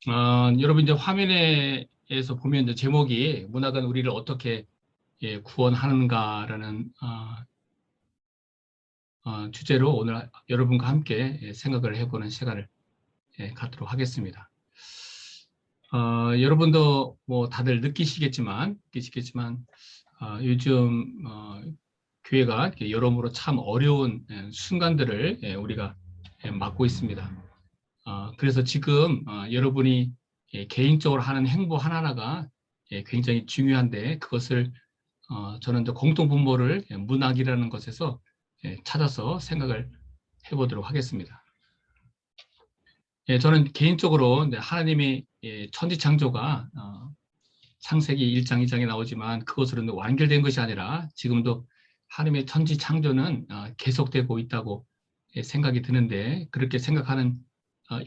여러분 이제 화면에서 보면 이제 제목이 문학은 우리를 어떻게 구원하는가라는 주제로 오늘 여러분과 함께 생각을 해보는 시간을 갖도록 하겠습니다. 여러분도 뭐 다들 느끼시겠지만 요즘 교회가 이렇게 여러모로 참 어려운 순간들을 우리가 맞고 있습니다. 그래서 지금 여러분이 개인적으로 하는 행보 하나하나가 굉장히 중요한데 그것을 저는 이제 공통분모를 문학이라는 것에서 찾아서 생각을 해보도록 하겠습니다. 저는 개인적으로 하나님의 천지창조가 창세기 1장, 2장에 나오지만 그것으로 완결된 것이 아니라 지금도 하나님의 천지창조는 계속되고 있다고 생각이 드는데 그렇게 생각하는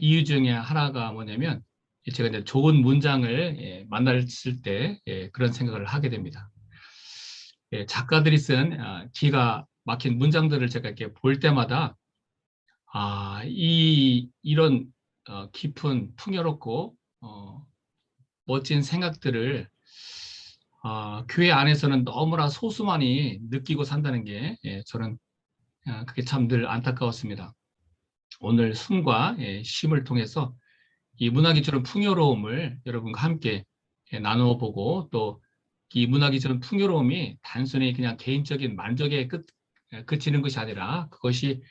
이유 중에 하나가 뭐냐면 제가 이제 좋은 문장을 만났을 때 그런 생각을 하게 됩니다. 작가들이 쓴 기가 막힌 문장들을 제가 이렇게 볼 때마다 이런 깊은 풍요롭고 멋진 생각들을 교회 안에서는 너무나 소수만이 느끼고 산다는 게 저는 그게 참 늘 안타까웠습니다. 오늘 숨과 쉼을 통해서 이 문학이 주는 풍요로움을 여러분과 함께 나누어 보고 또 이 문학이 주는 풍요로움이 단순히 그냥 개인적인 만족에 그치는 것이 아니라 그것이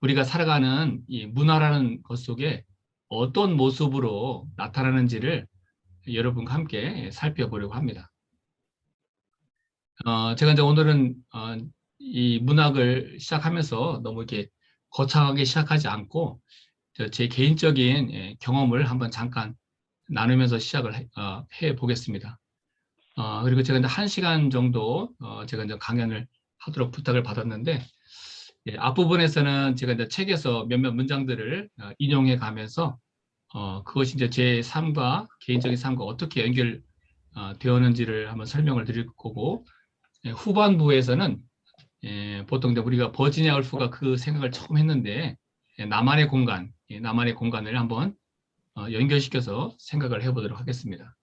우리가 살아가는 이 문화라는 것 속에 어떤 모습으로 나타나는지를 여러분과 함께 살펴보려고 합니다. 제가 이제 오늘은 이 문학을 시작하면서 너무 이렇게 거창하게 시작하지 않고 제 개인적인 경험을 한번 잠깐 나누면서 시작을 해 보겠습니다. 그리고 제가 이제 1시간 정도 제가 이제 강연을 하도록 부탁을 받았는데 앞부분에서는 제가 이제 책에서 몇몇 문장들을 인용해 가면서 그것이 이제 제 삶과 개인적인 삶과 어떻게 연결되었는지를 한번 설명을 드릴 거고 후반부에서는 보통 이제 우리가 버지니아 울프가 그 생각을 처음 했는데 나만의 공간을 한번 연결시켜서 생각을 해보도록 하겠습니다.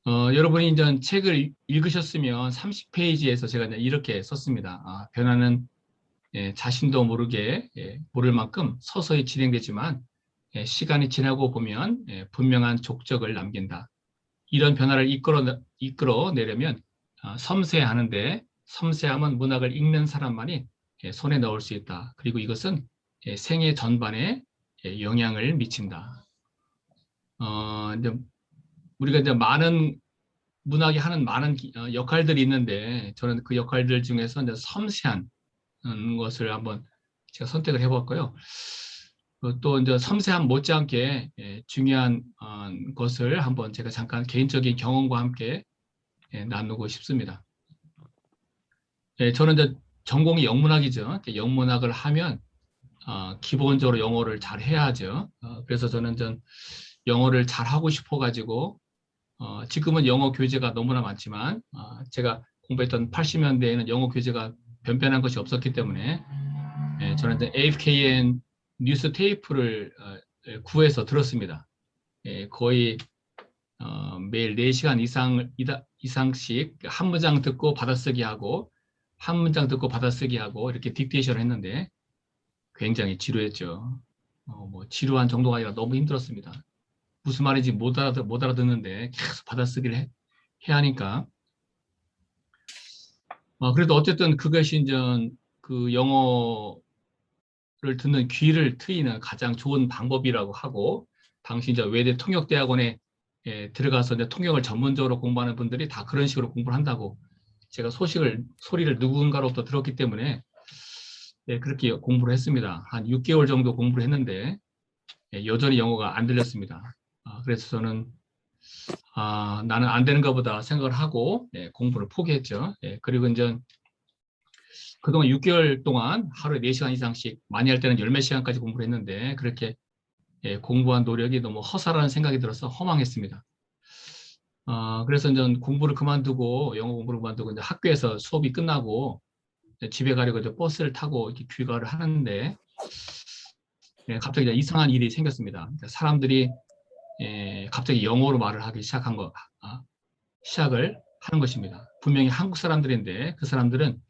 여러분이 이제 책을 읽으셨으면 30페이지에서 제가 이렇게 썼습니다. 변화는 자신도 모르게 모를 만큼 서서히 진행되지만 시간이 지나고 보면 분명한 족적을 남긴다. 이런 변화를 이끌어내려면 섬세하는데 섬세함은 문학을 읽는 사람만이 손에 넣을 수 있다. 그리고 이것은 생애 전반에 영향을 미친다. 이제 우리가 이제 많은 문학이 하는 많은 역할들이 있는데 저는 그 역할들 중에서 이제 섬세한 것을 한번 제가 선택을 해봤고요. 또 이제 섬세함 못지않게 중요한 것을 한번 제가 잠깐 개인적인 경험과 함께 나누고 싶습니다. 저는 이제 전공이 영문학이죠. 영문학을 하면 기본적으로 영어를 잘 해야죠. 그래서 저는 영어를 잘 하고 싶어가지고 지금은 영어 교재가 너무나 많지만 제가 공부했던 80년대에는 영어 교재가 변변한 것이 없었기 때문에 저는 이제 AFKN 뉴스 테이프를 구해서 들었습니다. 거의 매일 4시간 이상씩 한 문장 듣고 받아쓰기 하고 한 문장 듣고 받아쓰기 하고 이렇게 딕테이션을 했는데 굉장히 지루했죠. 뭐 지루한 정도가 아니라 너무 힘들었습니다. 무슨 말인지 못 알아듣는데 계속 받아쓰기를 해야 하니까. 그래도 어쨌든 그것이 이제 그 영어를 듣는 귀를 트이는 가장 좋은 방법이라고 하고, 당시 이제 외대 통역대학원에 들어가서 이제 통역을 전문적으로 공부하는 분들이 다 그런 식으로 공부를 한다고 제가 소리를 누군가로부터 들었기 때문에 그렇게 공부를 했습니다. 한 6개월 정도 공부를 했는데 여전히 영어가 안 들렸습니다. 그래서 저는 나는 안 되는가 보다 생각을 하고 공부를 포기했죠. 그리고 이제 그동안 6개월 동안 하루에 4시간 이상씩 많이 할 때는 10몇 시간까지 공부를 했는데 그렇게 공부한 노력이 너무 허사라는 생각이 들어서 허망했습니다. 그래서 이제 영어 공부를 그만두고 이제 학교에서 수업이 끝나고 집에 가려고 이제 버스를 타고 이렇게 귀가를 하는데 갑자기 이상한 일이 생겼습니다. 그러니까 사람들이 갑자기 영어로 말을 하기 시작을 하는 것입니다. 분명히 한국 사람들인데 그 사람들은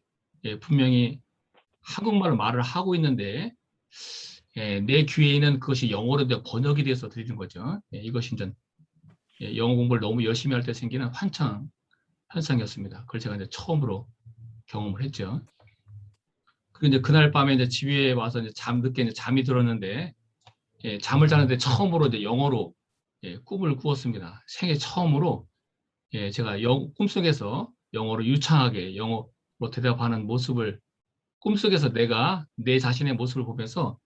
분명히 한국말로 말을 하고 있는데 내 귀에는 그것이 영어로 번역이 돼서 들리는 거죠. 이것이 이제 영어 공부를 너무 열심히 할 때 생기는 환청 현상이었습니다. 그걸 제가 이제 처음으로 경험을 했죠. 그리고 이제 그날 밤에 이제 집에 와서 이제 늦게 이제 잠이 들었는데 잠을 자는데 처음으로 이제 영어로 꿈을 꾸었습니다. 생애 처음으로 제가 꿈속에서 영어로 유창하게 영어로 대답하는 모습을 꿈속에서 내가 내 자신의 모습을 보면서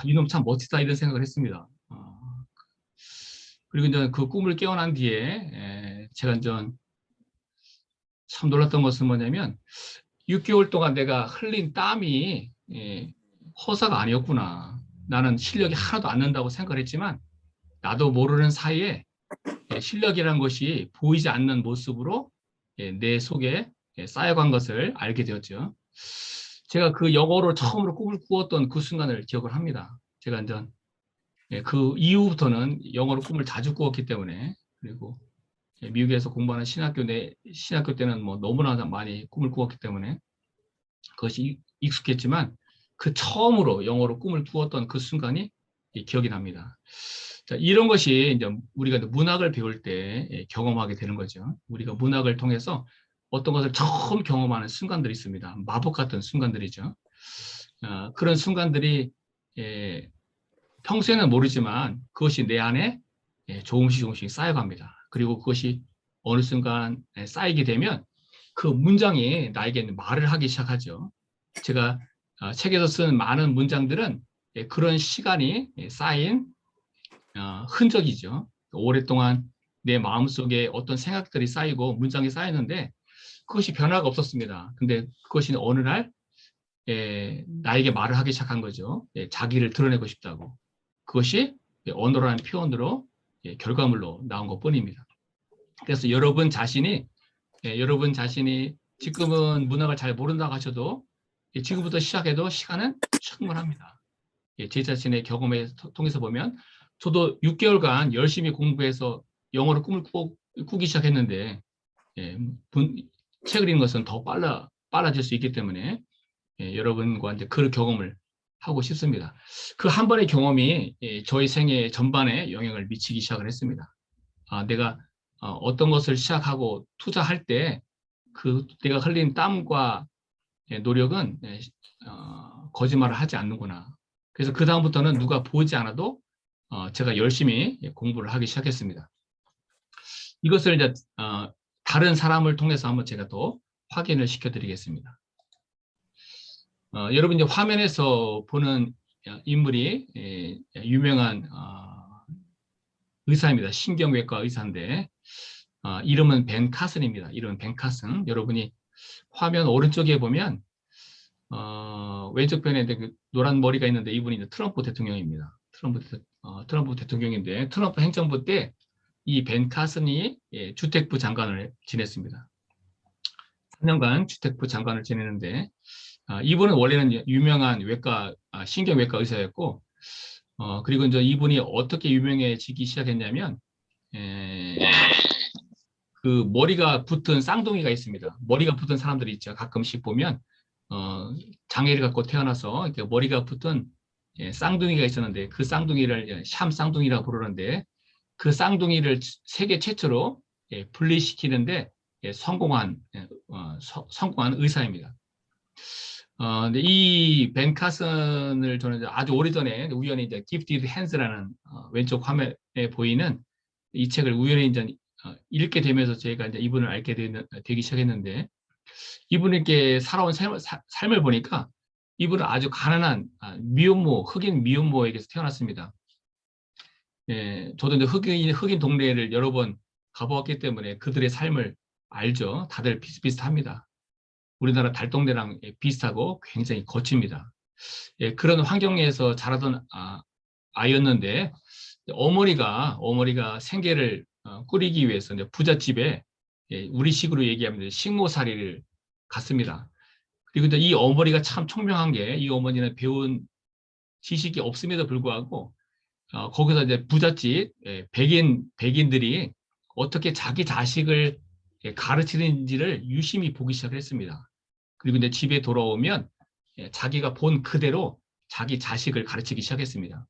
이놈 참 멋지다 이런 생각을 했습니다. 그리고 이제 그 꿈을 깨어난 뒤에 제가 이제 참 놀랐던 것은 뭐냐면 6개월 동안 내가 흘린 땀이 허사가 아니었구나. 나는 실력이 하나도 안 는다고 생각을 했지만 나도 모르는 사이에 실력이라는 것이 보이지 않는 모습으로 내 속에 쌓여간 것을 알게 되었죠. 제가 그 영어로 처음으로 꿈을 꾸었던 그 순간을 기억을 합니다. 제가 이제 그 이후부터는 영어로 꿈을 자주 꾸었기 때문에 그리고 미국에서 공부하는 신학교 때는 뭐 너무나 많이 꿈을 꾸었기 때문에 그것이 익숙했지만 그 처음으로 영어로 꿈을 꾸었던 그 순간이 기억이 납니다. 자, 이런 것이 이제 우리가 문학을 배울 때 경험하게 되는 거죠. 우리가 문학을 통해서 어떤 것을 처음 경험하는 순간들이 있습니다. 마법 같은 순간들이죠. 그런 순간들이 평소에는 모르지만 그것이 내 안에 조금씩 쌓여갑니다. 그리고 그것이 어느 순간 쌓이게 되면 그 문장이 나에게 말을 하기 시작하죠. 제가 책에서 쓴 많은 문장들은 그런 시간이 쌓인 흔적이죠. 오랫동안 내 마음속에 어떤 생각들이 쌓이고 문장이 쌓였는데 그것이 변화가 없었습니다. 근데 그것이 어느 날 나에게 말을 하기 시작한 거죠. 자기를 드러내고 싶다고. 그것이 언어라는 표현으로 결과물로 나온 것뿐입니다. 그래서 여러분 자신이 지금은 문학을 잘 모른다고 하셔도 지금부터 시작해도 시간은 충분합니다. 제 자신의 경험에 통해서 보면 저도 6개월간 열심히 공부해서 영어로 꿈을 꾸기 시작했는데 책을 읽는 것은 더 빨라질 수 있기 때문에 여러분과 이제 그 경험을 하고 싶습니다. 그 한 번의 경험이 저희 생애 전반에 영향을 미치기 시작을 했습니다. 내가 어떤 것을 시작하고 투자할 때 그 내가 흘린 땀과 노력은 거짓말을 하지 않는구나. 그래서 그 다음부터는 누가 보지 않아도 제가 열심히 공부를 하기 시작했습니다. 이것을 이제 다른 사람을 통해서 한번 제가 또 확인을 시켜드리겠습니다. 여러분 이제 화면에서 보는 인물이 유명한 의사입니다. 신경외과 의사인데 이름은 벤 카슨입니다. 이름은 벤 카슨. 여러분이 화면 오른쪽에 보면 왼쪽 편에 그 노란 머리가 있는데 이분이 이제 트럼프 대통령입니다. 트럼프 대통령인데 트럼프 행정부 때 이 벤 카슨이 주택부 장관을 지냈습니다. 3년간 주택부 장관을 지내는데 이분은 원래는 유명한 신경외과 의사였고 그리고 이제 이분이 어떻게 유명해지기 시작했냐면 그 머리가 붙은 쌍둥이가 있습니다. 머리가 붙은 사람들이 있죠. 가끔씩 보면 장애를 갖고 태어나서 이렇게 머리가 붙은 쌍둥이가 있었는데 그 쌍둥이를 샴 쌍둥이라고 부르는데 그 쌍둥이를 세계 최초로 분리시키는데 성공한 의사입니다. 근데 이 벤 카슨을 저는 아주 오래전에 우연히 이제 Gifted Hands라는 왼쪽 화면에 보이는 이 책을 우연히 이제 읽게 되면서 제가 이제 이분을 알게 되기 시작했는데 이분에게 살아온 삶을 보니까 이분은 아주 가난한 흑인 미혼모에게서 태어났습니다. 저도 이제 흑인 동네를 여러 번 가보았기 때문에 그들의 삶을 알죠. 다들 비슷비슷합니다. 우리나라 달동네랑 비슷하고 굉장히 거칩니다. 그런 환경에서 자라던 아이였는데 어머니가 생계를 꾸리기 위해서 이제 부잣집에 우리식으로 얘기하면 식모살이를 갔습니다. 그리고 이제 이 어머니가 참 총명한 게 이 어머니는 배운 지식이 없음에도 불구하고 거기서 이제 부잣집 백인들이 어떻게 자기 자식을 가르치는지를 유심히 보기 시작했습니다. 그리고 이제 집에 돌아오면 자기가 본 그대로 자기 자식을 가르치기 시작했습니다.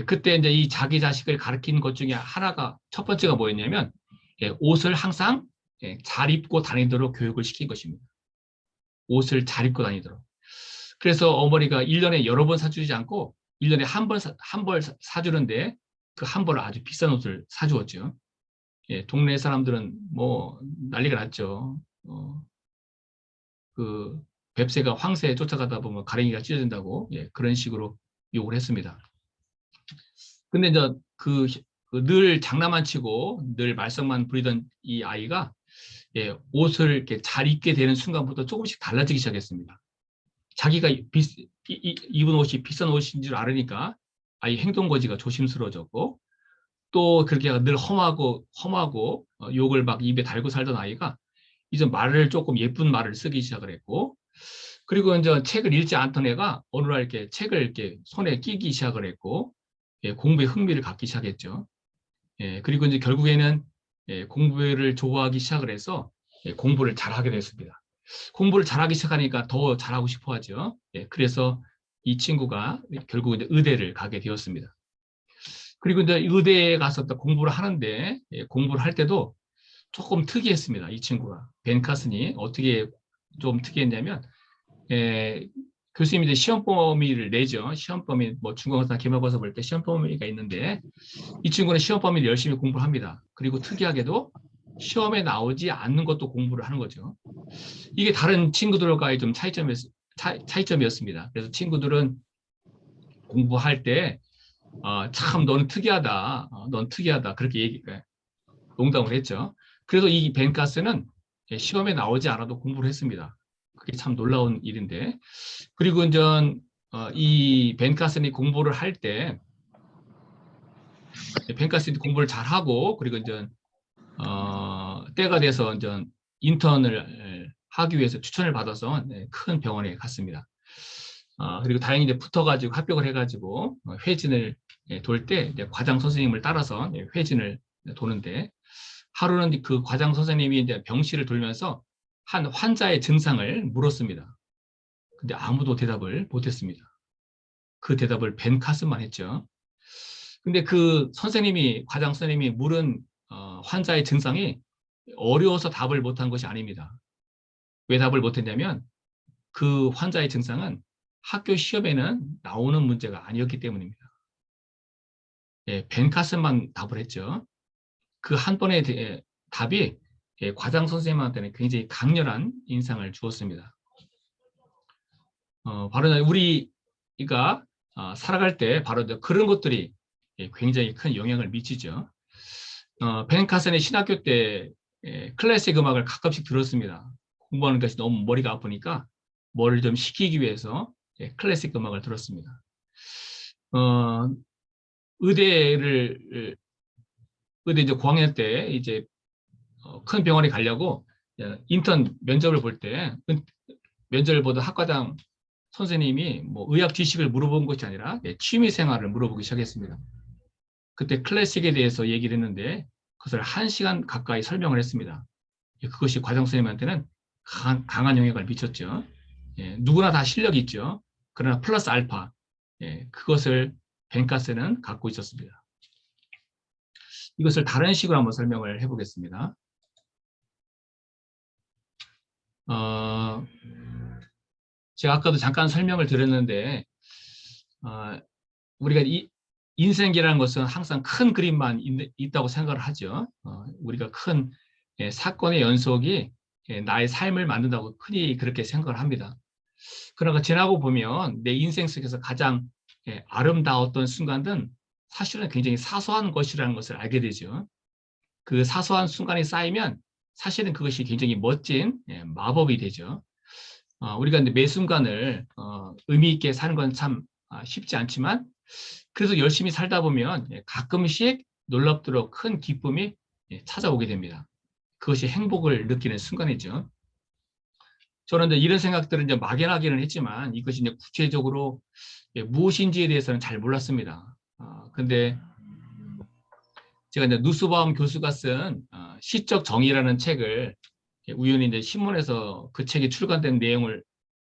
그때 이제 이 자기 자식을 가르치는 것 중에 하나가 첫 번째가 뭐였냐면 옷을 항상 잘 입고 다니도록 교육을 시킨 것입니다. 옷을 잘 입고 다니도록. 그래서 어머니가 1년에 여러 번 사주지 않고 1년에 한 벌 사주는데 그 한 벌을 아주 비싼 옷을 사주었죠. 동네 사람들은 뭐 난리가 났죠. 그 뱁새가 황새에 쫓아가다 보면 가랭이가 찢어진다고 그런 식으로 욕을 했습니다. 근데 이제 늘 장난만 치고 늘 말썽만 부리던 이 아이가 옷을 이렇게 잘 입게 되는 순간부터 조금씩 달라지기 시작했습니다. 자기가 입은 옷이 비싼 옷인 줄 알으니까 아이 행동 거지가 조심스러워졌고 또 그렇게 늘 험하고 욕을 막 입에 달고 살던 아이가 이제 말을 조금 예쁜 말을 쓰기 시작을 했고 그리고 이제 책을 읽지 않던 애가 어느 날 이렇게 책을 이렇게 손에 끼기 시작을 했고 공부에 흥미를 갖기 시작했죠. 그리고 이제 결국에는 공부를 좋아하기 시작을 해서 공부를 잘하게 됐습니다. 공부를 잘하기 시작하니까 더 잘하고 싶어 하죠. 그래서 이 친구가 결국 이제 의대를 가게 되었습니다. 그리고 이제 의대에 가서 또 공부를 하는데 공부를 할 때도 조금 특이했습니다. 이 친구가. 벤 카슨이 어떻게 좀 특이했냐면 교수님이 이제 시험 범위를 내죠. 시험 범위, 뭐 중간고사, 기말고사 볼 때 시험 범위가 있는데 이 친구는 시험 범위를 열심히 공부를 합니다. 그리고 특이하게도 시험에 나오지 않는 것도 공부를 하는 거죠. 이게 다른 친구들과의 좀 차이점이었습니다. 그래서 친구들은 공부할 때 참 너는 특이하다. 넌 특이하다. 그렇게 농담을 했죠. 그래서 이 벤카스는 시험에 나오지 않아도 공부를 했습니다. 그게 참 놀라운 일인데. 그리고 이제 이 벤카슨이 공부를 할 때 벤카슨이 공부를 잘하고 그리고 이제 때가 돼서 이제 인턴을 하기 위해서 추천을 받아서 큰 병원에 갔습니다. 그리고 다행히 이제 붙어가지고 합격을 해가지고 회진을 돌 때 과장 선생님을 따라서 회진을 도는데 하루는 그 과장 선생님이 이제 병실을 돌면서 한 환자의 증상을 물었습니다. 근데 아무도 대답을 못했습니다. 그 대답을 벤 카슨만 했죠. 근데 그 과장 선생님이 물은 환자의 증상이 어려워서 답을 못한 것이 아닙니다. 왜 답을 못했냐면 그 환자의 증상은 학교 시험에는 나오는 문제가 아니었기 때문입니다. 벤 카슨만 답을 했죠. 그 한 번의 답이 과장 선생님한테는 굉장히 강렬한 인상을 주었습니다. 바로 우리가 살아갈 때 바로 그런 것들이 굉장히 큰 영향을 미치죠. 벤 카슨의 신학교 때 클래식 음악을 가끔씩 들었습니다. 공부하는 것이 너무 머리가 아프니까 머리를 좀 식히기 위해서 클래식 음악을 들었습니다. 의대 이제 9학년 때 이제 큰 병원에 가려고 인턴 면접을 볼 때 면접을 보던 학과장 선생님이 뭐 의학 지식을 물어본 것이 아니라 취미 생활을 물어보기 시작했습니다. 그때 클래식에 대해서 얘기를 했는데 그것을 1시간 가까이 설명을 했습니다. 그것이 과장 선생님한테는 강한 영향을 미쳤죠. 누구나 다 실력이 있죠. 그러나 플러스 알파 그것을 벤카스는 갖고 있었습니다. 이것을 다른 식으로 한번 설명을 해보겠습니다. 제가 아까도 잠깐 설명을 드렸는데 우리가 인생이라는 것은 항상 큰 그림만 있다고 생각을 하죠. 우리가 큰 사건의 연속이 나의 삶을 만든다고 흔히 그렇게 생각을 합니다. 그러나 지나고 보면 내 인생 속에서 가장 아름다웠던 순간은 사실은 굉장히 사소한 것이라는 것을 알게 되죠. 그 사소한 순간이 쌓이면 사실은 그것이 굉장히 멋진 마법이 되죠. 우리가 매 순간을 의미 있게 사는 건 참 쉽지 않지만 그래서 열심히 살다 보면 가끔씩 놀랍도록 큰 기쁨이 찾아오게 됩니다. 그것이 행복을 느끼는 순간이죠. 저는 이제 이런 생각들은 이제 막연하기는 했지만 이것이 이제 구체적으로 무엇인지에 대해서는 잘 몰랐습니다. 근데 제가 이제 누스바움 교수가 쓴 시적 정의라는 책을 우연히 이제 신문에서 그 책이 출간된 내용을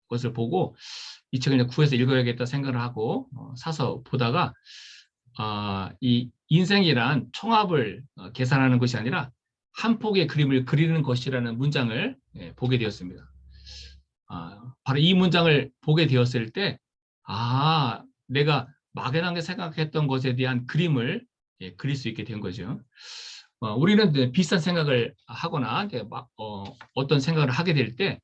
것을 보고 이 책을 이제 구해서 읽어야겠다 생각을 하고 사서 보다가 이 인생이란 총합을 계산하는 것이 아니라 한 폭의 그림을 그리는 것이라는 문장을 보게 되었습니다. 바로 이 문장을 보게 되었을 때, 내가 막연하게 생각했던 것에 대한 그림을 그릴 수 있게 된 거죠. 우리는 비슷한 생각을 하거나 어떤 생각을 하게 될 때,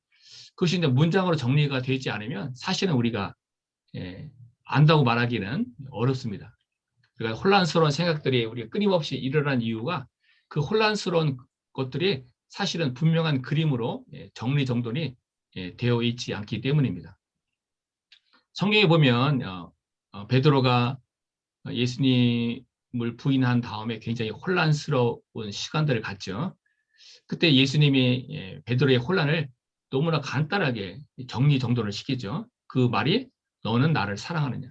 그것이 이제 문장으로 정리가 되지 않으면 사실은 우리가 안다고 말하기는 어렵습니다. 그러니까 혼란스러운 생각들이 우리가 끊임없이 일어난 이유가 그 혼란스러운 것들이 사실은 분명한 그림으로 정리정돈이 되어 있지 않기 때문입니다. 성경에 보면 베드로가 예수님을 부인한 다음에 굉장히 혼란스러운 시간들을 갖죠. 그때 예수님이 베드로의 혼란을 너무나 간단하게 정리정돈을 시키죠. 그 말이 너는 나를 사랑하느냐.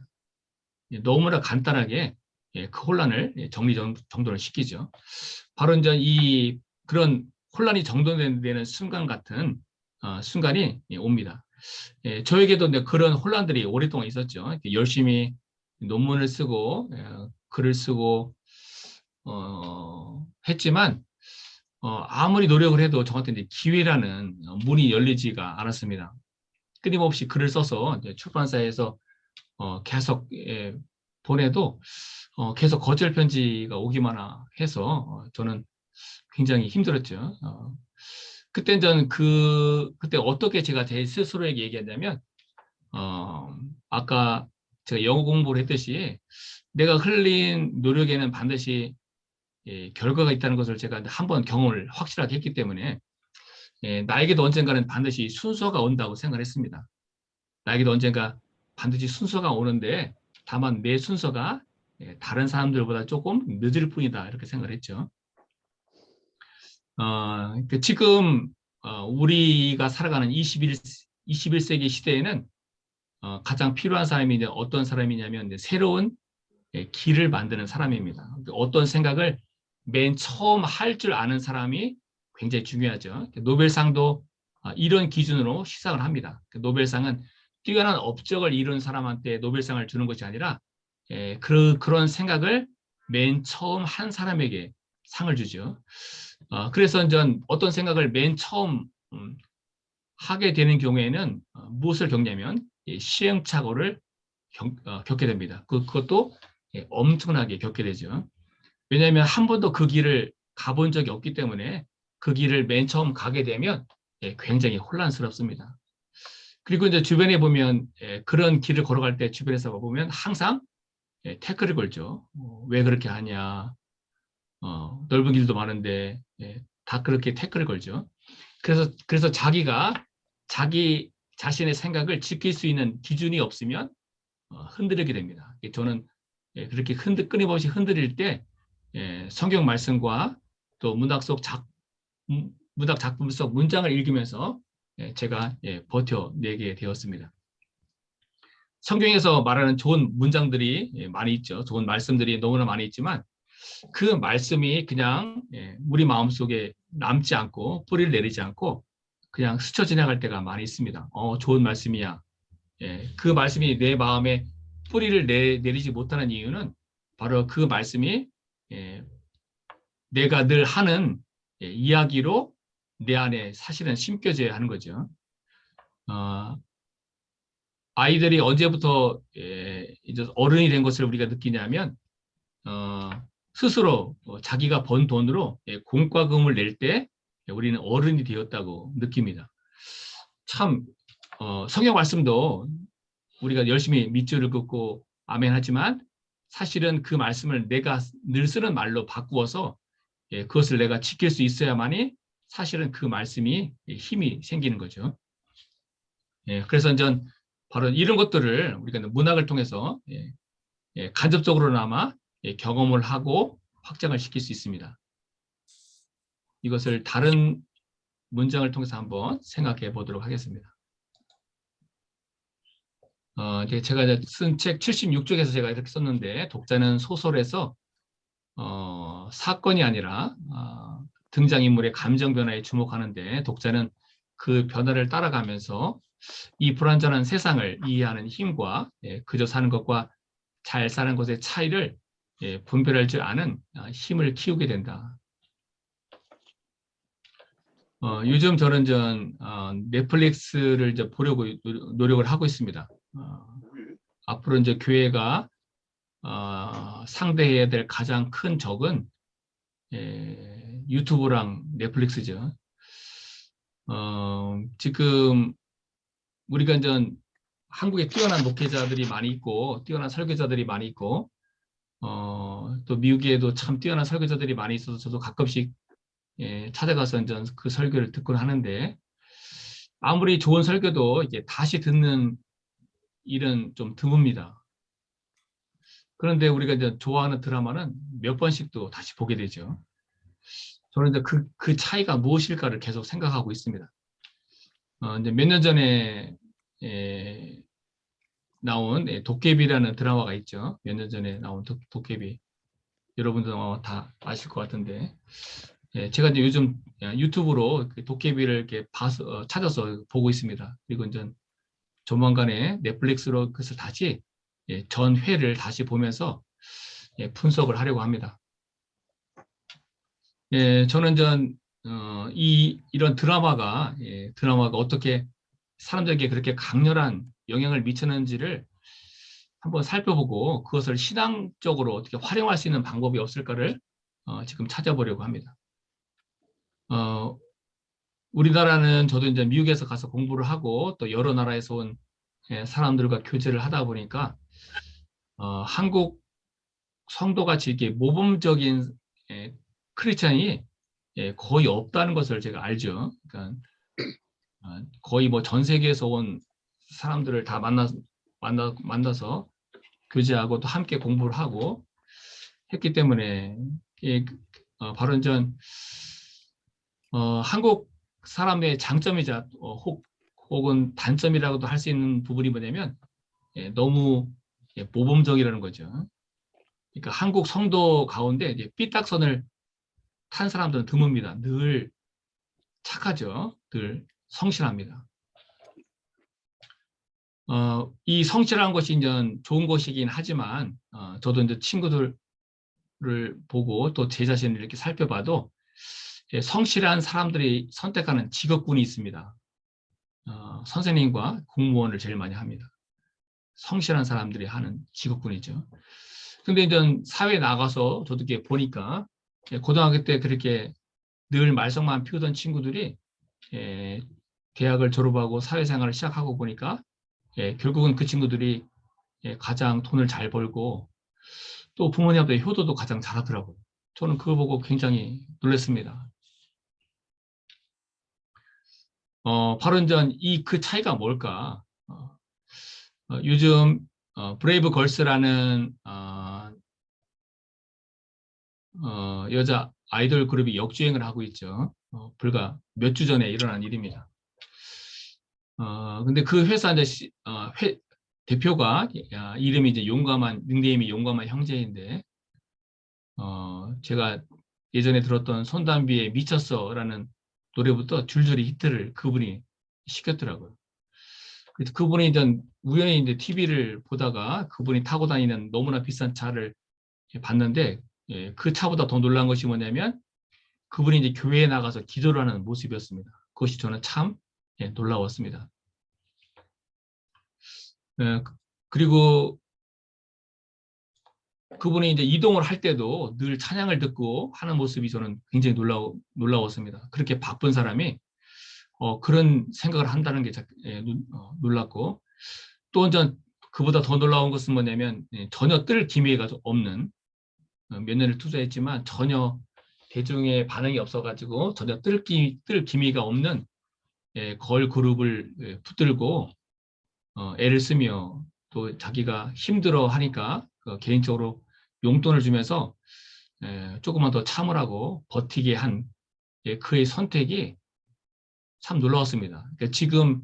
너무나 간단하게 그 혼란을 정리정돈을 시키죠. 바로 이제 그런 혼란이 정돈되는 순간 같은 순간이 옵니다. 저에게도 그런 혼란들이 오랫동안 있었죠. 열심히 논문을 쓰고 글을 쓰고 했지만 아무리 노력을 해도 저한테 이제 기회라는 문이 열리지가 않았습니다. 끊임없이 글을 써서 출판사에서 계속 보내도 계속 거절 편지가 오기만 해서 저는 굉장히 힘들었죠. 그때 저는 그때 어떻게 제가 제 스스로에게 얘기했냐면 아까 제가 영어 공부를 했듯이 내가 흘린 노력에는 반드시 결과가 있다는 것을 제가 한번 경험을 확실하게 했기 때문에 나에게도 언젠가는 반드시 순서가 온다고 생각을 했습니다. 나에게도 언젠가 반드시 순서가 오는데 다만 내 순서가 다른 사람들보다 조금 늦을 뿐이다 이렇게 생각을 했죠. 지금 우리가 살아가는 21세기 시대에는 가장 필요한 사람이 이제 어떤 사람이냐면 이제 새로운 길을 만드는 사람입니다. 어떤 생각을 맨 처음 할 줄 아는 사람이 굉장히 중요하죠. 노벨상도 이런 기준으로 시상을 합니다. 노벨상은 뛰어난 업적을 이룬 사람한테 노벨상을 주는 것이 아니라 그런 생각을 맨 처음 한 사람에게 상을 주죠. 그래서 전 어떤 생각을 맨 처음 하게 되는 경우에는 무엇을 겪냐면 시행착오를 겪게 됩니다. 그것도 엄청나게 겪게 되죠. 왜냐하면 한 번도 그 길을 가본 적이 없기 때문에 그 길을 맨 처음 가게 되면 굉장히 혼란스럽습니다. 그리고 이제 주변에 보면 그런 길을 걸어갈 때 주변에서 보면 항상 태클을 걸죠. 왜 그렇게 하냐. 넓은 길도 많은데 다 그렇게 태클을 걸죠. 그래서 자기가 자기 자신의 생각을 지킬 수 있는 기준이 없으면 흔들리게 됩니다. 저는 그렇게 끊임없이 흔들릴 때 성경 말씀과 또 문학 작품 속 문장을 읽으면서 제가 버텨내게 되었습니다. 성경에서 말하는 좋은 문장들이 많이 있죠. 좋은 말씀들이 너무나 많이 있지만 그 말씀이 그냥 우리 마음속에 남지 않고 뿌리를 내리지 않고 그냥 스쳐 지나갈 때가 많이 있습니다. 좋은 말씀이야. 그 말씀이 내 마음에 뿌리를 내리지 못하는 이유는 바로 그 말씀이 내가 늘 하는 이야기로 내 안에 사실은 심겨져야 하는 거죠. 아이들이 언제부터 이제 어른이 된 것을 우리가 느끼냐면 스스로 자기가 번 돈으로 공과금을 낼 때 우리는 어른이 되었다고 느낍니다. 참 성경 말씀도 우리가 열심히 밑줄을 긋고 아멘 하지만 사실은 그 말씀을 내가 늘 쓰는 말로 바꾸어서 그것을 내가 지킬 수 있어야만이 사실은 그 말씀이 힘이 생기는 거죠. 그래서 전 바로 이런 것들을 우리가 문학을 통해서 간접적으로나마 경험을 하고 확장을 시킬 수 있습니다. 이것을 다른 문장을 통해서 한번 생각해 보도록 하겠습니다. 이제 제가 쓴 책 76쪽에서 제가 이렇게 썼는데, 독자는 소설에서 사건이 아니라 등장인물의 감정 변화에 주목하는데, 독자는 그 변화를 따라가면서 이 불완전한 세상을 이해하는 힘과 그저 사는 것과 잘 사는 것의 차이를 분별할 줄 아는 힘을 키우게 된다. 요즘 저는 넷플릭스를 이제 보려고 노력을 하고 있습니다. 앞으로 이제 교회가 상대해야 될 가장 큰 적은 유튜브랑 넷플릭스죠. 지금 우리가 이제 한국에 뛰어난 목회자들이 많이 있고, 뛰어난 설교자들이 많이 있고, 또 미국에도 참 뛰어난 설교자들이 많이 있어서 저도 가끔씩 찾아가서 이제 그 설교를 듣곤 하는데, 아무리 좋은 설교도 이제 다시 듣는 일은 좀 드뭅니다. 그런데 우리가 이제 좋아하는 드라마는 몇 번씩도 다시 보게 되죠. 저는 이제 그 차이가 무엇일까를 계속 생각하고 있습니다. 이제 몇 년 전에 나온 도깨비라는 드라마가 있죠. 몇 년 전에 나온 도깨비. 여러분도 다 아실 것 같은데. 제가 이제 요즘 유튜브로 도깨비를 이렇게 찾아서 보고 있습니다. 그리고 이제 조만간에 넷플릭스로 그것을 다시 전회를 다시 보면서 분석을 하려고 합니다. 저는 이런 드라마가 어떻게 사람들에게 그렇게 강렬한 영향을 미치는지를 한번 살펴보고, 그것을 신앙적으로 어떻게 활용할 수 있는 방법이 없을까를 지금 찾아보려고 합니다. 우리나라는, 저도 이제 미국에서 가서 공부를 하고 또 여러 나라에서 온 사람들과 교제를 하다 보니까 한국 성도같이 이렇게 모범적인 크리스찬이 거의 없다는 것을 제가 알죠. 그러니까 거의 뭐 전 세계에서 온 사람들을 다 만나서 교제하고 또 함께 공부를 하고 했기 때문에 바로 한국 사람의 장점이자 혹은 단점이라고도 할 수 있는 부분이 뭐냐면 너무 모범적이라는 거죠. 그러니까 한국 성도 가운데 이제 삐딱선을 탄 사람들은 드뭅니다. 늘 착하죠. 늘 성실합니다. 이 성실한 것이 이제 좋은 것이긴 하지만, 저도 이제 친구들을 보고 또 제 자신을 이렇게 살펴봐도 성실한 사람들이 선택하는 직업군이 있습니다. 선생님과 공무원을 제일 많이 합니다. 성실한 사람들이 하는 직업군이죠. 근데 이제 사회에 나가서 저도 이렇게 보니까 고등학교 때 그렇게 늘 말썽만 피우던 친구들이 대학을 졸업하고 사회생활을 시작하고 보니까 결국은 그 친구들이 가장 돈을 잘 벌고 또 부모님한테 효도도 가장 잘하더라고요. 저는 그거 보고 굉장히 놀랐습니다. 바로 이제 그 차이가 뭘까? 요즘 브레이브 걸스라는 여자 아이돌 그룹이 역주행을 하고 있죠. 불과 몇 주 전에 일어난 일입니다. 근데 그 회사 이제 대표가 이름이 이제 닉네임이 용감한 형제인데, 제가 예전에 들었던 손담비의 미쳤어라는 노래부터 줄줄이 히트를 그분이 시켰더라고요. 그래서 그분이 이제 우연히 이제 TV를 보다가 그분이 타고 다니는 너무나 비싼 차를 봤는데, 그 차보다 더 놀란 것이 뭐냐면 그분이 이제 교회에 나가서 기도를 하는 모습이었습니다. 그것이 저는 참 놀라웠습니다. 그리고 그분이 이제 이동을 할 때도 늘 찬양을 듣고 하는 모습이 저는 굉장히 놀라웠습니다. 그렇게 바쁜 사람이 그런 생각을 한다는 게 놀랐고, 또 그보다 더 놀라운 것은 뭐냐면 전혀 뜰 기미가 없는, 몇 년을 투자했지만 전혀 대중의 반응이 없어가지고 전혀 뜰 기미가 없는 걸 그룹을 붙들고 애를 쓰며 또 자기가 힘들어 하니까 개인적으로 용돈을 주면서 조금만 더 참으라고 버티게 한 그의 선택이 참 놀라웠습니다. 그러니까 지금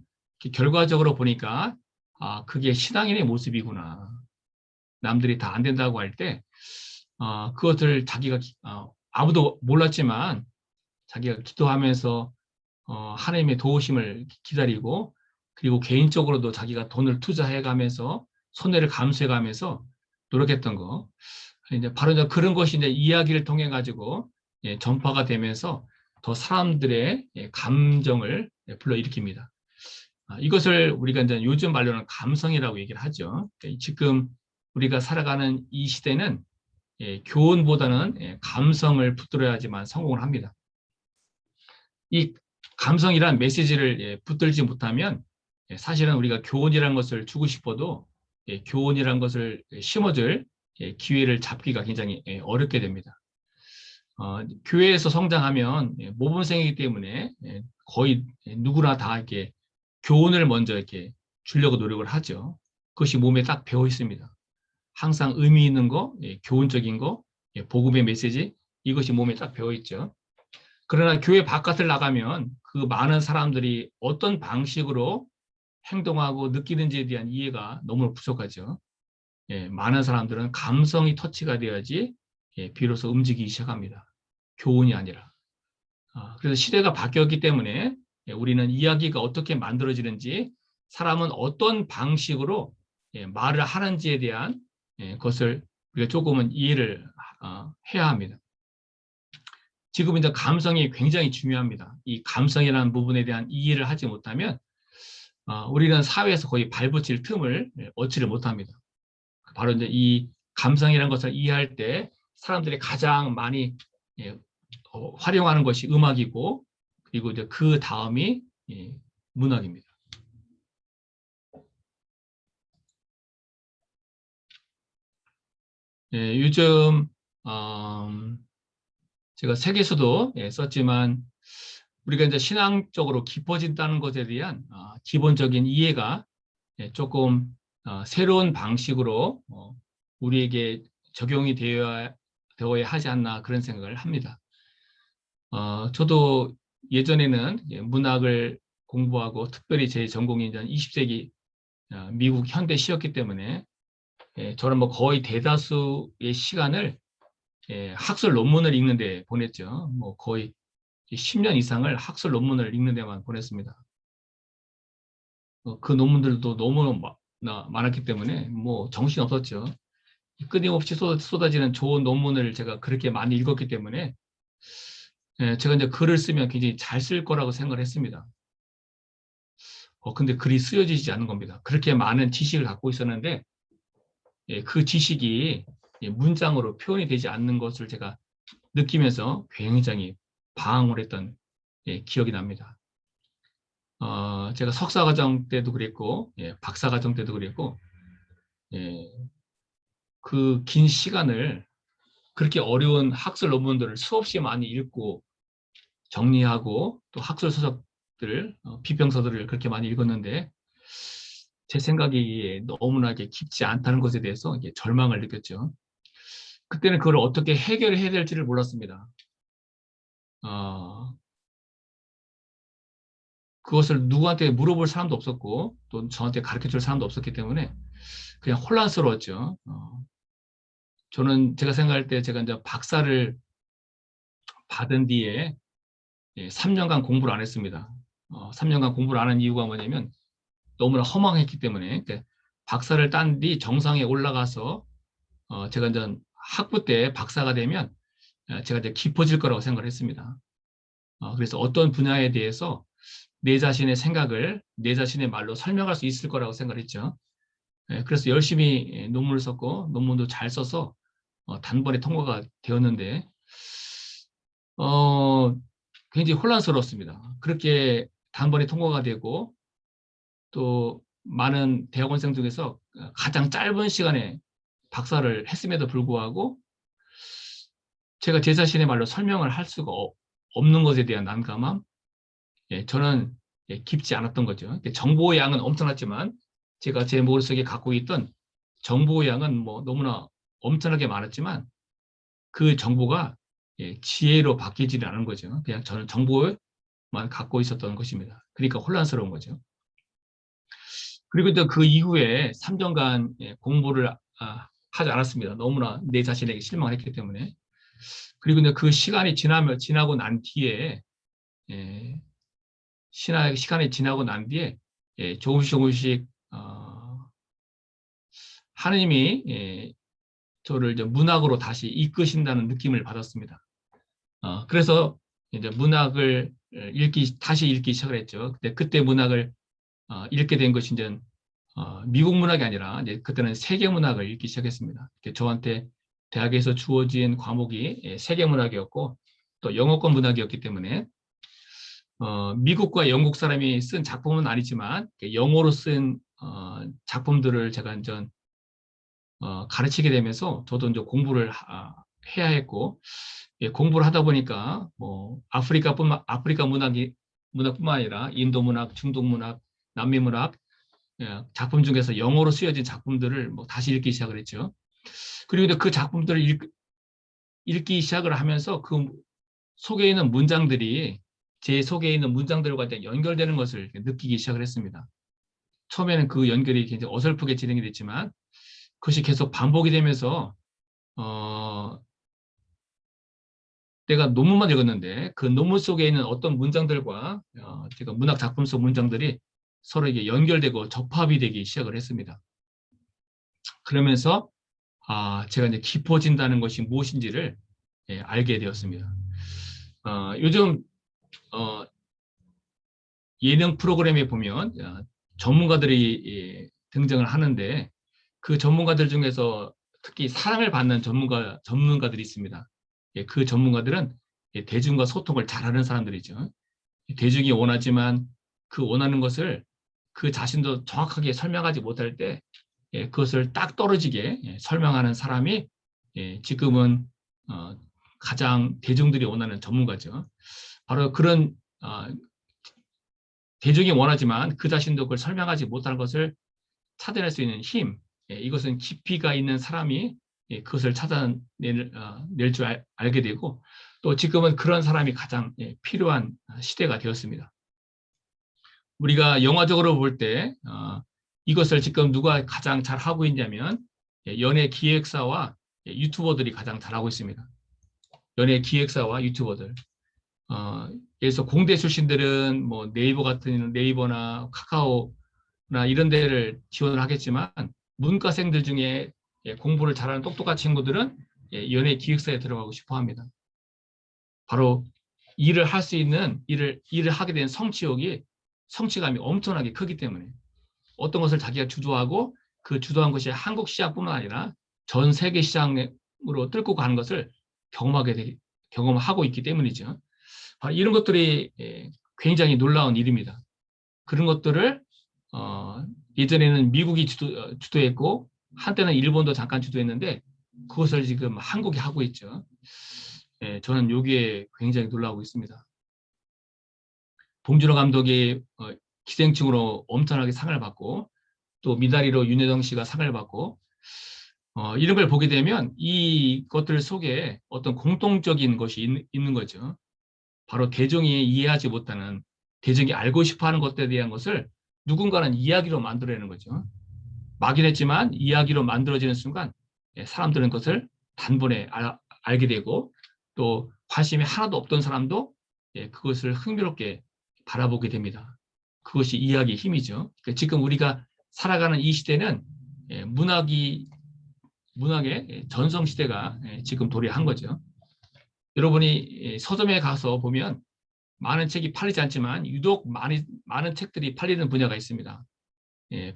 결과적으로 보니까 그게 신앙인의 모습이구나. 남들이 다 안 된다고 할 때 그것을 자기가 아무도 몰랐지만 자기가 기도하면서 하나님의 도우심을 기다리고 그리고 개인적으로도 자기가 돈을 투자해가면서 손해를 감수해가면서 노력했던 거. 이제 바로 이제 그런 것이 이제 이야기를 통해 가지고 전파가 되면서 더 사람들의 감정을 불러일으킵니다. 이것을 우리가 이제 요즘 말로는 감성이라고 얘기를 하죠. 그러니까 지금 우리가 살아가는 이 시대는 교훈보다는 감성을 붙들어야지만 성공을 합니다. 이 감성이란 메시지를 붙들지 못하면 사실은 우리가 교훈이라는 것을 주고 싶어도 교훈이라는 것을 심어줄 기회를 잡기가 굉장히 어렵게 됩니다. 교회에서 성장하면 모범생이기 때문에 거의 누구나 다 이렇게 교훈을 먼저 이렇게 주려고 노력을 하죠. 그것이 몸에 딱 배어 있습니다. 항상 의미 있는 거, 교훈적인 거, 복음의 메시지 이것이 몸에 딱 배어 있죠. 그러나 교회 바깥을 나가면 그 많은 사람들이 어떤 방식으로 행동하고 느끼는지에 대한 이해가 너무 부족하죠. 많은 사람들은 감성이 터치가 돼야지 비로소 움직이기 시작합니다. 교훈이 아니라. 그래서 시대가 바뀌었기 때문에 우리는 이야기가 어떻게 만들어지는지 사람은 어떤 방식으로 말을 하는지에 대한 것을 우리가 조금은 이해를 해야 합니다. 지금 이제 감성이 굉장히 중요합니다. 이 감성이라는 부분에 대한 이해를 하지 못하면 우리는 사회에서 거의 발붙일 틈을 얻지를 못합니다. 바로 이제 이 감성이라는 것을 이해할 때 사람들이 가장 많이 활용하는 것이 음악이고 그리고 이제 그 다음이 문학입니다. 요즘 제가 책에서도 썼지만 우리가 이제 신앙적으로 깊어진다는 것에 대한 기본적인 이해가 조금 새로운 방식으로 우리에게 적용이 되어야 하지 않나 그런 생각을 합니다. 저도 예전에는 문학을 공부하고 특별히 제 전공이 이제 20세기 미국 현대 시였기 때문에 저는 뭐 거의 대다수의 시간을 학술 논문을 읽는 데 보냈죠. 뭐 거의 10년 이상을 학술 논문을 읽는 데만 보냈습니다. 그 논문들도 너무 많았기 때문에 뭐 정신이 없었죠. 끊임없이 쏟아지는 좋은 논문을 제가 그렇게 많이 읽었기 때문에 제가 이제 글을 쓰면 굉장히 잘 쓸 거라고 생각을 했습니다. 근데 글이 쓰여지지 않는 겁니다. 그렇게 많은 지식을 갖고 있었는데 그 지식이 문장으로 표현이 되지 않는 것을 제가 느끼면서 굉장히 방황을 했던 기억이 납니다. 제가 석사과정 때도 그랬고 박사과정 때도 그랬고 그 긴 시간을 그렇게 어려운 학술 논문들을 수없이 많이 읽고 정리하고 또 학술 서적들, 비평서들을 그렇게 많이 읽었는데 제 생각이 너무나 깊지 않다는 것에 대해서 절망을 느꼈죠. 그때는 그걸 어떻게 해결해야 될지를 몰랐습니다. 그것을 누구한테 물어볼 사람도 없었고 또 저한테 가르쳐줄 사람도 없었기 때문에 그냥 혼란스러웠죠. 저는 제가 생각할 때 제가 이제 박사를 받은 뒤에 3년간 공부를 안 했습니다. 3년간 공부를 안 한 이유가 뭐냐면 너무나 허망했기 때문에 박사를 딴 뒤 정상에 올라가서 제가 이제 학부 때 박사가 되면 제가 이제 깊어질 거라고 생각을 했습니다. 그래서 어떤 분야에 대해서 내 자신의 생각을 내 자신의 말로 설명할 수 있을 거라고 생각을 했죠. 그래서 열심히 논문을 썼고 논문도 잘 써서 단번에 통과가 되었는데 굉장히 혼란스러웠습니다. 그렇게 단번에 통과가 되고 또 많은 대학원생 중에서 가장 짧은 시간에 박사를 했음에도 불구하고 제가 제 자신의 말로 설명을 할 수가 없는 것에 대한 난감함, 저는 깊지 않았던 거죠. 정보의 양은 엄청났지만 제가 제 머릿속에 갖고 있던 정보의 양은 뭐 너무나 엄청나게 많았지만 그 정보가 지혜로 바뀌지는 않은 거죠. 그냥 저는 정보의 갖고 있었던 것입니다. 그러니까 혼란스러운 거죠. 그리고 또 그 이후에 3년간 공부를 하지 않았습니다. 너무나 내 자신에게 실망했기 때문에. 그리고 이제 그 시간이 지나고 난 뒤에, 예, 시간이 지나고 난 뒤에, 조금씩 조금씩, 하느님이, 저를 이제 문학으로 다시 이끄신다는 느낌을 받았습니다. 그래서 이제 문학을 다시 읽기 시작을 했죠. 그때 문학을 읽게 된 것이 이제 미국 문학이 아니라 이제 그때는 세계 문학을 읽기 시작했습니다. 저한테 대학에서 주어진 과목이 세계 문학이었고 또 영어권 문학이었기 때문에 미국과 영국 사람이 쓴 작품은 아니지만 영어로 쓴 작품들을 제가 이제 가르치게 되면서 저도 이제 공부를 해야 했고 공부를 하다 보니까 뭐 아프리카 문학뿐만 아니라 인도 문학, 중동 문학, 남미 문학 작품 중에서 영어로 쓰여진 작품들을 뭐 다시 읽기 시작을 했죠. 그리고 그 작품들을 읽기 시작을 하면서 그 속에 있는 문장들이 제 속에 있는 문장들과 연결되는 것을 느끼기 시작을 했습니다. 처음에는 그 연결이 굉장히 어설프게 진행이 됐지만 그것이 계속 반복이 되면서 내가 논문만 읽었는데 그 논문 속에 있는 어떤 문장들과 제가 문학 작품 속 문장들이 서로 이게 연결되고 접합이 되기 시작을 했습니다. 그러면서 제가 이제 깊어진다는 것이 무엇인지를 알게 되었습니다. 요즘 예능 프로그램에 보면 전문가들이 등장을 하는데 그 전문가들 중에서 특히 사랑을 받는 전문가들이 있습니다. 그 전문가들은 대중과 소통을 잘하는 사람들이죠. 대중이 원하지만 그 원하는 것을 그 자신도 정확하게 설명하지 못할 때 그것을 딱 떨어지게 설명하는 사람이 지금은 가장 대중들이 원하는 전문가죠. 바로 그런 대중이 원하지만 그 자신도 그걸 설명하지 못하는 것을 찾아낼 수 있는 힘, 이것은 깊이가 있는 사람이 그것을 찾아낼 줄 알게 되고 또 지금은 그런 사람이 가장 필요한 시대가 되었습니다. 우리가 영화적으로 볼 때 이것을 지금 누가 가장 잘하고 있냐면 연예 기획사와 유튜버들이 가장 잘하고 있습니다. 연예 기획사와 유튜버들. 그래서 공대 출신들은 뭐 네이버나 카카오나 이런 데를 지원을 하겠지만 문과생들 중에 공부를 잘하는 똑똑한 친구들은 연예 기획사에 들어가고 싶어 합니다. 바로 일을 할 수 있는 일을 하게 된 성취감이 엄청나게 크기 때문에 어떤 것을 자기가 주도하고 그 주도한 것이 한국 시장뿐만 아니라 전 세계 시장으로 뚫고 가는 것을 경험하고 있기 때문이죠. 이런 것들이 굉장히 놀라운 일입니다. 그런 것들을 예전에는 미국이 주도했고 한때는 일본도 잠깐 주도했는데 그것을 지금 한국이 하고 있죠. 저는 여기에 굉장히 놀라고 있습니다. 봉준호 감독이 기생충으로 엄청나게 상을 받고 또 미나리로 윤여정 씨가 상을 받고 이런 걸 보게 되면 이것들 속에 어떤 공통적인 것이 있는 거죠. 바로 대중이 이해하지 못하는 대중이 알고 싶어하는 것들에 대한 것을 누군가는 이야기로 만들어내는 거죠. 막연했지만 이야기로 만들어지는 순간 사람들은 그것을 단번에 알게 되고 또 관심이 하나도 없던 사람도 그것을 흥미롭게 바라보게 됩니다. 그것이 이야기의 힘이죠. 그러니까 지금 우리가 살아가는 이 시대는 문학의 전성시대가 지금 도래한 거죠. 여러분이 서점에 가서 보면 많은 책이 팔리지 않지만 유독 많은 책들이 팔리는 분야가 있습니다.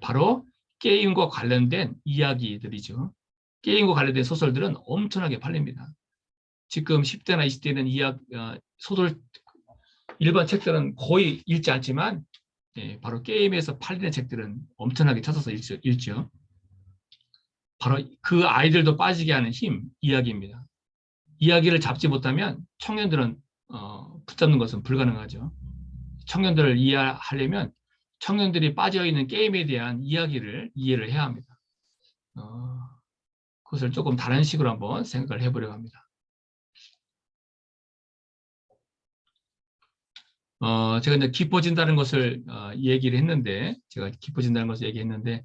바로 게임과 관련된 이야기들이죠. 게임과 관련된 소설들은 엄청나게 팔립니다. 지금 10대나 20대는 소설 일반 책들은 거의 읽지 않지만 바로 게임에서 팔리는 책들은 엄청나게 찾아서 읽죠. 바로 그 아이들도 빠지게 하는 힘, 이야기입니다. 이야기를 잡지 못하면 청년들은 붙잡는 것은 불가능하죠. 청년들을 이해하려면 청년들이 빠져있는 게임에 대한 이야기를 이해를 해야 합니다. 그것을 조금 다른 식으로 한번 생각을 해보려고 합니다. 제가 이제 깊어진다는 것을 얘기를 했는데, 제가 깊어진다는 것을 얘기했는데,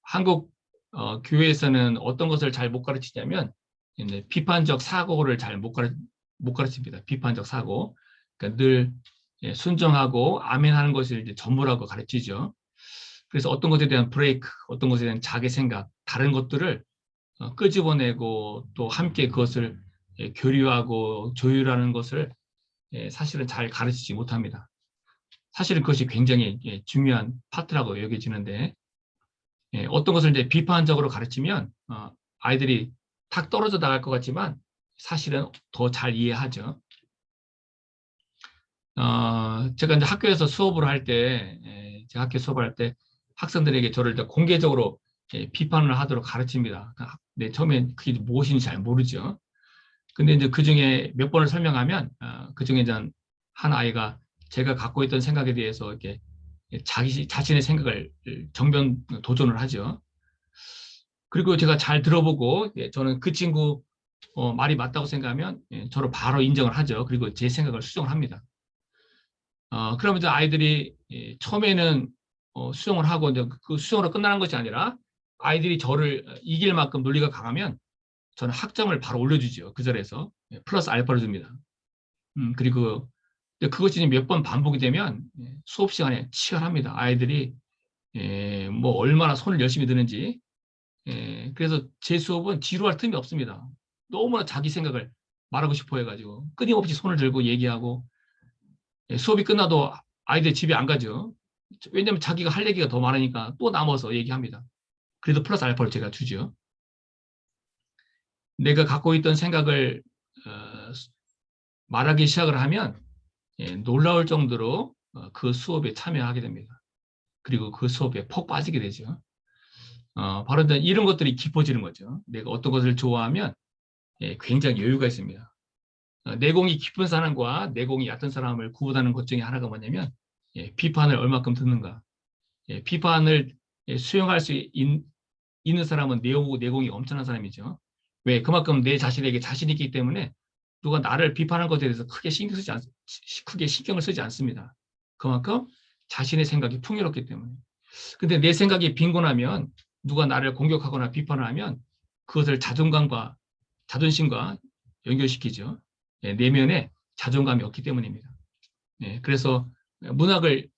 한국 교회에서는 어떤 것을 잘 못 가르치냐면, 이제 비판적 사고를 잘 못 가르칩니다. 비판적 사고. 그러니까 늘 예, 순종하고 아멘 하는 것을 이제 전부라고 가르치죠. 그래서 어떤 것에 대한 브레이크, 어떤 것에 대한 자기 생각, 다른 것들을 끄집어내고 또 함께 그것을 예, 교류하고 조율하는 것을 예, 사실은 잘 가르치지 못합니다. 사실은 그것이 굉장히 예, 중요한 파트라고 여겨지는데 어떤 것을 이제 비판적으로 가르치면 아이들이 탁 떨어져 나갈 것 같지만 사실은 더 잘 이해하죠. 제가 이제 학교에서 수업을 할 때, 제가 학교 수업을 할 때 학생들에게 저를 이제 공개적으로 비판을 하도록 가르칩니다. 네, 처음엔 그게 무엇인지 잘 모르죠. 근데 이제 그 중에 몇 번을 설명하면, 그 중에 한 아이가 제가 갖고 있던 생각에 대해서 이렇게 자신의 생각을 정변 도전을 하죠. 그리고 제가 잘 들어보고, 저는 그 친구 말이 맞다고 생각하면 저로 바로 인정을 하죠. 그리고 제 생각을 수정을 합니다. 그러면 이제 아이들이 처음에는 수용을 하고 이제 그 수용으로 끝나는 것이 아니라 아이들이 저를 이길 만큼 논리가 강하면 저는 학점을 바로 올려주죠. 그 자리에서 플러스 알파를 줍니다. 그리고 그것이 몇 번 반복이 되면 수업 시간에 치열합니다. 아이들이 뭐 얼마나 손을 열심히 드는지. 그래서 제 수업은 지루할 틈이 없습니다. 너무나 자기 생각을 말하고 싶어 해가지고 끊임없이 손을 들고 얘기하고 수업이 끝나도 아이들 집에 안 가죠. 왜냐하면 자기가 할 얘기가 더 많으니까 또 남아서 얘기합니다. 그래도 플러스 알파를 제가 주죠. 내가 갖고 있던 생각을 말하기 시작을 하면 놀라울 정도로 그 수업에 참여하게 됩니다. 그리고 그 수업에 푹 빠지게 되죠. 바로 이런 것들이 깊어지는 거죠. 내가 어떤 것을 좋아하면 굉장히 여유가 있습니다. 내공이 깊은 사람과 내공이 얕은 사람을 구분하는 것 중에 하나가 뭐냐면 비판을 얼마큼 듣는가. 비판을 수용할 수 있는 사람은 내공이 엄청난 사람이죠. 왜? 그만큼 내 자신에게 자신이 있기 때문에 누가 나를 비판하는 것에 대해서 크게 신경을 쓰지 않습니다. 그만큼 자신의 생각이 풍요롭기 때문에. 근데 내 생각이 빈곤하면 누가 나를 공격하거나 비판을 하면 그것을 자존심과 연결시키죠. 내면에 자존감이 없기 때문입니다. 그래서 문학을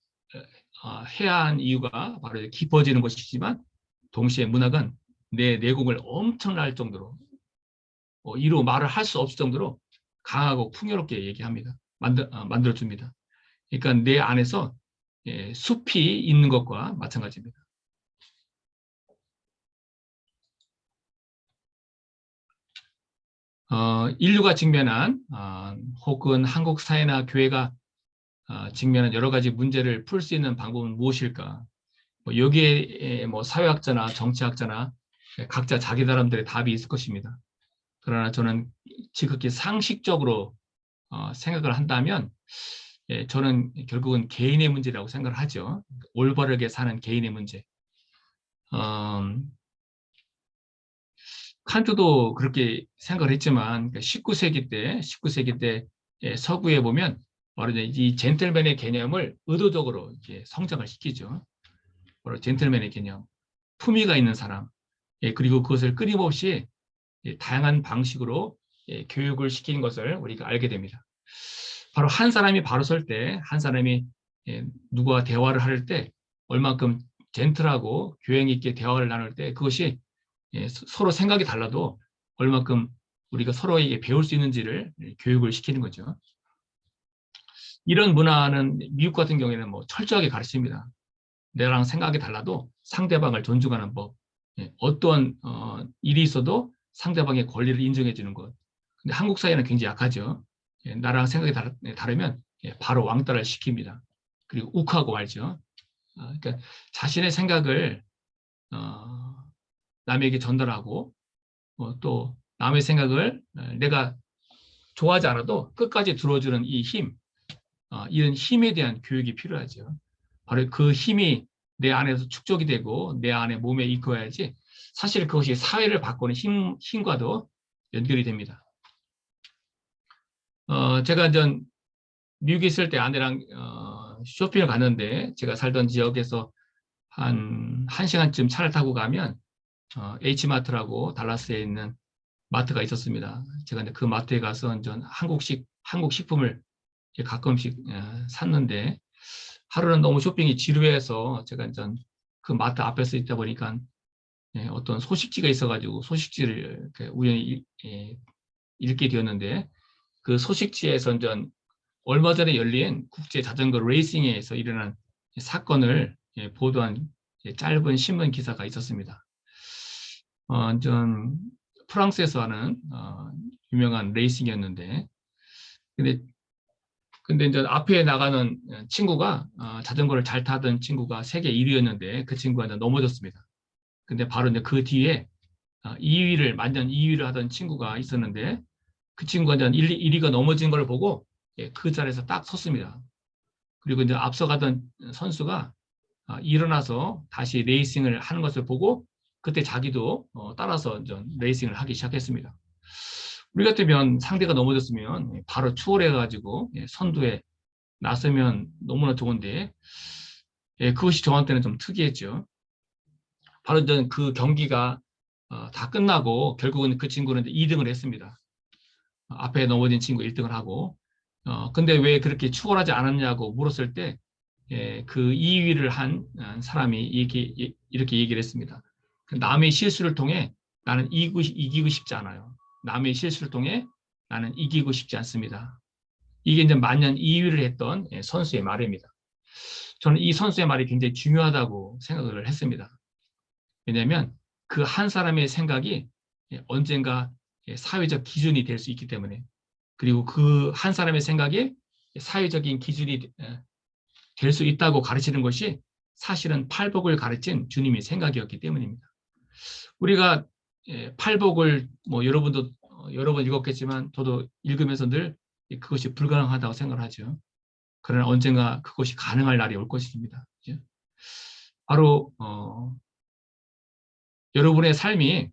해야 한 이유가 바로 깊어지는 것이지만 동시에 문학은 내 내공을 엄청날 정도로 이루 말을 할 수 없을 정도로 강하고 풍요롭게 얘기합니다. 만들어줍니다. 그러니까 내 안에서 숲이 있는 것과 마찬가지입니다. 인류가 직면한 혹은 한국 사회나 교회가 직면한 여러 가지 문제를 풀 수 있는 방법은 무엇일까? 여기에 뭐 사회학자나 정치학자나 각자 자기 나름대로의 답이 있을 것입니다. 그러나 저는 지극히 상식적으로 생각을 한다면 저는 결국은 개인의 문제라고 생각을 하죠. 올바르게 사는 개인의 문제. 칸트도 그렇게 생각을 했지만 19세기 때 서구에 보면 바로 이 젠틀맨의 개념을 의도적으로 이렇게 성장을 시키죠. 바로 젠틀맨의 개념, 품위가 있는 사람, 그리고 그것을 끊임없이 다양한 방식으로 교육을 시키는 것을 우리가 알게 됩니다. 바로 한 사람이 바로 설 때, 한 사람이 누구와 대화를 할 때 얼만큼 젠틀하고 교양 있게 대화를 나눌 때 그것이 서로 생각이 달라도 얼만큼 우리가 서로에게 배울 수 있는지를 교육을 시키는 거죠. 이런 문화는 미국 같은 경우에는 뭐 철저하게 가르칩니다. 내랑 생각이 달라도 상대방을 존중하는 법, 어떤 일이 있어도 상대방의 권리를 인정해 주는 것. 근데 한국 사회는 굉장히 약하죠. 나랑 생각이 다르면 바로 왕따를 시킵니다. 그리고 욱하고 말죠. 그러니까 자신의 생각을 남에게 전달하고 또 남의 생각을 내가 좋아하지 않아도 끝까지 들어주는 이 힘, 이런 힘에 대한 교육이 필요하죠. 바로 그 힘이 내 안에서 축적이 되고 내 안에 몸에 익어야지 사실 그것이 사회를 바꾸는 힘과도 연결이 됩니다. 제가 미국에 있을 때 아내랑 쇼핑을 갔는데 제가 살던 지역에서 한 1시간쯤 차를 타고 가면 H마트라고 달라스에 있는 마트가 있었습니다. 제가 그 마트에 가서 전 한국 식품을 가끔씩 샀는데 하루는 너무 쇼핑이 지루해서 제가 전 그 마트 앞에서 있다 보니까 어떤 소식지가 있어가지고 소식지를 우연히 읽게 되었는데 그 소식지에서 전 얼마 전에 열린 국제 자전거 레이싱에서 일어난 사건을 보도한 짧은 신문 기사가 있었습니다. 전 프랑스에서 하는 유명한 레이싱이었는데 근데 이제 앞에 나가는 친구가 자전거를 잘 타던 친구가 세계 1위였는데 그 친구가 이제 넘어졌습니다. 근데 바로 이제 그 뒤에 2위를 만년 2위를 하던 친구가 있었는데 그 친구가 이제 1위가 넘어진 걸 보고 그 자리에서 딱 섰습니다. 그리고 이제 앞서가던 선수가 일어나서 다시 레이싱을 하는 것을 보고 그때 자기도 따라서 레이싱을 하기 시작했습니다. 우리 같으면 상대가 넘어졌으면 바로 추월해가지고 선두에 나서면 너무나 좋은데 그것이 저한테는 좀 특이했죠. 바로 그 경기가 다 끝나고 결국은 그 친구는 2등을 했습니다. 앞에 넘어진 친구 1등을 하고 근데 왜 그렇게 추월하지 않았냐고 물었을 때 그 2위를 한 사람이 이렇게 얘기를 했습니다. 남의 실수를 통해 나는 이기고 싶지 않아요. 남의 실수를 통해 나는 이기고 싶지 않습니다. 이게 이제 만년 2위를 했던 선수의 말입니다. 저는 이 선수의 말이 굉장히 중요하다고 생각을 했습니다. 왜냐하면 그 한 사람의 생각이 언젠가 사회적 기준이 될 수 있기 때문에 그리고 그 한 사람의 생각이 사회적인 기준이 될 수 있다고 가르치는 것이 사실은 팔복을 가르친 주님의 생각이었기 때문입니다. 우리가 팔복을 뭐 여러분도 여러 번 읽었겠지만 저도 읽으면서 늘 그것이 불가능하다고 생각을 하죠. 그러나 언젠가 그것이 가능할 날이 올 것입니다. 바로 여러분의 삶이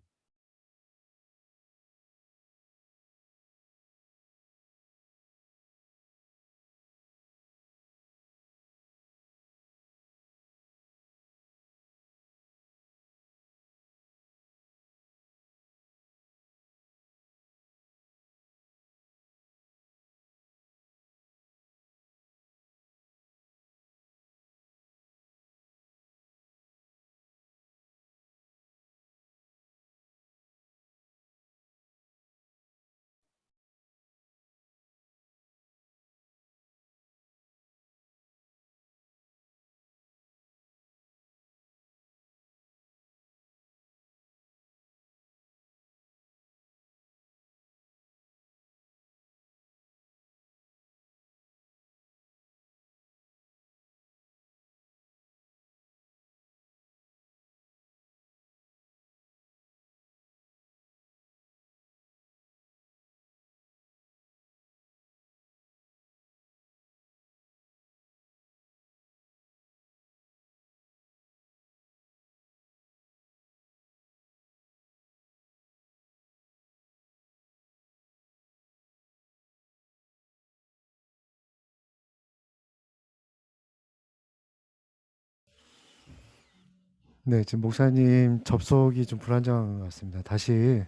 네, 지금 목사님 접속이 좀 불안정한 것 같습니다. 다시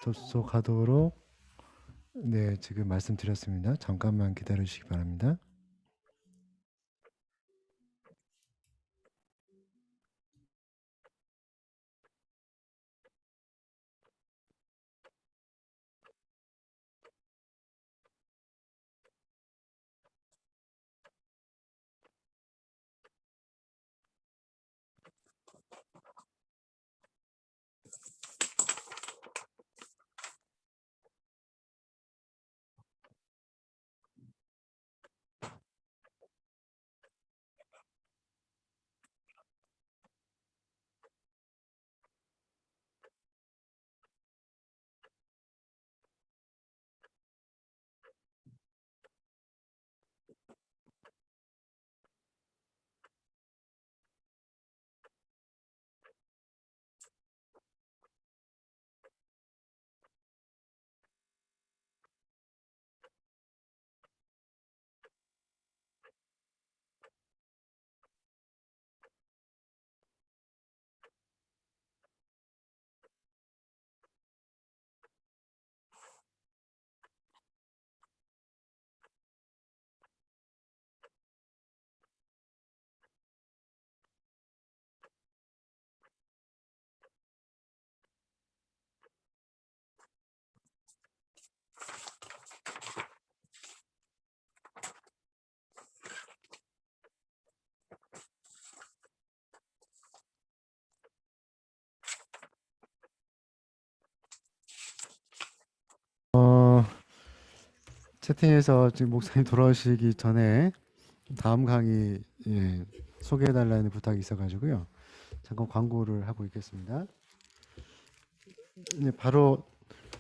접속하도록 네, 지금 말씀드렸습니다. 잠깐만 기다려 주시기 바랍니다. 채팅에서 지금 목사님 돌아오시기 전에 다음 강의 소개해달라는 부탁이 있어가지고요. 잠깐 광고를 하고 있겠습니다. 네, 바로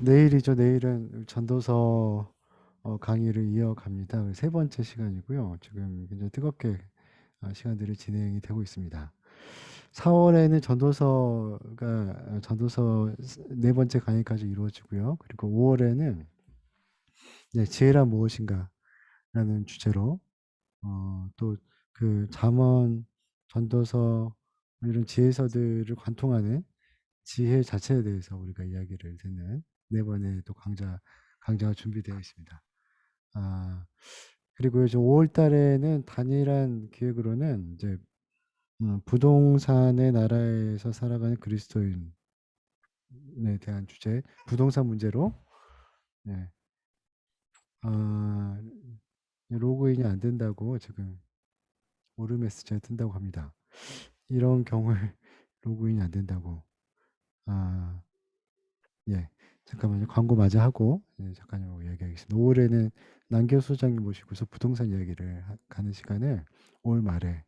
내일이죠. 내일은 전도서 강의를 이어갑니다. 세 번째 시간이고요. 지금 굉장히 뜨겁게 시간들이 진행이 되고 있습니다. 4월에는 전도서 네 번째 강의까지 이루어지고요. 그리고 5월에는 지혜란 무엇인가라는 주제로 또 그 잠언, 전도서 이런 지혜서들을 관통하는 지혜 자체에 대해서 우리가 이야기를 듣는 네 번의 또 강좌가 준비되어 있습니다. 그리고 이제 5월 달에는 단일한 기획으로는 이제 부동산의 나라에서 살아가는 그리스도인에 대한 주제, 부동산 문제로 네. 로그인이 안 된다고 지금 오류 메시지가 뜬다고 합니다. 이런 경우에 로그인이 안 된다고. 예. 잠깐만요. 광고 마저 하고 잠깐요 얘기하겠습니다. 5월에는 남교 소장님 모시고서 부동산 이야기를 가는 시간을 5월 말에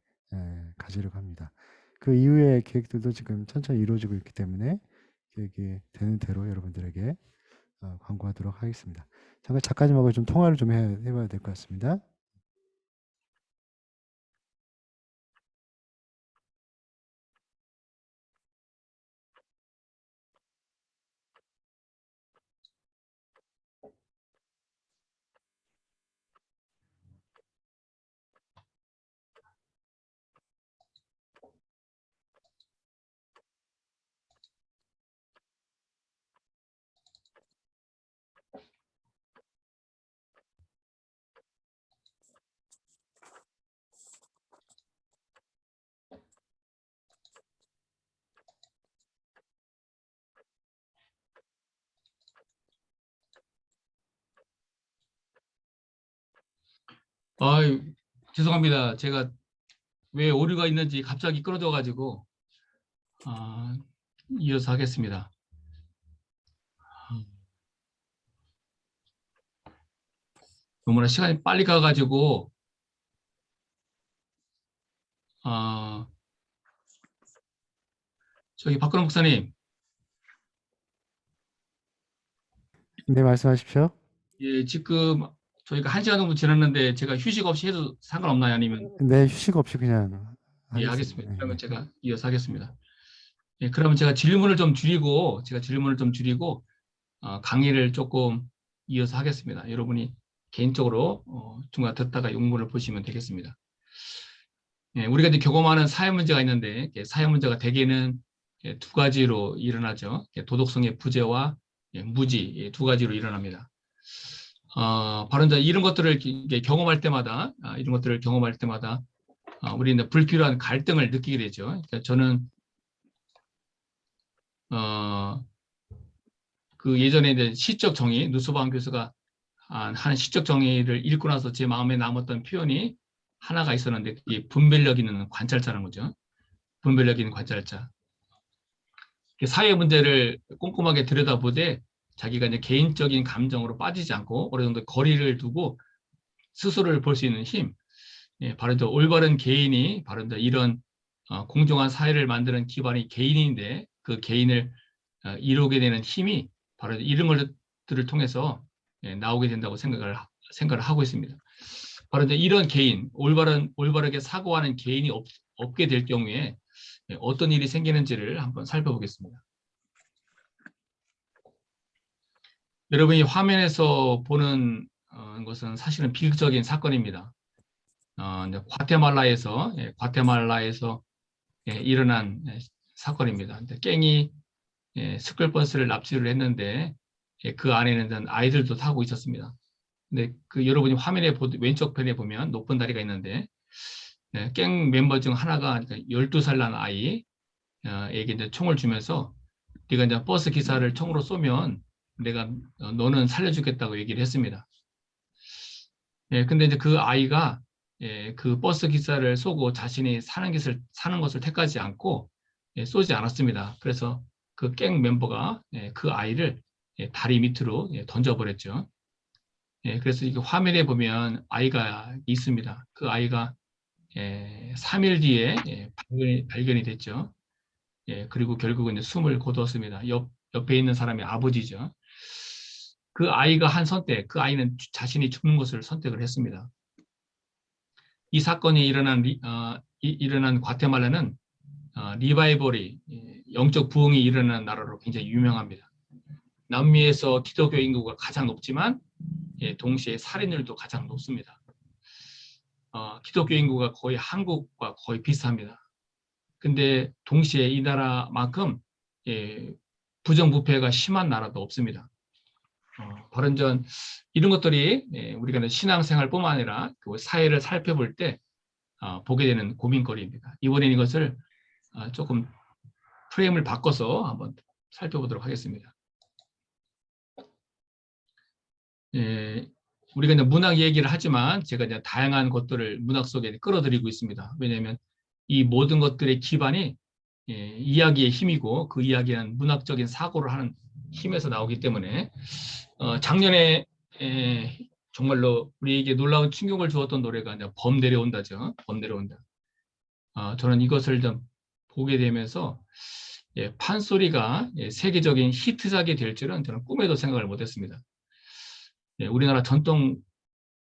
가지려고 합니다. 그 이후의 계획들도 지금 천천히 이루어지고 있기 때문에 계획이 되는 대로 여러분들에게 광고하도록 하겠습니다. 잠깐 작가님하고 좀 통화를 좀 해봐야 될 것 같습니다. 아유, 죄송합니다. 제가 왜 오류가 있는지 갑자기 끊어져가지고 이어서 하겠습니다. 너무나 시간이 빨리 가가지고 저기 박근홍 목사님, 네, 말씀하십시오. 예, 지금 저희가 1시간 정도 지났는데 제가 휴식 없이 해도 상관없나요? 아니면 네, 휴식 없이 그냥 예, 하겠습니다. 하겠습니다. 그러면 제가 이어서 하겠습니다. 예, 그러면 제가 질문을 좀 줄이고 강의를 조금 이어서 하겠습니다. 여러분이 개인적으로 중간 듣다가 용문을 보시면 되겠습니다. 예, 우리가 이제 경험하는 사회 문제가 있는데 사회 문제가 대개는 두 가지로 일어나죠. 도덕성의 부재와 무지 두 가지로 일어납니다. 바로 이제 이런 것들을 경험할 때마다 우리는 불필요한 갈등을 느끼게 되죠. 그러니까 저는 그 예전에 이제 시적 정의, 누스바움 교수가 한 시적 정의를 읽고 나서 제 마음에 남았던 표현이 하나가 있었는데 이 분별력 있는 관찰자라는 거죠. 분별력 있는 관찰자. 사회 문제를 꼼꼼하게 들여다보되 자기가 이제 개인적인 감정으로 빠지지 않고 어느 정도 거리를 두고 스스로를 볼 수 있는 힘. 예, 바로 저 올바른 개인이 바로 이런 공정한 사회를 만드는 기반이 개인인데 그 개인을 이루게 되는 힘이 바로 이런 것들을 통해서 나오게 된다고 생각을 하고 있습니다. 바로 이제 이런 개인, 올바르게 사고하는 개인이 없게 될 경우에 어떤 일이 생기는지를 한번 살펴보겠습니다. 여러분이 화면에서 보는 것은 사실은 비극적인 사건입니다. 과테말라에서 일어난 사건입니다. 갱이 스쿨버스를 납치를 했는데 그 안에는 아이들도 타고 있었습니다. 근데 그 여러분이 화면에 왼쪽 편에 보면 높은 다리가 있는데 갱 멤버 중 하나가 12살 난 아이에게 이제 총을 주면서 네가 이제 버스 기사를 총으로 쏘면 내가 너는 살려주겠다고 얘기를 했습니다. 근데 이제 그 아이가 그 버스 기사를 쏘고 자신이 사는 것을 택하지 않고 쏘지 않았습니다. 그래서 그 갱 멤버가 그 아이를 다리 밑으로 던져버렸죠. 그래서 이게 화면에 보면 아이가 있습니다. 그 아이가 3일 뒤에 발견이 됐죠. 그리고 결국은 이제 숨을 거두었습니다. 옆에 있는 사람이 아버지죠. 그 아이가 한 선택, 그 아이는 자신이 죽는 것을 선택을 했습니다. 이 사건이 일어난 과테말라는 리바이벌이 영적 부흥이 일어나는 나라로 굉장히 유명합니다. 남미에서 기독교 인구가 가장 높지만 동시에 살인율도 가장 높습니다. 기독교 인구가 거의 한국과 거의 비슷합니다. 근데 동시에 이 나라만큼 부정부패가 심한 나라도 없습니다. 바른전 이런 것들이 우리가 신앙생활뿐만 아니라 그 사회를 살펴볼 때 보게 되는 고민거리입니다. 이번엔 이것을 조금 프레임을 바꿔서 한번 살펴보도록 하겠습니다. 우리가 이제 문학 얘기를 하지만 제가 이제 다양한 것들을 문학 속에 끌어들이고 있습니다. 왜냐하면 이 모든 것들의 기반이 이야기의 힘이고 그 이야기는 문학적인 사고를 하는 힘에서 나오기 때문에 작년에 정말로 우리에게 놀라운 충격을 주었던 노래가 이제 범 내려온다죠. 범 내려온다. 저는 이것을 좀 보게 되면서 판소리가 세계적인 히트작이 될 줄은 저는 꿈에도 생각을 못했습니다. 우리나라 전통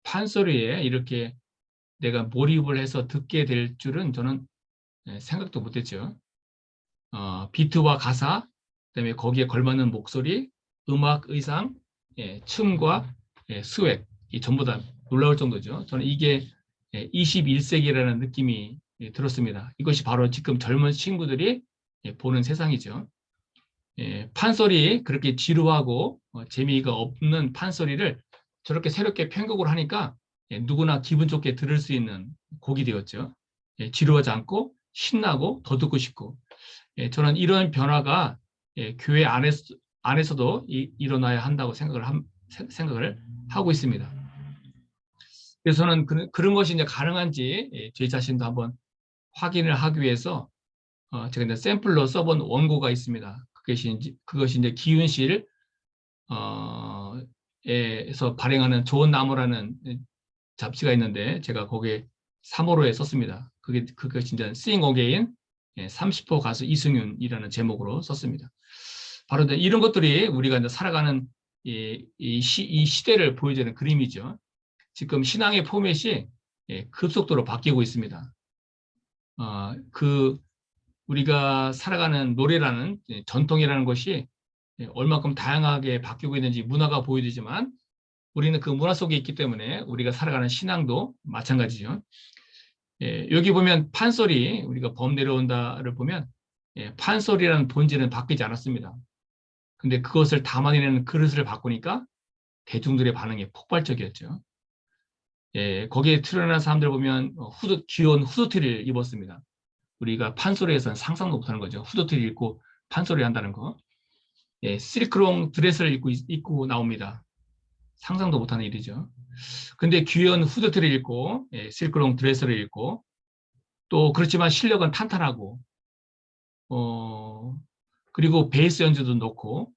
판소리에 이렇게 내가 몰입을 해서 듣게 될 줄은 저는 생각도 못했죠. 비트와 가사, 그다음에 거기에 걸맞는 목소리, 음악, 의상, 춤과 스웩, 이 전부 다 놀라울 정도죠. 저는 이게 21세기라는 느낌이 들었습니다. 이것이 바로 지금 젊은 친구들이 보는 세상이죠. 판소리 그렇게 지루하고 재미가 없는 판소리를 저렇게 새롭게 편곡을 하니까 누구나 기분 좋게 들을 수 있는 곡이 되었죠. 지루하지 않고 신나고 더 듣고 싶고 저는 이런 변화가 교회 안에서도 일어나야 한다고 생각을 하고 있습니다. 그래서 저는 그런 것이 이제 가능한지 제 자신도 한번 확인을 하기 위해서 제가 이제 샘플로 써본 원고가 있습니다. 그것이 이제 기윤실 에서 발행하는 좋은 나무라는 잡지가 있는데 제가 거기에 3호로에 썼습니다. 그것이 이제 Sing Again 30호 가수 이승윤이라는 제목으로 썼습니다. 바로 이런 것들이 우리가 이제 살아가는 이 시대를 보여주는 그림이죠. 지금 신앙의 포맷이 급속도로 바뀌고 있습니다. 우리가 살아가는 노래라는 전통이라는 것이 얼마큼 다양하게 바뀌고 있는지 문화가 보여주지만 우리는 그 문화 속에 있기 때문에 우리가 살아가는 신앙도 마찬가지죠. 여기 보면 판소리, 우리가 범 내려온다를 보면 판소리라는 본질은 바뀌지 않았습니다. 근데 그것을 담아내는 그릇을 바꾸니까 대중들의 반응이 폭발적이었죠. 거기에 출연한 사람들 보면 귀여운 후드티를 입었습니다. 우리가 판소리에서는 상상도 못하는 거죠. 후드티를 입고 판소리 한다는 거. 실크롱 드레스를 입고 나옵니다. 상상도 못하는 일이죠. 근데 귀여운 후드티를 입고 실크롱 드레스를 입고 또 그렇지만 실력은 탄탄하고 그리고 베이스 연주도 넣고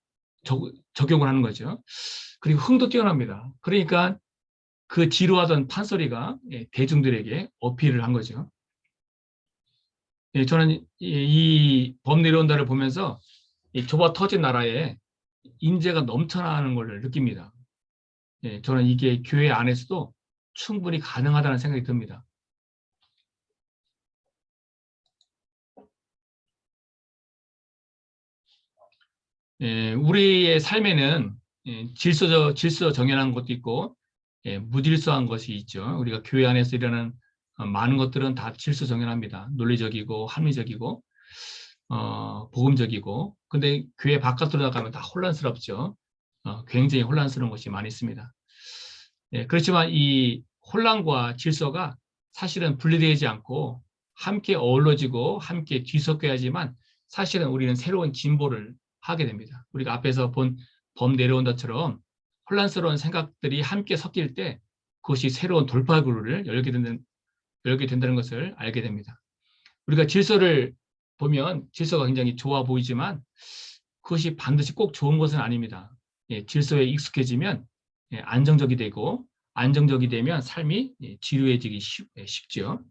적용을 하는 거죠. 그리고 흥도 뛰어납니다. 그러니까 그 지루하던 판소리가 대중들에게 어필을 한 거죠. 저는 이 범 내려온다를 보면서 이 좁아 터진 나라에 인재가 넘쳐나는 걸 느낍니다. 저는 이게 교회 안에서도 충분히 가능하다는 생각이 듭니다. 우리의 삶에는 질서 정연한 것도 있고 무질서한 것이 있죠. 우리가 교회 안에서 일어나는 많은 것들은 다 질서 정연합니다. 논리적이고 합리적이고 복음적이고 근데 교회 바깥으로 나가면 다 혼란스럽죠. 굉장히 혼란스러운 것이 많이 있습니다. 그렇지만 이 혼란과 질서가 사실은 분리되지 않고 함께 어우러지고 함께 뒤섞여야지만 사실은 우리는 새로운 진보를 하게 됩니다. 우리가 앞에서 본 범 내려온다처럼 혼란스러운 생각들이 함께 섞일 때 그것이 새로운 돌파구를 열게 된다는 것을 알게 됩니다. 우리가 질서를 보면 질서가 굉장히 좋아 보이지만 그것이 반드시 꼭 좋은 것은 아닙니다. 질서에 익숙해지면 안정적이 되고 안정적이 되면 삶이 지루해지기 쉽죠.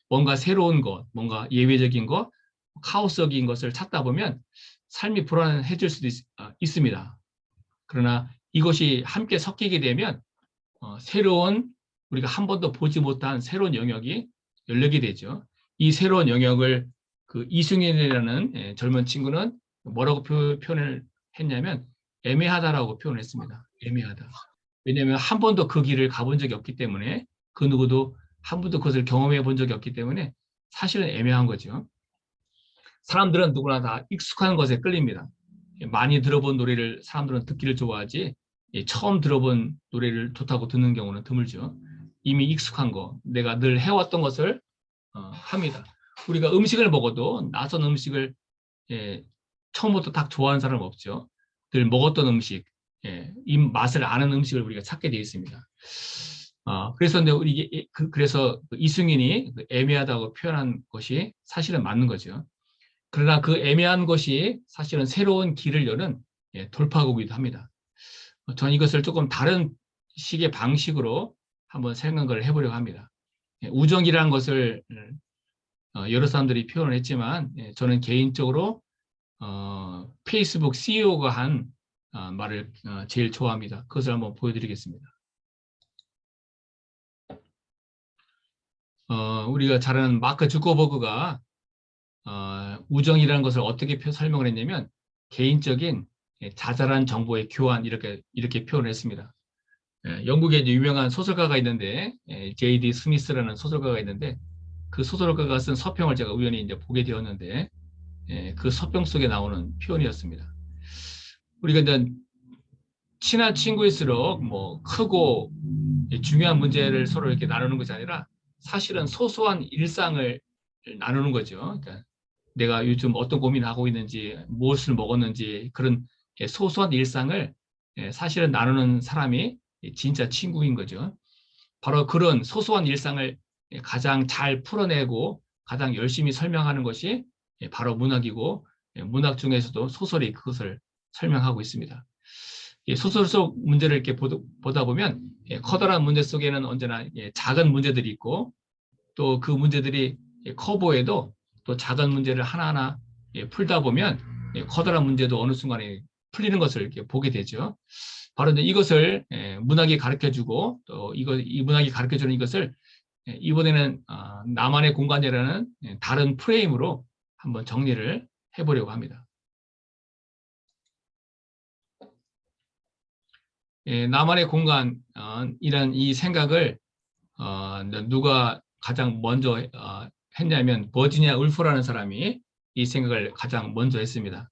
뭔가 새로운 것, 뭔가 예외적인 것, 카오스적인 것을 찾다 보면 삶이 불안해질 수도 있습니다. 그러나 이것이 함께 섞이게 되면 새로운 우리가 한 번도 보지 못한 새로운 영역이 열리게 되죠. 이 새로운 영역을 그 이승윤이라는 젊은 친구는 뭐라고 표현을 했냐면 애매하다라고 표현했습니다. 애매하다. 왜냐하면 한 번도 그 길을 가본 적이 없기 때문에 그 누구도 한 번도 그것을 경험해 본 적이 없기 때문에 사실은 애매한 거죠. 사람들은 누구나 다 익숙한 것에 끌립니다. 많이 들어본 노래를 사람들은 듣기를 좋아하지 처음 들어본 노래를 좋다고 듣는 경우는 드물죠. 이미 익숙한 거, 내가 늘 해왔던 것을 합니다. 우리가 음식을 먹어도 낯선 음식을 예, 처음부터 딱 좋아하는 사람은 없죠. 늘 먹었던 음식, 이 맛을 아는 음식을 우리가 찾게 되어 있습니다. 그래서 근데 우리 그래서 이승윤이 애매하다고 표현한 것이 사실은 맞는 거죠. 그러나 그 애매한 것이 사실은 새로운 길을 여는 돌파구이기도 합니다. 저는 이것을 조금 다른 식의 방식으로 한번 생각을 해보려고 합니다. 우정이라는 것을 여러 사람들이 표현을 했지만 저는 개인적으로 페이스북 CEO가 한 말을 제일 좋아합니다. 그것을 한번 보여드리겠습니다. 우리가 잘 아는 마크 주커버그가 우정이라는 것을 어떻게 설명을 했냐면 개인적인 자잘한 정보의 교환 이렇게 표현을 했습니다. 영국에 이제 유명한 소설가가 있는데 J.D. 스미스라는 소설가가 있는데 그 소설가가 쓴 서평을 제가 우연히 이제 보게 되었는데 그 서평 속에 나오는 표현이었습니다. 우리가 이제 친한 친구일수록 뭐 크고 중요한 문제를 서로 이렇게 나누는 것이 아니라 사실은 소소한 일상을 나누는 거죠. 그러니까 내가 요즘 어떤 고민을 하고 있는지, 무엇을 먹었는지 그런 소소한 일상을 사실은 나누는 사람이 진짜 친구인 거죠. 바로 그런 소소한 일상을 가장 잘 풀어내고 가장 열심히 설명하는 것이 바로 문학이고 문학 중에서도 소설이 그것을 설명하고 있습니다. 소설 속 문제를 이렇게 보다 보면 커다란 문제 속에는 언제나 작은 문제들이 있고 또 그 문제들이 커 보여도 또 작은 문제를 하나하나 풀다 보면 커다란 문제도 어느 순간에 풀리는 것을 이렇게 보게 되죠. 바로 이제 이것을 문학이 가르쳐주고 또 이 문학이 가르쳐주는 이것을 이번에는 나만의 공간이라는 다른 프레임으로 한번 정리를 해보려고 합니다. 나만의 공간이란 이 생각을 누가 가장 먼저 했냐면 버지니아 울프라는 사람이 이 생각을 가장 먼저 했습니다.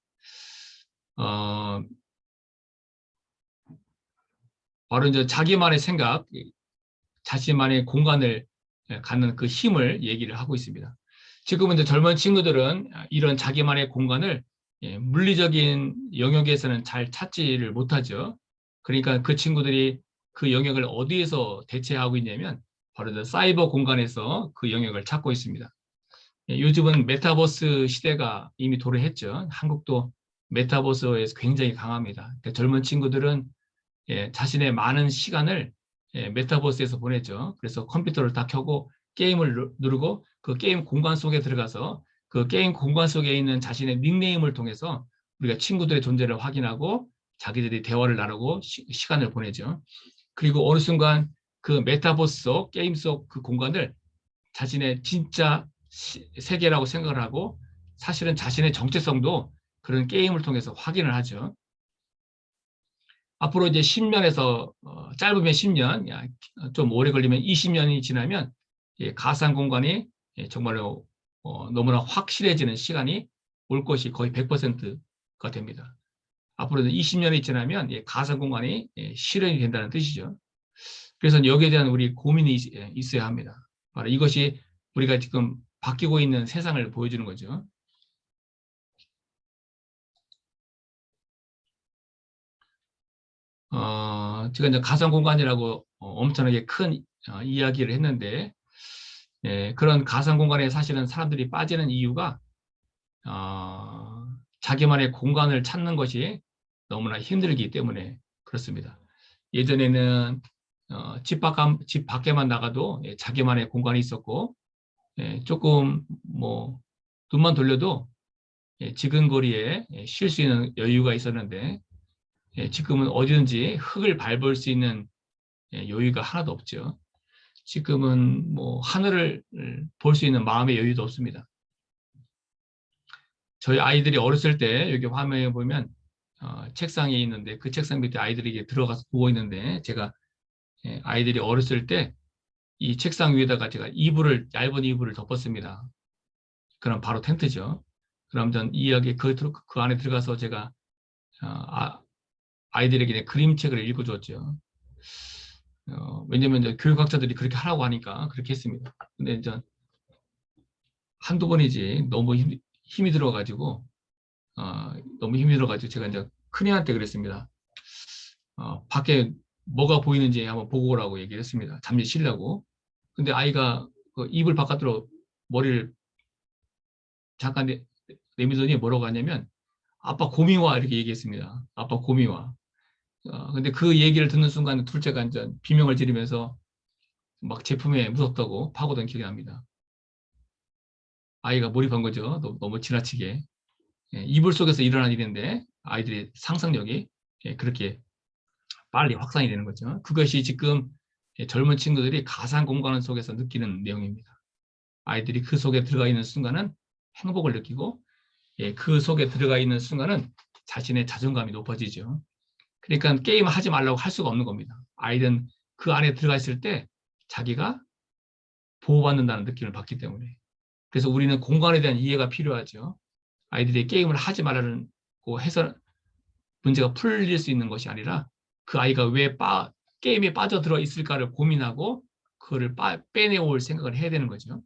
바로 이제 자기만의 생각, 자신만의 공간을 갖는 그 힘을 얘기를 하고 있습니다. 지금은 이제 젊은 친구들은 이런 자기만의 공간을 물리적인 영역에서는 잘 찾지를 못하죠. 그러니까 그 친구들이 그 영역을 어디에서 대체하고 있냐면 바로 사이버 공간에서 그 영역을 찾고 있습니다. 요즘은 메타버스 시대가 이미 도래했죠. 한국도 메타버스에서 굉장히 강합니다. 그러니까 젊은 친구들은 자신의 많은 시간을 메타버스에서 보내죠. 그래서 컴퓨터를 다 켜고 게임을 누르고 그 게임 공간 속에 들어가서 그 게임 공간 속에 있는 자신의 닉네임을 통해서 우리가 친구들의 존재를 확인하고 자기들이 대화를 나누고 시간을 보내죠. 그리고 어느 순간 그 메타버스 속 게임 속 그 공간을 자신의 진짜 세계라고 생각을 하고 사실은 자신의 정체성도 그런 게임을 통해서 확인을 하죠. 앞으로 이제 10년에서 짧으면 10년, 좀 오래 걸리면 20년이 지나면 가상 공간이 정말로 너무나 확실해지는 시간이 올 것이 거의 100%가 됩니다. 앞으로 20년이 지나면 가상 공간이 실현이 된다는 뜻이죠. 그래서 여기에 대한 우리 고민이 있어야 합니다. 바로 이것이 우리가 지금 바뀌고 있는 세상을 보여주는 거죠. 제가 이제 가상 공간이라고 엄청나게 큰 이야기를 했는데, 그런 가상 공간에 사실은 사람들이 빠지는 이유가 자기만의 공간을 찾는 것이 너무나 힘들기 때문에 그렇습니다. 예전에는 집 밖에만 나가도 자기만의 공간이 있었고, 조금 뭐 눈만 돌려도 지근거리에 쉴 수 있는 여유가 있었는데, 지금은 어디든지 흙을 밟을 수 있는 여유가 하나도 없죠. 지금은 뭐 하늘을 볼 수 있는 마음의 여유도 없습니다. 저희 아이들이 어렸을 때 여기 화면에 보면 책상이 있는데 그 책상 밑에 아이들이 들어가서 누워 있는데, 제가 아이들이 어렸을 때 이 책상 위에다가 제가 얇은 이불을 덮었습니다. 그럼 바로 텐트죠. 그럼 전 이야기 그 안에 들어가서 제가 아이들에게 그림책을 읽어줬죠. 왜냐면 이제 교육학자들이 그렇게 하라고 하니까 그렇게 했습니다. 근데 이제 한두 번이지 너무 힘이 들어가지고 제가 이제 큰애한테 그랬습니다. 밖에 뭐가 보이는지 한번 보고 오라고 얘기를 했습니다. 잠시 쉬려고. 근데 아이가 그 이불 바깥으로 머리를 잠깐 내밀더니 뭐라고 하냐면, 아빠 곰이 와, 이렇게 얘기했습니다. 아빠 곰이 와. 근데 그 얘기를 듣는 순간 둘째가 이제 비명을 지르면서 막 제품에 무섭다고 파고든 기억이 납니다. 아이가 몰입한 거죠. 너무 지나치게. 이불 속에서 일어난 일인데 아이들의 상상력이 그렇게 빨리 확산이 되는 거죠. 그것이 지금 젊은 친구들이 가상 공간 속에서 느끼는 내용입니다. 아이들이 그 속에 들어가 있는 순간은 행복을 느끼고, 그 속에 들어가 있는 순간은 자신의 자존감이 높아지죠. 그러니까 게임을 하지 말라고 할 수가 없는 겁니다. 아이들은 그 안에 들어가 있을 때 자기가 보호받는다는 느낌을 받기 때문에. 그래서 우리는 공간에 대한 이해가 필요하죠. 아이들이 게임을 하지 말라고 해서 문제가 풀릴 수 있는 것이 아니라, 그 아이가 왜 게임에 빠져들어 있을까를 고민하고 그거를 빼내올 생각을 해야 되는 거죠.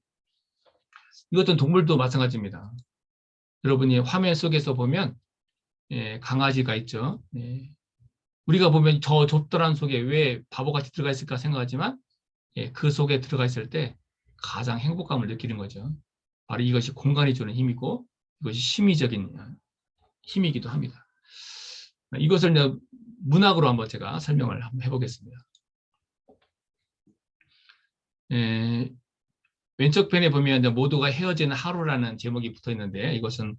이것은 동물도 마찬가지입니다. 여러분이 화면 속에서 보면 강아지가 있죠. 우리가 보면 저 좁다란 속에 왜 바보같이 들어가 있을까 생각하지만, 그 속에 들어가 있을 때 가장 행복감을 느끼는 거죠. 바로 이것이 공간이 주는 힘이고, 이것이 심리적인 힘이기도 합니다. 이것을 이제 문학으로 한번 제가 설명을 한번 해보겠습니다. 왼쪽 편에 보면 이제 모두가 헤어지는 하루라는 제목이 붙어 있는데, 이것은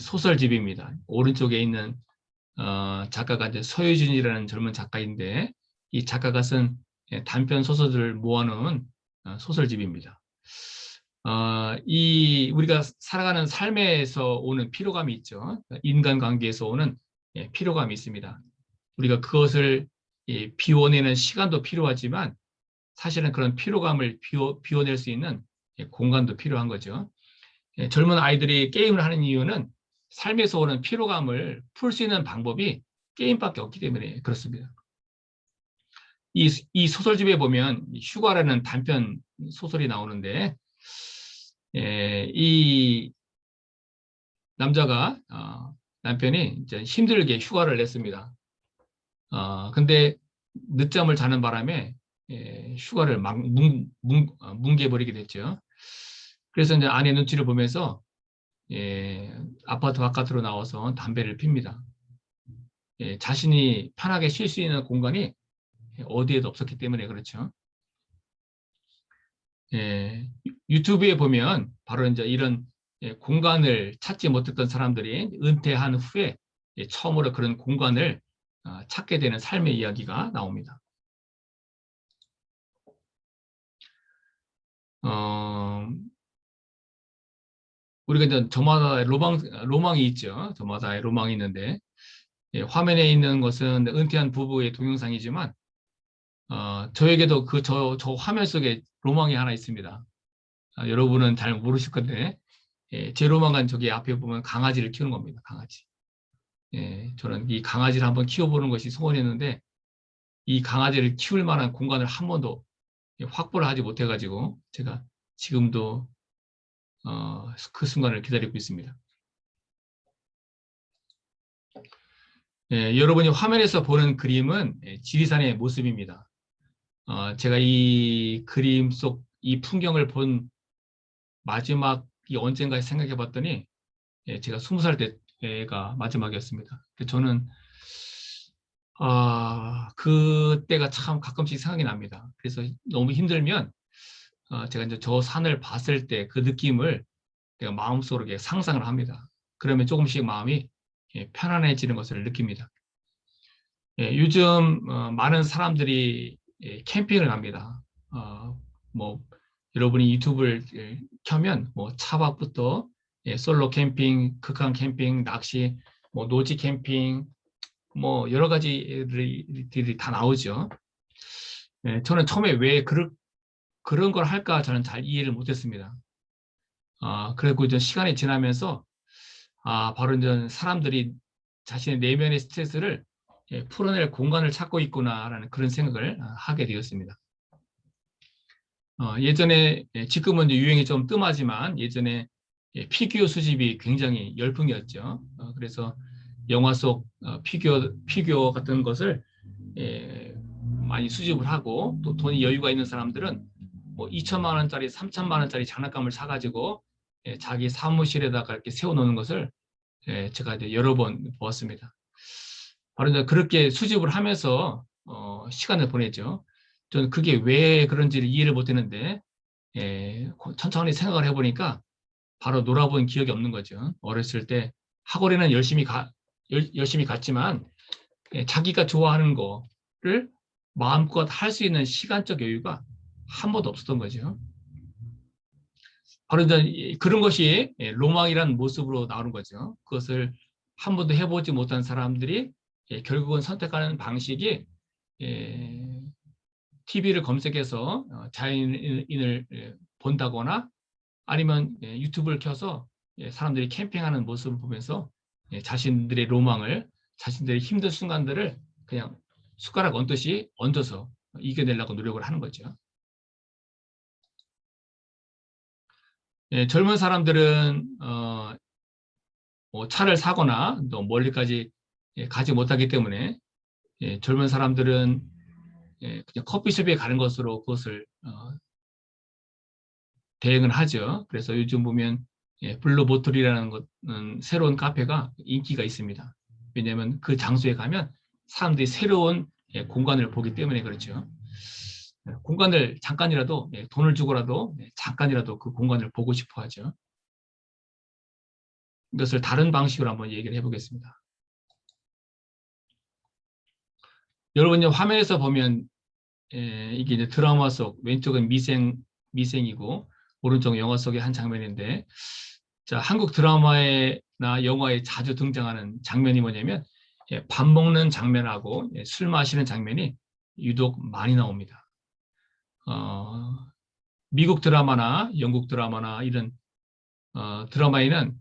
소설집입니다. 오른쪽에 있는 작가가 이제 서유진이라는 젊은 작가인데, 이 작가가 쓴 단편 소설들을 모아놓은 소설집입니다. 우리가 살아가는 삶에서 오는 피로감이 있죠. 인간관계에서 오는 피로감이 있습니다. 우리가 그것을 비워내는 시간도 필요하지만, 사실은 그런 피로감을 비워낼 수 있는 공간도 필요한 거죠. 젊은 아이들이 게임을 하는 이유는 삶에서 오는 피로감을 풀 수 있는 방법이 게임밖에 없기 때문에 그렇습니다. 이 소설집에 보면 휴가라는 단편 소설이 나오는데, 이 남자가 남편이 이제 힘들게 휴가를 냈습니다. 근데 늦잠을 자는 바람에 휴가를 막 뭉개버리게 됐죠. 그래서 이제 아내 눈치를 보면서 아파트 바깥으로 나와서 담배를 핍니다. 자신이 편하게 쉴 수 있는 공간이 어디에도 없었기 때문에 그렇죠. 유튜브에 보면 바로 이제 이런 공간을 찾지 못했던 사람들이 은퇴한 후에 처음으로 그런 공간을 찾게 되는 삶의 이야기가 나옵니다. 우리가 이제 저마다의 로망이 있죠. 저마다의 로망이 있는데, 화면에 있는 것은 은퇴한 부부의 동영상이지만, 저에게도 저 화면 속에 로망이 하나 있습니다. 여러분은 잘 모르실 건데, 제 로망은 저기 앞에 보면 강아지를 키우는 겁니다. 강아지. 저는 이 강아지를 한번 키워보는 것이 소원이었는데, 이 강아지를 키울 만한 공간을 한 번도 확보를 하지 못해가지고 제가 지금도 그 순간을 기다리고 있습니다. 여러분이 화면에서 보는 그림은 지리산의 모습입니다. 제가 이 그림 속 이 풍경을 본 마지막이 언젠가 생각해 봤더니, 제가 20살 때가 마지막이었습니다. 저는 그때가 참 가끔씩 생각이 납니다. 그래서 너무 힘들면 제가 이제 저 산을 봤을 때 그 느낌을 내가 마음속으로 이렇게 상상을 합니다. 그러면 조금씩 마음이 편안해지는 것을 느낍니다. 요즘 많은 사람들이 캠핑을 합니다. 뭐 여러분이 유튜브를 켜면 뭐 차박부터 솔로 캠핑, 극한 캠핑, 낚시, 뭐 노지 캠핑, 뭐 여러 가지들이 다 나오죠. 저는 처음에 왜 그런 걸 할까 저는 잘 이해를 못했습니다. 그리고 이제 시간이 지나면서 바로 이제 사람들이 자신의 내면의 스트레스를 풀어낼 공간을 찾고 있구나라는 그런 생각을 하게 되었습니다. 예전에 지금은 이제 유행이 좀 뜸하지만 예전에 피규어 수집이 굉장히 열풍이었죠. 그래서 영화 속 피규어 같은 것을 많이 수집을 하고 또 돈이 여유가 있는 사람들은 뭐 2천만 원짜리, 3천만 원짜리 장난감을 사가지고 자기 사무실에다가 이렇게 세워놓는 것을 제가 이제 여러 번 보았습니다. 바로 이제 그렇게 수집을 하면서 시간을 보냈죠. 저는 그게 왜 그런지를 이해를 못했는데 천천히 생각을 해보니까 바로 놀아본 기억이 없는 거죠. 어렸을 때 학원에는 열심히 갔지만 자기가 좋아하는 거를 마음껏 할 수 있는 시간적 여유가 한 번도 없었던 거죠. 바로 이제 그런 것이 로망이라는 모습으로 나오는 거죠. 그것을 한 번도 해보지 못한 사람들이 결국은 선택하는 방식이 TV를 검색해서 자연인을 본다거나 아니면 유튜브를 켜서 사람들이 캠핑하는 모습을 보면서 자신들의 로망을, 자신들의 힘든 순간들을 그냥 숟가락 얹듯이 얹어서 이겨내려고 노력을 하는 거죠. 젊은 사람들은 뭐 차를 사거나 또 멀리까지 가지 못하기 때문에 젊은 사람들은 그냥 커피숍에 가는 것으로 그것을 대응을 하죠. 그래서 요즘 보면 블루보틀이라는 것은 새로운 카페가 인기가 있습니다. 왜냐하면 그 장소에 가면 사람들이 새로운 공간을 보기 때문에 그렇죠. 공간을 잠깐이라도 돈을 주고라도 잠깐이라도 그 공간을 보고 싶어 하죠. 이것을 다른 방식으로 한번 얘기를 해보겠습니다. 여러분이 화면에서 보면 이게 이제 드라마 속 왼쪽은 미생이고 오른쪽 영화 속의 한 장면인데 자, 한국 드라마나 영화에 자주 등장하는 장면이 뭐냐면 밥 먹는 장면하고 술 마시는 장면이 유독 많이 나옵니다. 미국 드라마나 영국 드라마나 이런 드라마에는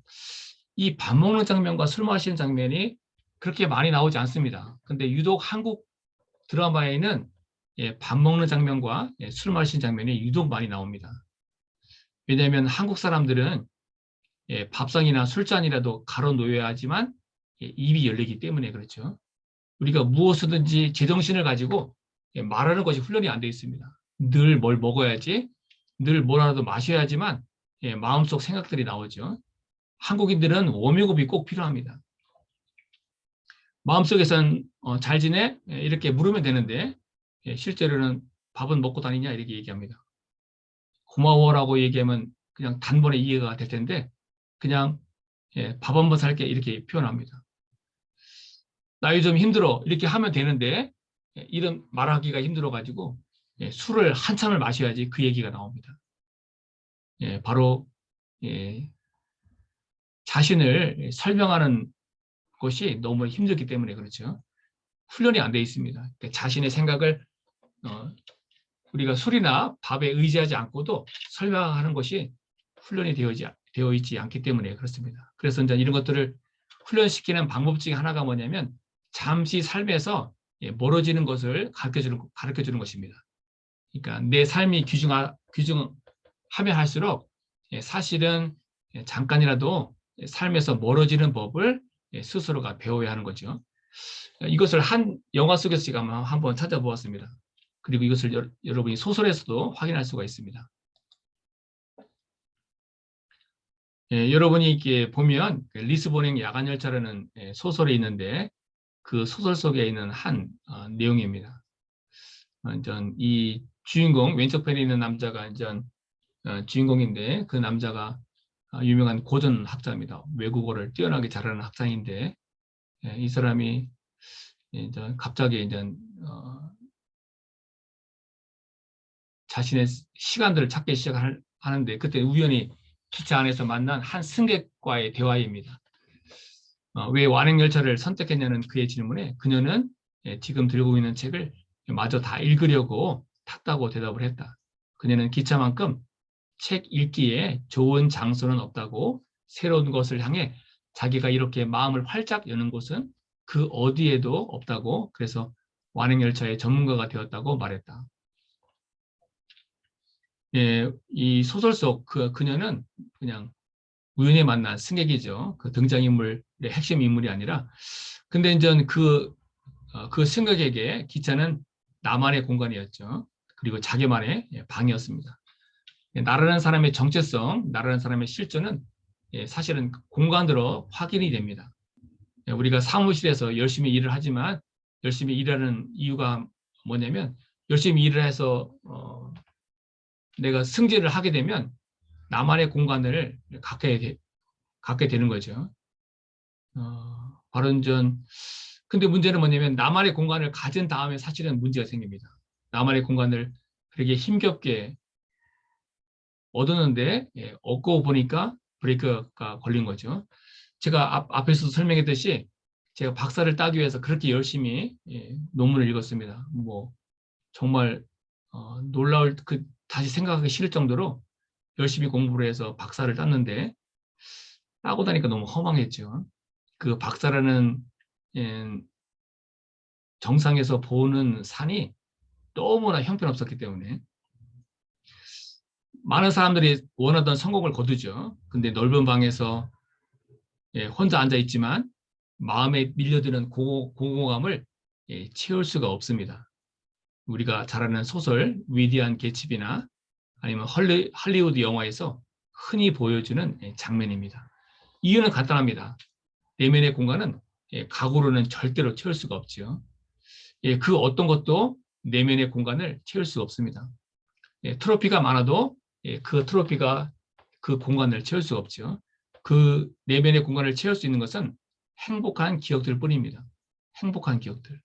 이 밥 먹는 장면과 술 마시는 장면이 그렇게 많이 나오지 않습니다. 근데 유독 한국 드라마에는 밥 먹는 장면과 술 마시는 장면이 유독 많이 나옵니다. 왜냐하면 한국 사람들은 밥상이나 술잔이라도 가로 놓여야 하지만 입이 열리기 때문에 그렇죠. 우리가 무엇이든지 제정신을 가지고 말하는 것이 훈련이 안 되어 있습니다. 늘 뭘 먹어야지, 늘 뭐라도 마셔야지만 마음속 생각들이 나오죠. 한국인들은 워밍업이 꼭 필요합니다. 마음속에선 잘 지내? 이렇게 물으면 되는데 실제로는 밥은 먹고 다니냐 이렇게 얘기합니다. 고마워라고 얘기하면 그냥 단번에 이해가 될 텐데 그냥 밥 한번 살게 이렇게 표현합니다. 나 요즘 힘들어 이렇게 하면 되는데 이런 말하기가 힘들어가지고 술을 한참을 마셔야지 그 얘기가 나옵니다. 바로 자신을 설명하는 것이 너무 힘들기 때문에 그렇죠. 훈련이 안 돼 있습니다. 그러니까 자신의 생각을 우리가 술이나 밥에 의지하지 않고도 설명하는 것이 훈련이 되어 있지 않기 때문에 그렇습니다. 그래서 이제 이런 것들을 훈련시키는 방법 중에 하나가 뭐냐면 잠시 삶에서 멀어지는 것을 가르쳐 주는 것입니다. 그러니까 내 삶이 귀중하면 할수록 사실은 잠깐이라도 삶에서 멀어지는 법을 스스로가 배워야 하는 거죠. 이것을 한 영화 속에서 제가 한번 찾아보았습니다. 그리고 이것을 여러분이 소설에서도 확인할 수가 있습니다. 여러분이 이렇게 보면 리스본행 야간열차라는 소설이 있는데 그 소설 속에 있는 한 내용입니다. 완전 이 주인공 왼쪽 편에 있는 남자가 완전 주인공인데 그 남자가 유명한 고전 학자입니다. 외국어를 뛰어나게 잘하는 학자인데 이 사람이 이제 갑자기 이제 자신의 시간들을 찾기 시작하는데 그때 우연히 기차 안에서 만난 한 승객과의 대화입니다. 왜 완행열차를 선택했냐는 그의 질문에 그녀는 지금 들고 있는 책을 마저 다 읽으려고 탔다고 대답을 했다. 그녀는 기차만큼 책 읽기에 좋은 장소는 없다고 새로운 것을 향해 자기가 이렇게 마음을 활짝 여는 곳은 그 어디에도 없다고 그래서 완행열차의 전문가가 되었다고 말했다. 이 소설 속 그녀는 그냥 우연히 만난 승객이죠. 그 등장인물의 핵심 인물이 아니라 근데 이제 그 승객에게 기차는 나만의 공간이었죠. 그리고 자기만의 방이었습니다. 나라는 사람의 정체성, 나라는 사람의 실존은 사실은 공간으로 확인이 됩니다. 우리가 사무실에서 열심히 일을 하지만 열심히 일하는 이유가 뭐냐면 열심히 일을 해서 내가 승진을 하게 되면 나만의 공간을 갖게 되는 거죠. 바로 근데 문제는 뭐냐면 나만의 공간을 가진 다음에 사실은 문제가 생깁니다. 나만의 공간을 그렇게 힘겹게 얻었는데 얻고 보니까 브레이크가 걸린 거죠. 제가 앞에서 설명했듯이 제가 박사를 따기 위해서 그렇게 열심히 논문을 읽었습니다. 뭐 정말 놀라울 다시 생각하기 싫을 정도로 열심히 공부를 해서 박사를 땄는데 따고 나니까 너무 허망했죠. 그 박사라는 정상에서 보는 산이 너무나 형편없었기 때문에 많은 사람들이 원하던 성공을 거두죠. 근데 넓은 방에서 혼자 앉아 있지만 마음에 밀려드는 공허감을 채울 수가 없습니다. 우리가 잘 아는 소설 위대한 개츠비나 아니면 할리우드 영화에서 흔히 보여주는 장면입니다. 이유는 간단합니다. 내면의 공간은 가구로는 절대로 채울 수가 없죠. 그 어떤 것도 내면의 공간을 채울 수가 없습니다. 트로피가 많아도 그 트로피가 그 공간을 채울 수가 없죠. 그 내면의 공간을 채울 수 있는 것은 행복한 기억들 뿐입니다. 행복한 기억들.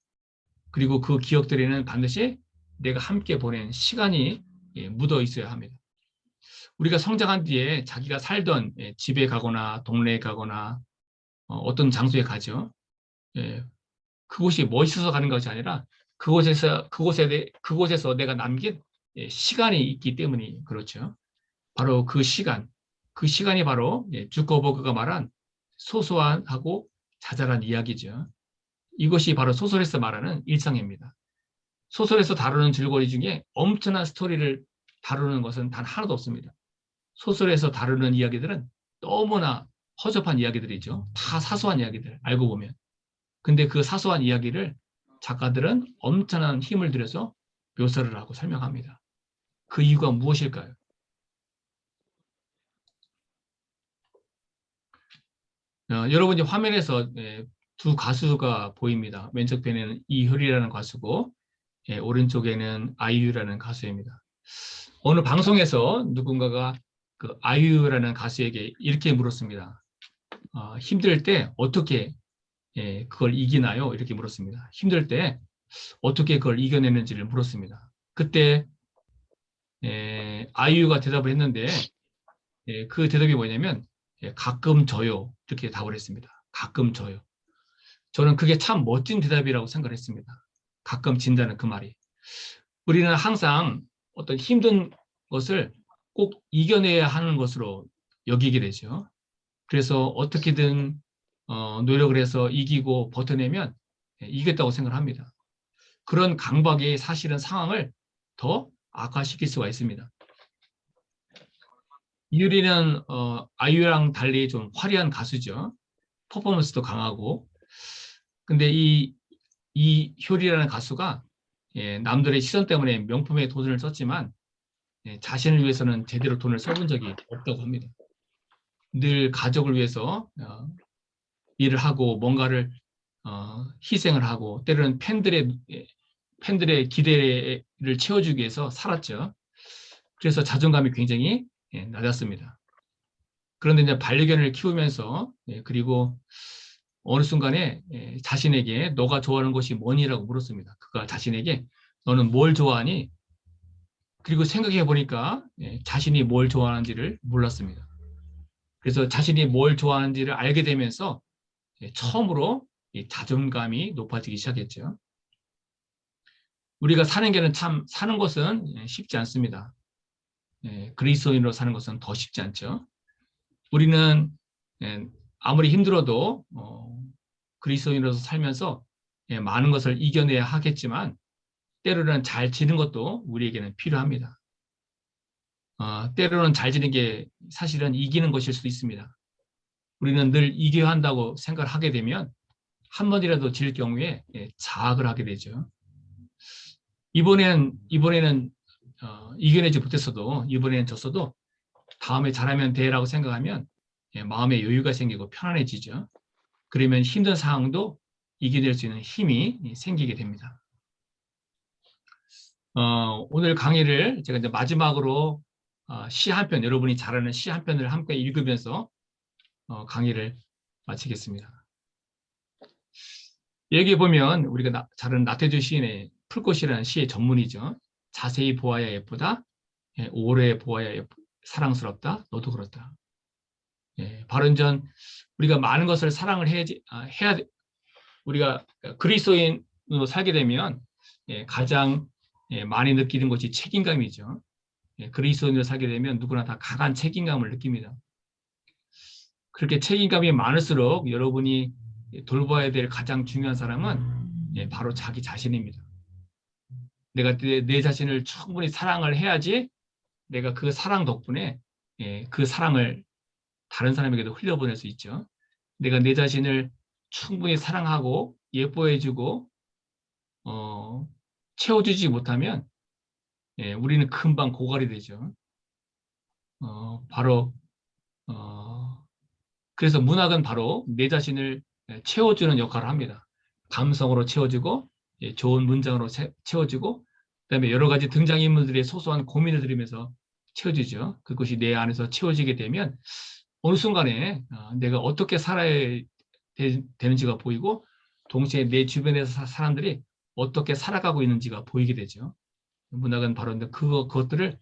그리고 그 기억들에는 반드시 내가 함께 보낸 시간이 묻어 있어야 합니다. 우리가 성장한 뒤에 자기가 살던 집에 가거나 동네에 가거나 어떤 장소에 가죠. 그곳이 멋있어서 가는 것이 아니라 그곳에서 내가 남긴 시간이 있기 때문이 그렇죠. 바로 그 시간이 바로 주커버그가 말한 소소하고 자잘한 이야기죠. 이것이 바로 소설에서 말하는 일상입니다. 소설에서 다루는 줄거리 중에 엄청난 스토리를 다루는 것은 단 하나도 없습니다. 소설에서 다루는 이야기들은 너무나 허접한 이야기들이죠. 다 사소한 이야기들, 알고 보면. 근데 그 사소한 이야기를 작가들은 엄청난 힘을 들여서 묘사를 하고 설명합니다. 그 이유가 무엇일까요? 여러분이 화면에서 두 가수가 보입니다. 왼쪽 편에는 이효리라는 가수고 오른쪽에는 아이유라는 가수입니다. 어느 방송에서 누군가가 그 아이유라는 가수에게 이렇게 물었습니다. 힘들 때 어떻게 그걸 이기나요? 이렇게 물었습니다. 힘들 때 어떻게 그걸 이겨내는지를 물었습니다. 그때 아이유가 대답을 했는데 그 대답이 뭐냐면 가끔 져요. 이렇게 답을 했습니다. 가끔 져요. 저는 그게 참 멋진 대답이라고 생각을 했습니다. 가끔 진다는 그 말이. 우리는 항상 어떤 힘든 것을 꼭 이겨내야 하는 것으로 여기게 되죠. 그래서 어떻게든 노력을 해서 이기고 버텨내면 이겼다고 생각을 합니다. 그런 강박이 사실은 상황을 더 악화시킬 수가 있습니다. 이유리는 아이유랑 달리 좀 화려한 가수죠. 퍼포먼스도 강하고. 근데 이 효리라는 가수가 남들의 시선 때문에 명품에 돈을 썼지만 자신을 위해서는 제대로 돈을 써본 적이 없다고 합니다. 늘 가족을 위해서 일을 하고 뭔가를 희생을 하고 때로는 팬들의 기대를 채워주기 위해서 살았죠. 그래서 자존감이 굉장히 낮았습니다. 그런데 이제 반려견을 키우면서 그리고 어느 순간에 자신에게 너가 좋아하는 것이 뭐니라고 물었습니다. 그가 자신에게 너는 뭘 좋아하니? 그리고 생각해 보니까 자신이 뭘 좋아하는지를 몰랐습니다. 그래서 자신이 뭘 좋아하는지를 알게 되면서 처음으로 이 자존감이 높아지기 시작했죠. 우리가 사는 것은 쉽지 않습니다. 그리스도인으로 사는 것은 더 쉽지 않죠. 우리는 아무리 힘들어도 그리스도인으로서 살면서 많은 것을 이겨내야 하겠지만 때로는 잘 지는 것도 우리에게는 필요합니다. 때로는 잘 지는 게 사실은 이기는 것일 수도 있습니다. 우리는 늘 이겨야 한다고 생각을 하게 되면 한 번이라도 질 경우에 자학을 하게 되죠. 이번에는 이겨내지 못했어도 이번에는 졌어도 다음에 잘하면 돼라고 생각하면 마음의 여유가 생기고 편안해지죠. 그러면 힘든 상황도 이겨낼 수 있는 힘이 생기게 됩니다. 오늘 강의를 제가 이제 마지막으로 시 한 편, 여러분이 잘 아는 시 한 편을 함께 읽으면서 강의를 마치겠습니다. 여기 보면 우리가 잘 아는 나태주 시인의 풀꽃이라는 시의 전문이죠. 자세히 보아야 예쁘다. 오래 보아야 사랑스럽다. 너도 그렇다. 바른전 우리가 많은 것을 사랑을 해야 우리가 그리스도인으로 살게 되면 가장 많이 느끼는 것이 책임감이죠. 그리스도인으로 살게 되면 누구나 다 강한 책임감을 느낍니다. 그렇게 책임감이 많을수록 여러분이 돌봐야 될 가장 중요한 사람은 바로 자기 자신입니다. 내가 내 자신을 충분히 사랑을 해야지 내가 그 사랑 덕분에 그 사랑을 다른 사람에게도 흘려보낼 수 있죠. 내가 내 자신을 충분히 사랑하고 예뻐해주고 채워주지 못하면 우리는 금방 고갈이 되죠. 바로 그래서 문학은 바로 내 자신을 채워주는 역할을 합니다. 감성으로 채워주고 좋은 문장으로 채워주고 그다음에 여러 가지 등장인물들의 소소한 고민을 들으면서 채워주죠. 그것이 내 안에서 채워지게 되면 어느 순간에 내가 어떻게 살아야 되는지가 보이고 동시에 내 주변에서 사람들이 어떻게 살아가고 있는지가 보이게 되죠. 문학은 바로 그것들을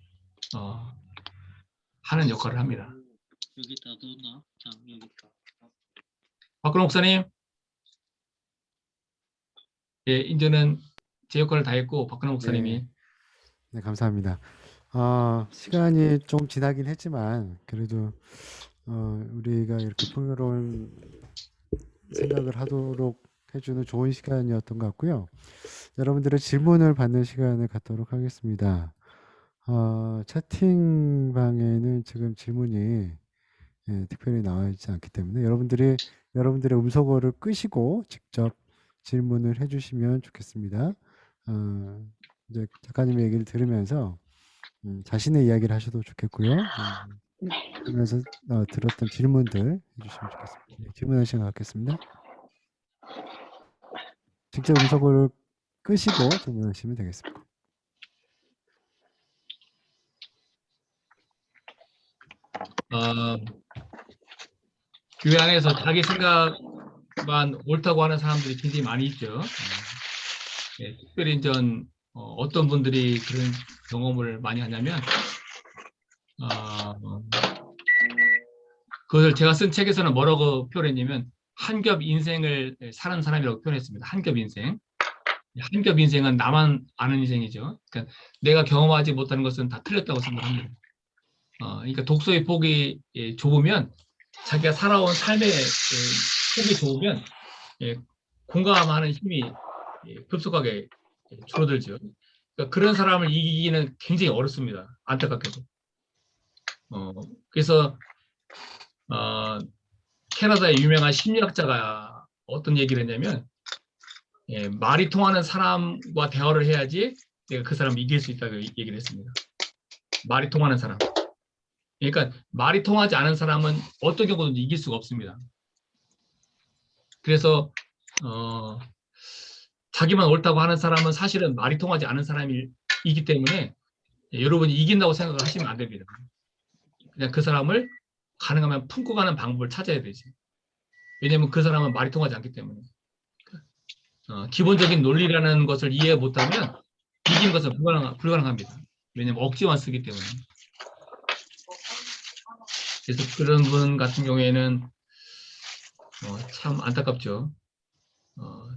하는 역할을 합니다. 여기다 넣나? 자, 여기다. 박근홍 목사님, 이제는 제 역할을 다 했고 박근홍 목사님이 네, 감사합니다. 시간이 좀 지나긴 했지만 그래도 우리가 이렇게 풍요로운 생각을 하도록 해주는 좋은 시간이었던 것 같고요. 여러분들의 질문을 받는 시간을 갖도록 하겠습니다. 채팅방에는 지금 질문이 특별히 나와 있지 않기 때문에 여러분들의 음소거를 끄시고 직접 질문을 해주시면 좋겠습니다. 이제 작가님의 얘기를 들으면서 자신의 이야기를 하셔도 좋겠고요. 그러면서 들었던 질문들 해주시면 좋겠습니다. 질문할 시간 갖겠습니다. 직접 음소거를 끄시고 질문하시면 되겠습니다. 교회 안에서 자기 생각만 옳다고 하는 사람들이 굉장히 많이 있죠. 특별히 어떤 분들이 그런 경험을 많이 하냐면 그것을 제가 쓴 책에서는 뭐라고 표현했냐면 한겹 인생을 사는 사람이라고 표현했습니다. 한겹 인생. 한겹 인생은 나만 아는 인생이죠. 그러니까 내가 경험하지 못하는 것은 다 틀렸다고 생각합니다. 그러니까 독서의 폭이 좁으면 자기가 살아온 삶의 폭이 좁으면 공감하는 힘이 급속하게 줄어들죠. 그러니까 그런 사람을 이기기는 굉장히 어렵습니다. 안타깝게도. 그래서 캐나다의 유명한 심리학자가 어떤 얘기를 했냐면 말이 통하는 사람과 대화를 해야지 내가 그 사람을 이길 수 있다고 얘기를 했습니다. 말이 통하는 사람. 그러니까 말이 통하지 않은 사람은 어떤 경우든지 이길 수가 없습니다. 그래서 자기만 옳다고 하는 사람은 사실은 말이 통하지 않은 사람이기 때문에 여러분이 이긴다고 생각을 하시면 안 됩니다. 그냥 그 사람을 가능하면 품고 가는 방법을 찾아야 되지. 왜냐면 그 사람은 말이 통하지 않기 때문에. 기본적인 논리라는 것을 이해 못하면 이기는 것은 불가능합니다. 왜냐면 억지만 쓰기 때문에. 그래서 그런 분 같은 경우에는 참 안타깝죠.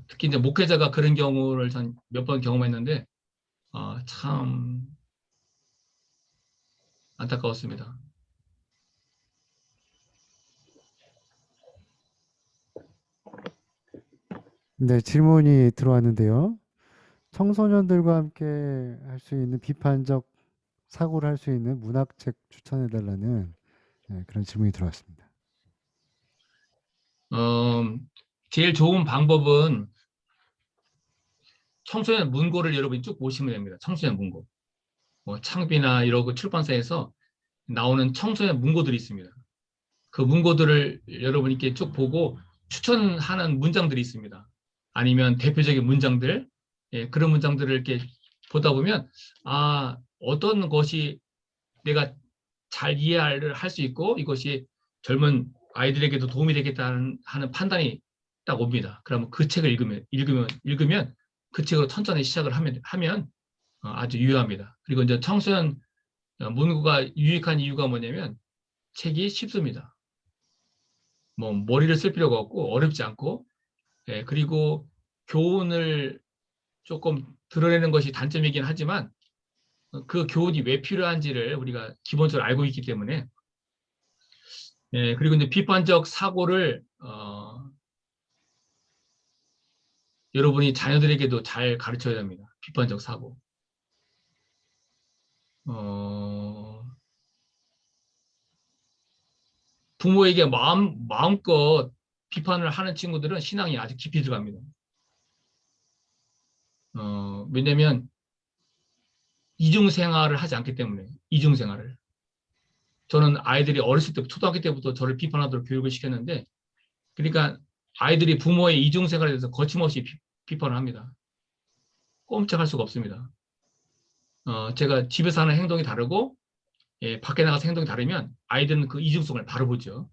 특히 이제 목회자가 그런 경우를 전 몇 번 경험했는데 참 안타까웠습니다. 네, 질문이 들어왔는데요. 청소년들과 함께 할 수 있는 비판적 사고를 할 수 있는 문학책 추천해 달라는 그런 질문이 들어왔습니다. 제일 좋은 방법은 청소년 문고를 여러분이 쭉 보시면 됩니다. 청소년 문고. 창비나 이러고 출판사에서 나오는 청소년 문고들이 있습니다. 그 문고들을 여러분이 이렇게 쭉 보고 추천하는 문장들이 있습니다. 아니면 대표적인 문장들, 그런 문장들을 이렇게 보다 보면 어떤 것이 내가 잘 이해를 할 수 있고 이것이 젊은 아이들에게도 도움이 되겠다는 하는 판단이 딱 옵니다. 그러면 그 책을 읽으면 그 책으로 천천히 시작을 하면 아주 유효합니다. 그리고 이제 청소년 문구가 유익한 이유가 뭐냐면 책이 쉽습니다. 뭐 머리를 쓸 필요가 없고 어렵지 않고 그리고 교훈을 조금 드러내는 것이 단점이긴 하지만 그 교훈이 왜 필요한지를 우리가 기본적으로 알고 있기 때문에 그리고 이제 비판적 사고를 여러분이 자녀들에게도 잘 가르쳐야 됩니다. 비판적 사고. 부모에게 마음껏 비판을 하는 친구들은 신앙이 아주 깊이 들어갑니다. 왜냐면 이중생활을 하지 않기 때문에 이중생활을. 저는 아이들이 어렸을 때 초등학교 때부터 저를 비판하도록 교육을 시켰는데 그러니까 아이들이 부모의 이중생활에 대해서 거침없이 비판을 합니다. 꼼짝할 수가 없습니다. 제가 집에서 하는 행동이 다르고 밖에 나가서 행동이 다르면 아이들은 그 이중성을 바로 보죠.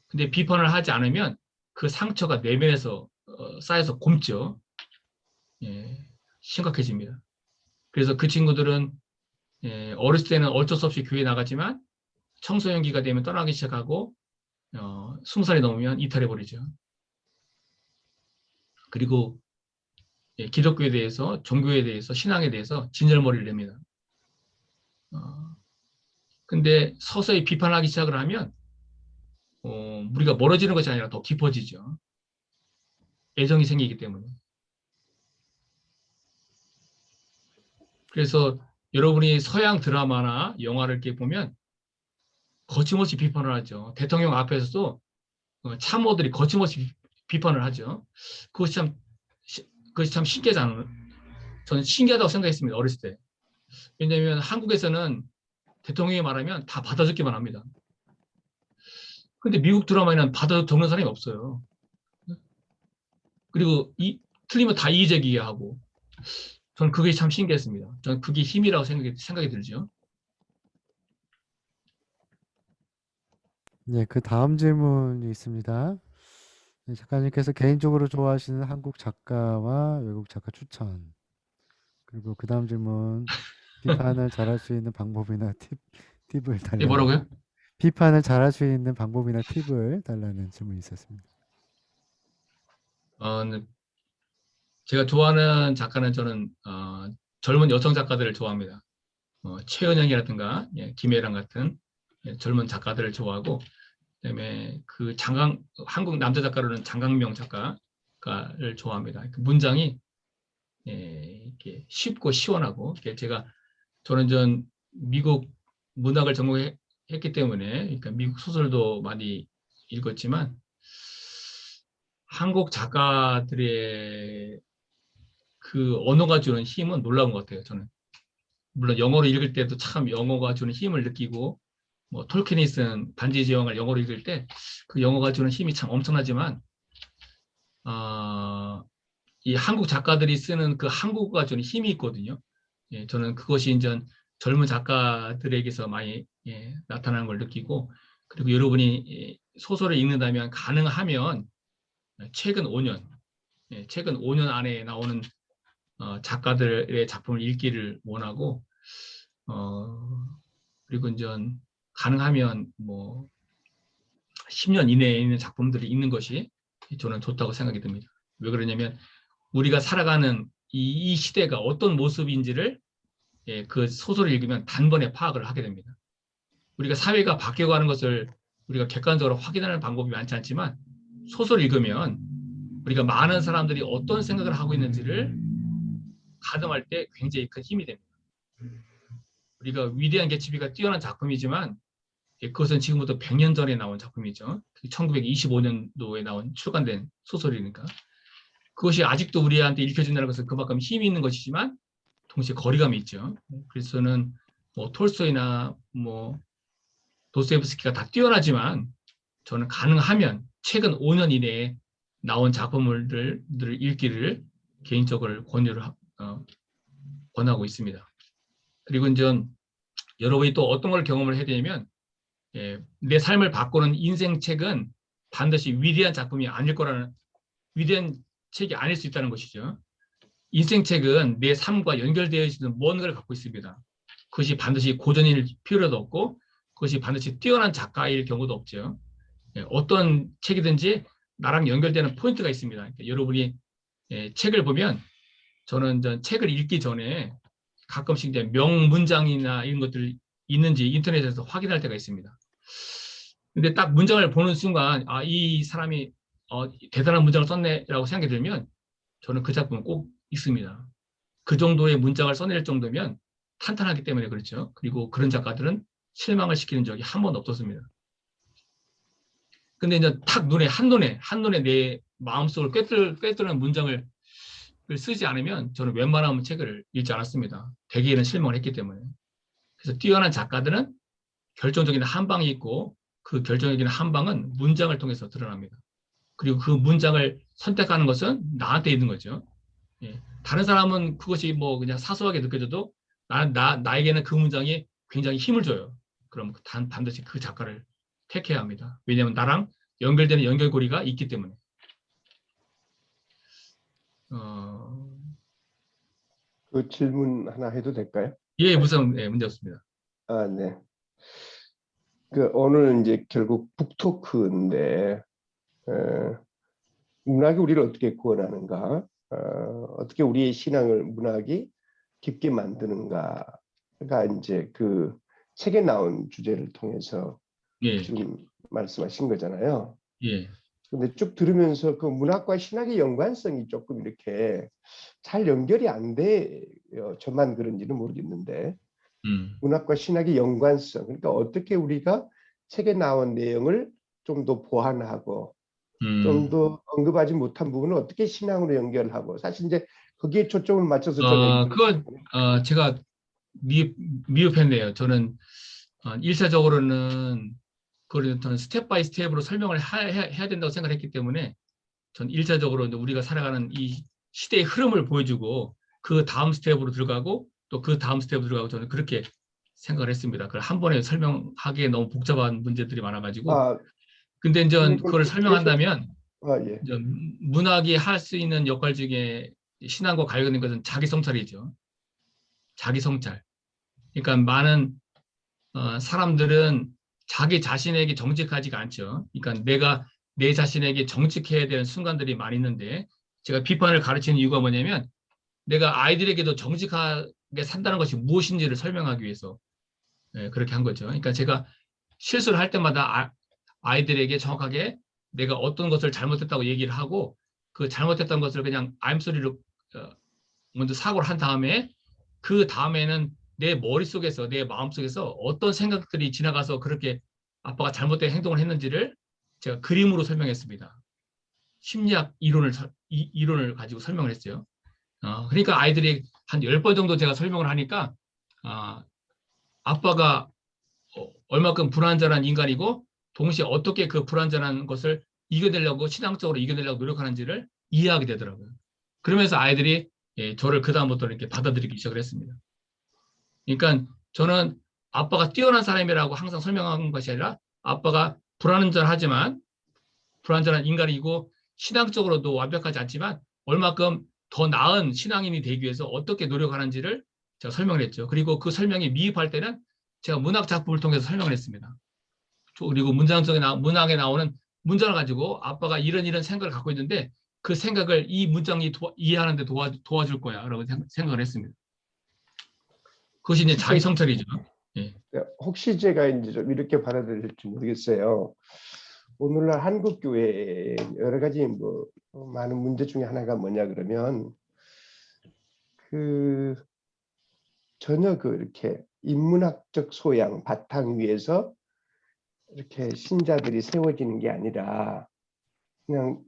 근데 비판을 하지 않으면 그 상처가 내면에서 쌓여서 곪죠. 심각해집니다. 그래서 그 친구들은 어렸을 때는 어쩔 수 없이 교회에 나가지만 청소년기가 되면 떠나기 시작하고 20살이 넘으면 이탈해버리죠. 그리고 기독교에 대해서, 종교에 대해서, 신앙에 대해서 진절머리를 냅니다. 근데 서서히 비판하기 시작을 하면 우리가 멀어지는 것이 아니라 더 깊어지죠. 애정이 생기기 때문에. 그래서 여러분이 서양 드라마나 영화를 이렇게 보면 거침없이 비판을 하죠. 대통령 앞에서도 참모들이 거침없이 비판을 하죠. 그것이 참 신기하잖아요. 저는 신기하다고 생각했습니다. 어렸을 때. 왜냐하면 한국에서는 대통령이 말하면 다 받아 적기만 합니다. 근데 미국 드라마에는 받아 적는 사람이 없어요. 그리고 틀리면 다 이의제기하고 저는 그게 참 신기했습니다. 저는 그게 힘이라고 생각이 들죠. 네, 그 다음 질문이 있습니다. 네, 작가님께서 개인적으로 좋아하시는 한국 작가와 외국 작가 추천. 그리고 그 다음 질문, 비판을 잘할 수 있는 방법이나 팁을 달라는. 뭐라고요? 비판을 잘할 수 있는 방법이나 팁을 달라는 질문이 있었습니다. 네. 제가 좋아하는 작가는 저는 젊은 여성 작가들을 좋아합니다. 최은영이라든가 김혜랑 같은 젊은 작가들을 좋아하고 그다음에 한국 남자 작가로는 장강명 작가를 좋아합니다. 그 문장이 이렇게 쉽고 시원하고 저는 미국 문학을 전공했기 때문에 그러니까 미국 소설도 많이 읽었지만 한국 작가들의 그 언어가 주는 힘은 놀라운 것 같아요. 저는 물론 영어로 읽을 때도 참 영어가 주는 힘을 느끼고 뭐 톨킨이 쓴 반지의 제왕을 영어로 읽을 때 그 영어가 주는 힘이 참 엄청나지만 이 한국 작가들이 쓰는 그 한국어가 저는 힘이 있거든요. 예, 저는 그것이 이제 젊은 작가들에게서 많이 나타나는 걸 느끼고, 그리고 여러분이 소설을 읽는다면 가능하면 최근 5년, 최근 5년 안에 나오는 작가들의 작품을 읽기를 원하고, 그리고 이제 가능하면 뭐 10년 이내에 있는 작품들을 읽는 것이 저는 좋다고 생각이 듭니다. 왜 그러냐면 우리가 살아가는 이 시대가 어떤 모습인지를 그 소설을 읽으면 단번에 파악을 하게 됩니다. 우리가 사회가 바뀌어가는 것을 우리가 객관적으로 확인하는 방법이 많지 않지만 소설을 읽으면 우리가 많은 사람들이 어떤 생각을 하고 있는지를 가늠할 때 굉장히 큰 힘이 됩니다. 우리가 위대한 개츠비가 뛰어난 작품이지만 그것은 지금부터 100년 전에 나온 작품이죠. 1925년도에 나온 출간된 소설이니까. 그것이 아직도 우리한테 읽혀진다는 것은 그만큼 힘이 있는 것이지만 동시에 거리감이 있죠. 그래서 저는 뭐 톨스토이나 뭐 도스토옙스키가 다 뛰어나지만 저는 가능하면 최근 5년 이내에 나온 작품들을 읽기를 개인적으로 권하고 있습니다. 그리고 이제 여러분이 또 어떤 걸 경험을 해야 되냐면 내 삶을 바꾸는 인생 책은 반드시 위대한 작품이 아닐 거라는, 위대한 책이 아닐 수 있다는 것이죠. 인생 책은 내 삶과 연결되어 있는 무언가를 갖고 있습니다. 그것이 반드시 고전일 필요도 없고 그것이 반드시 뛰어난 작가일 경우도 없죠. 어떤 책이든지 나랑 연결되는 포인트가 있습니다. 그러니까 여러분이 책을 보면 저는 책을 읽기 전에 가끔씩 이제 명문장이나 이런 것들이 있는지 인터넷에서 확인할 때가 있습니다. 근데 딱 문장을 보는 순간 이 사람이 대단한 문장을 썼네라고 생각이 들면 저는 그 작품을 꼭 읽습니다. 그 정도의 문장을 써낼 정도면 탄탄하기 때문에 그렇죠. 그리고 그런 작가들은 실망을 시키는 적이 한 번도 없었습니다. 근데 이제 탁 한눈에 내 마음속을 꿰뚫는 문장을 쓰지 않으면 저는 웬만하면 책을 읽지 않았습니다. 대개는 실망을 했기 때문에. 그래서 뛰어난 작가들은 결정적인 한 방이 있고 그 결정적인 한 방은 문장을 통해서 드러납니다. 그리고 그 문장을 선택하는 것은 나한테 있는 거죠. 다른 사람은 그것이 뭐 그냥 사소하게 느껴져도 나에게는 그 문장이 굉장히 힘을 줘요. 그럼 반드시 그 작가를 택해야 합니다. 왜냐하면 나랑 연결되는 연결고리가 있기 때문에. 그 질문 하나 해도 될까요? 예, 무슨 문제 없습니다. 네. 오늘 이제 결국 북토크인데 문학이 우리를 어떻게 구원하는가, 어떻게 우리의 신앙을 문학이 깊게 만드는가가 이제 그 책에 나온 주제를 통해서 지금 말씀하신 거잖아요. 예. 근데 쭉 들으면서 그 문학과 신학의 연관성이 조금 이렇게 잘 연결이 안 돼요. 저만 그런지는 모르겠는데 문학과 신학의 연관성, 그러니까 어떻게 우리가 책에 나온 내용을 좀 더 보완하고 좀 더 언급하지 못한 부분을 어떻게 신앙으로 연결하고, 사실 이제 거기에 초점을 맞춰서 저는 제가 미흡했네요. 저는 일차적으로는 그걸 저는 스텝 바이 스텝으로 설명을 해야 된다고 생각했기 때문에 전 일차적으로 우리가 살아가는 이 시대의 흐름을 보여주고 그 다음 스텝으로 들어가고 또 그 다음 스텝으로 들어가고 저는 그렇게 생각을 했습니다. 그걸 한 번에 설명하기에 너무 복잡한 문제들이 많아가지고. 근데 이제 그걸 설명한다면 예. 이제 문학이 할 수 있는 역할 중에 신앙과 관련된 것은 자기 성찰이죠. 자기 성찰. 그러니까 많은 사람들은 자기 자신에게 정직하지가 않죠. 그러니까 내가 내 자신에게 정직해야 되는 순간들이 많이 있는데 제가 비판을 가르치는 이유가 뭐냐면 내가 아이들에게도 정직하게 산다는 것이 무엇인지를 설명하기 위해서 그렇게 한 거죠. 그러니까 제가 실수를 할 때마다 아이들에게 정확하게 내가 어떤 것을 잘못했다고 얘기를 하고 그 잘못했던 것을 그냥 암소리로 먼저 사고를 한 다음에 그 다음에는 내 머릿속에서 내 마음속에서 어떤 생각들이 지나가서 그렇게 아빠가 잘못된 행동을 했는지를 제가 그림으로 설명했습니다. 심리학 이론을 가지고 설명을 했어요. 그러니까 아이들이 한 10번 정도 제가 설명을 하니까 아빠가 얼마큼 불완전한 인간이고 동시에 어떻게 그 불완전한 것을 이겨내려고 신앙적으로 이겨내려고 노력하는지를 이해하게 되더라고요. 그러면서 아이들이 저를 그다음부터 이렇게 받아들이기 시작을 했습니다. 그러니까 저는 아빠가 뛰어난 사람이라고 항상 설명한 것이 아니라 아빠가 불완전하지만 불완전한 인간이고 신앙적으로도 완벽하지 않지만 얼마큼 더 나은 신앙인이 되기 위해서 어떻게 노력하는지를 제가 설명을 했죠. 그리고 그 설명이 미흡할 때는 제가 문학 작품을 통해서 설명을 했습니다. 그리고 문학에 나오는 문장을 가지고 아빠가 이런 생각을 갖고 있는데 그 생각을 이 문장이 이해하는 데 도와줄 거야 라고 생각을 했습니다. 그것이 이제 자기 성찰이죠. 예. 혹시 제가 이제 좀 이렇게 받아들일지 모르겠어요. 오늘날 한국 교회에 여러 가지 뭐 많은 문제 중에 하나가 뭐냐 그러면 그 전혀 그 이렇게 인문학적 소양 바탕 위에서 이렇게 신자들이 세워지는 게 아니라 그냥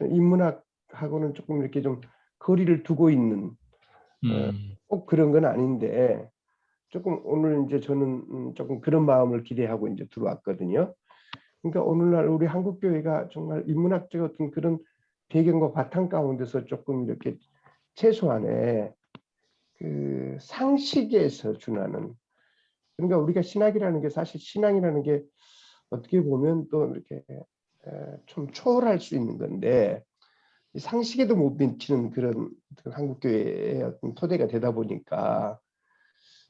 인문학하고는 조금 이렇게 좀 거리를 두고 있는 꼭 그런 건 아닌데 조금 오늘 이제 저는 조금 그런 마음을 기대하고 이제 들어왔거든요. 그러니까 오늘날 우리 한국 교회가 정말 인문학적 어떤 그런 배경과 바탕 가운데서 조금 이렇게 최소한의 그 상식에서 준하는, 그러니까 우리가 신학이라는 게 사실 신앙이라는 게 어떻게 보면 또 이렇게 좀 초월할 수 있는 건데 상식에도 못 미치는 그런 한국 교회의 어떤 토대가 되다 보니까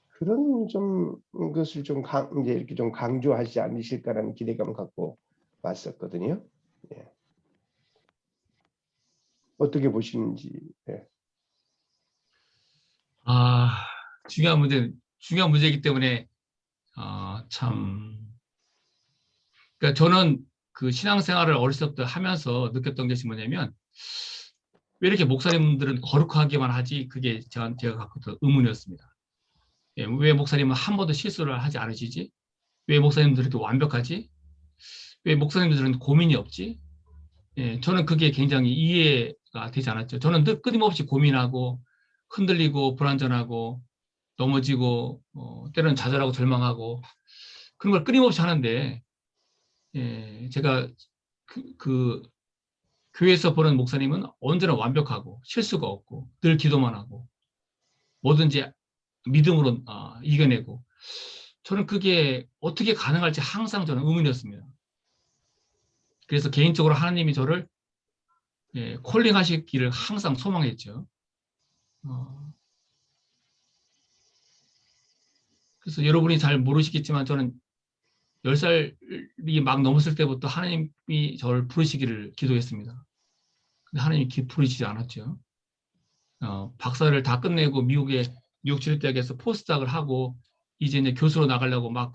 그런 좀 것을 좀 이제 이렇게 좀 강조하지 않으실까라는 기대감을 갖고 왔었거든요. 예. 어떻게 보시는지. 예. 중요한 문제이기 때문에 참. 그러니까 저는 그 신앙생활을 어렸을 때부터 하면서 느꼈던 것이 뭐냐면 왜 이렇게 목사님들은 거룩하게만 하지? 그게 제가 갖고 있던 의문이었습니다. 예, 왜 목사님은 한 번도 실수를 하지 않으시지? 왜 목사님들은 이렇게 완벽하지? 왜 목사님들은 고민이 없지? 예, 저는 그게 굉장히 이해가 되지 않았죠. 저는 끊임없이 고민하고 흔들리고 불안전하고 넘어지고 때로는 좌절하고 절망하고 그런 걸 끊임없이 하는데 제가 그 교회에서 보는 목사님은 언제나 완벽하고 실수가 없고 늘 기도만 하고 뭐든지 믿음으로 이겨내고 저는 그게 어떻게 가능할지 항상 저는 의문이었습니다. 그래서 개인적으로 하나님이 저를 콜링하시기를 항상 소망했죠. 그래서 여러분이 잘 모르시겠지만 저는 10살이 막 넘었을 때부터 하나님이 저를 부르시기를 기도했습니다. 근데 하나님이 부르시지 않았죠. 박사를 다 끝내고 미국 치료대학에서 포스닥을 하고 이제 교수로 나가려고 막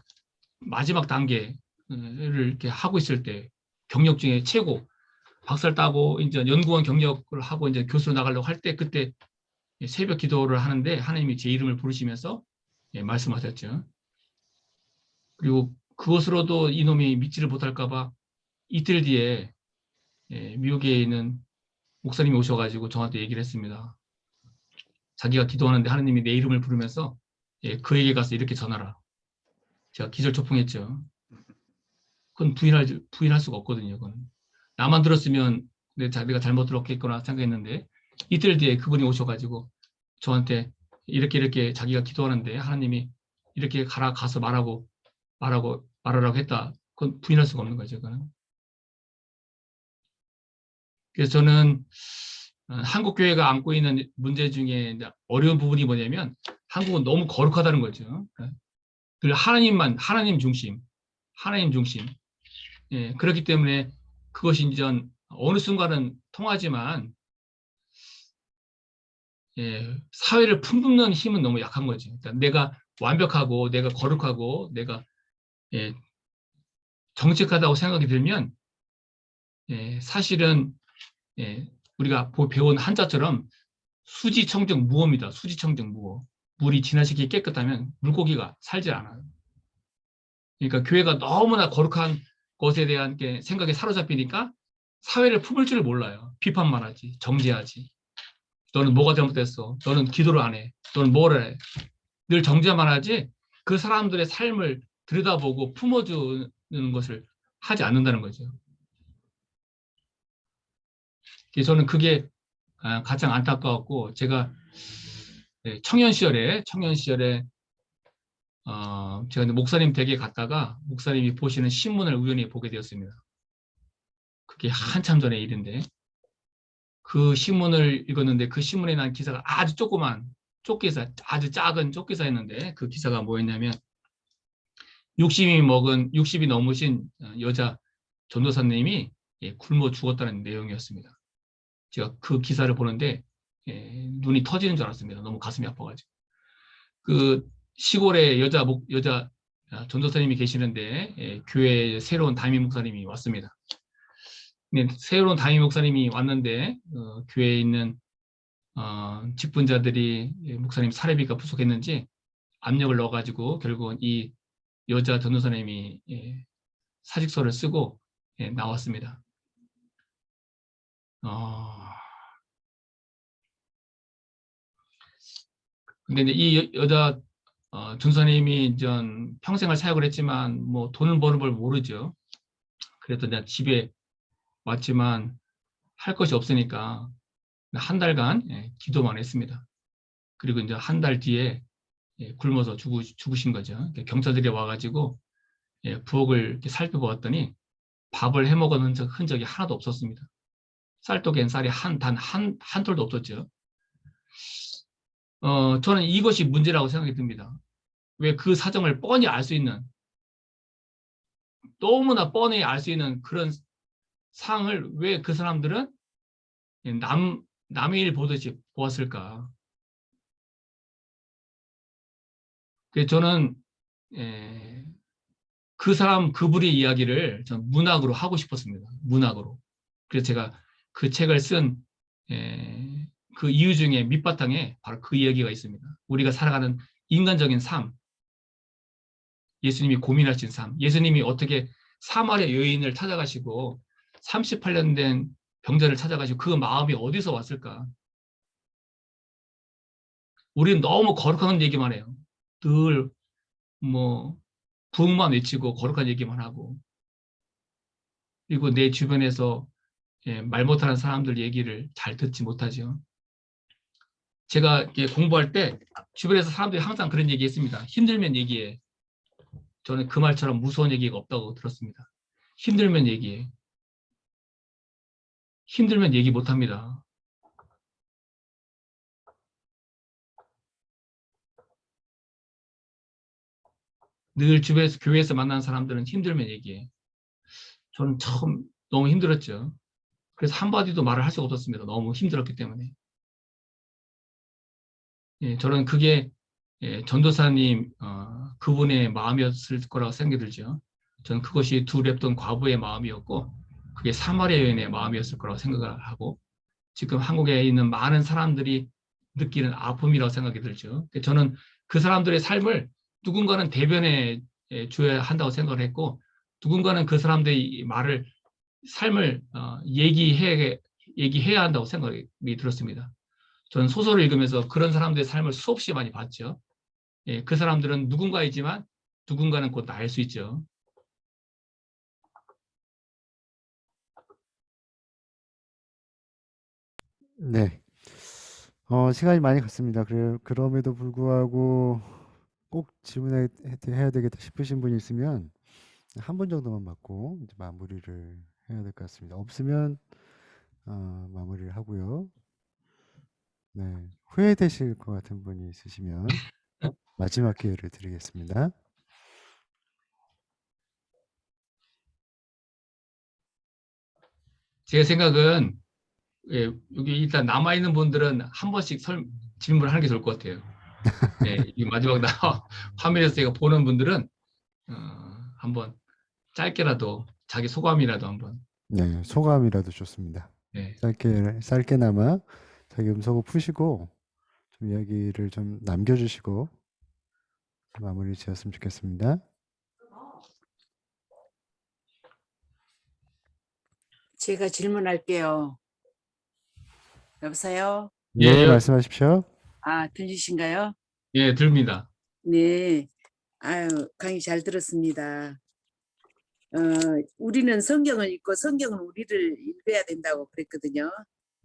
마지막 단계를 이렇게 하고 있을 때 경력 중에 최고 박사를 따고 이제 연구원 경력을 하고 이제 교수로 나가려고 할 때 그때 새벽 기도를 하는데 하나님이 제 이름을 부르시면서 말씀하셨죠. 그리고 그것으로도 이놈이 믿지를 못할까 봐 이틀 뒤에 미국에 있는 목사님이 오셔가지고 저한테 얘기를 했습니다. 자기가 기도하는데 하나님이 내 이름을 부르면서 그에게 가서 이렇게 전하라. 제가 기절초풍했죠. 그건 부인할 수가 없거든요. 그건. 나만 들었으면 내가 잘못 들었겠구나 생각했는데 이틀 뒤에 그분이 오셔가지고 저한테 이렇게 자기가 기도하는데 하나님이 이렇게 가서 말하라고 했다. 그건 부인할 수가 없는 거죠. 그건. 그래서 저는 한국 교회가 안고 있는 문제 중에 어려운 부분이 뭐냐면 한국은 너무 거룩하다는 거죠. 그리고 하나님 중심. 그렇기 때문에 그것이 이제 어느 순간은 통하지만 사회를 품는 힘은 너무 약한 거죠. 그러니까 내가 완벽하고 내가 거룩하고 내가 정직하다고 생각이 들면 사실은 우리가 배운 한자처럼 수지청정무어입니다. 수지청정무어. 물이 지나치게 깨끗하면 물고기가 살질 않아요. 그러니까 교회가 너무나 거룩한 것에 대한 생각에 사로잡히니까 사회를 품을 줄 몰라요. 비판만 하지, 정죄하지. 너는 뭐가 잘못됐어? 너는 기도를 안 해. 너는 뭐를 해? 늘 정죄만 하지 그 사람들의 삶을 들여다보고 품어주는 것을 하지 않는다는 거죠. 그래서 저는 그게 가장 안타까웠고, 제가 청년 시절에 제가 이제 목사님 댁에 갔다가 목사님이 보시는 신문을 우연히 보게 되었습니다. 그게 한참 전의 일인데, 그 신문을 읽었는데 그 신문에 난 기사가 아주 조그만 쪽기사, 아주 작은 쪽기사였는데, 그 기사가 뭐였냐면 60이 넘으신 여자 전도사님이 굶어 죽었다는 내용이었습니다. 제가 그 기사를 보는데 눈이 터지는 줄 알았습니다. 너무 가슴이 아파가지고. 그 시골에 여자 전도사님이 계시는데 교회에 새로운 담임 목사님이 왔습니다. 새로운 담임 목사님이 왔는데 교회에 있는 직분자들이 목사님 사례비가 부족했는지 압력을 넣어가지고 결국은 이 여자 전도사님이 사직서를 쓰고 나왔습니다. 근데 이제 이 여자 전도사님이 전 평생을 사역을 했지만 뭐 돈을 버는 걸 모르죠. 그래서 내가 집에 왔지만 할 것이 없으니까 한 달간 기도만 했습니다. 그리고 이제 한 달 뒤에 굶어서 죽으신 거죠. 경찰들이 와가지고 부엌을 이렇게 살펴보았더니 밥을 해 먹은 흔적이 하나도 없었습니다. 쌀독엔 쌀이 단 한 톨도 없었죠. 저는 이것이 문제라고 생각이 듭니다. 왜 그 사정을 뻔히 알 수 있는, 너무나 뻔히 알 수 있는 그런 상을 왜 그 사람들은 남의 일 보듯이 보았을까? 그래서 저는 그분의 이야기를 전 문학으로 하고 싶었습니다. 문학으로. 그래서 제가 그 책을 쓴 그 이유 중에 밑바탕에 바로 그 이야기가 있습니다. 우리가 살아가는 인간적인 삶, 예수님이 고민하신 삶, 예수님이 어떻게 사마리아 여인을 찾아가시고 38년 된 병자를 찾아가시고 그 마음이 어디서 왔을까? 우리는 너무 거룩한 얘기만 해요. 늘 뭐 부흥만 외치고 거룩한 얘기만 하고, 그리고 내 주변에서 말 못하는 사람들 얘기를 잘 듣지 못하죠. 제가 공부할 때 주변에서 사람들이 항상 그런 얘기 했습니다. 힘들면 얘기해. 저는 그 말처럼 무서운 얘기가 없다고 들었습니다. 힘들면 얘기해. 힘들면 얘기 못합니다. 늘 주변에서 교회에서 만나는 사람들은 힘들면 얘기해. 저는 처음 너무 힘들었죠. 그래서 한마디도 말을 할 수가 없었습니다. 너무 힘들었기 때문에. 저는 그게 전도사님 그분의 마음이었을 거라고 생각이 들죠. 저는 그것이 두 랩돈 과부의 마음이었고 그게 사마리아 여인의 마음이었을 거라고 생각을 하고 지금 한국에 있는 많은 사람들이 느끼는 아픔이라고 생각이 들죠. 저는 그 사람들의 삶을 누군가는 대변해 줘야 한다고 생각을 했고 누군가는 그 사람들의 삶을 얘기해야 한다고 생각이 들었습니다. 저는 소설을 읽으면서 그런 사람들의 삶을 수없이 많이 봤죠. 그 사람들은 누군가이지만 누군가는 곧 나일 수 있죠. 네. 시간이 많이 갔습니다. 그럼에도 불구하고 꼭 질문해야 되겠다 싶으신 분이 있으면 한 분 정도만 받고 이제 마무리를 해야 될 것 같습니다. 없으면 마무리를 하고요. 네. 후회되실 것 같은 분이 있으시면 마지막 기회를 드리겠습니다. 제 생각은 여기 일단 남아있는 분들은 한 번씩 질문을 하는 게 좋을 것 같아요. 이 마지막 화면에서 제가 보는 분들은 한번 짧게라도 자기 소감이라도 한번. 네, 소감이라도 좋습니다. 네. 짧게나마 자기 음성을 푸시고 좀 이야기를 좀 남겨주시고 마무리 지었으면 좋겠습니다. 제가 질문할게요. 여보세요? 네, 예, 말씀하십시오. 우리는 성경을 읽고 성경은 우리를 읽어야 된다고 그랬거든요.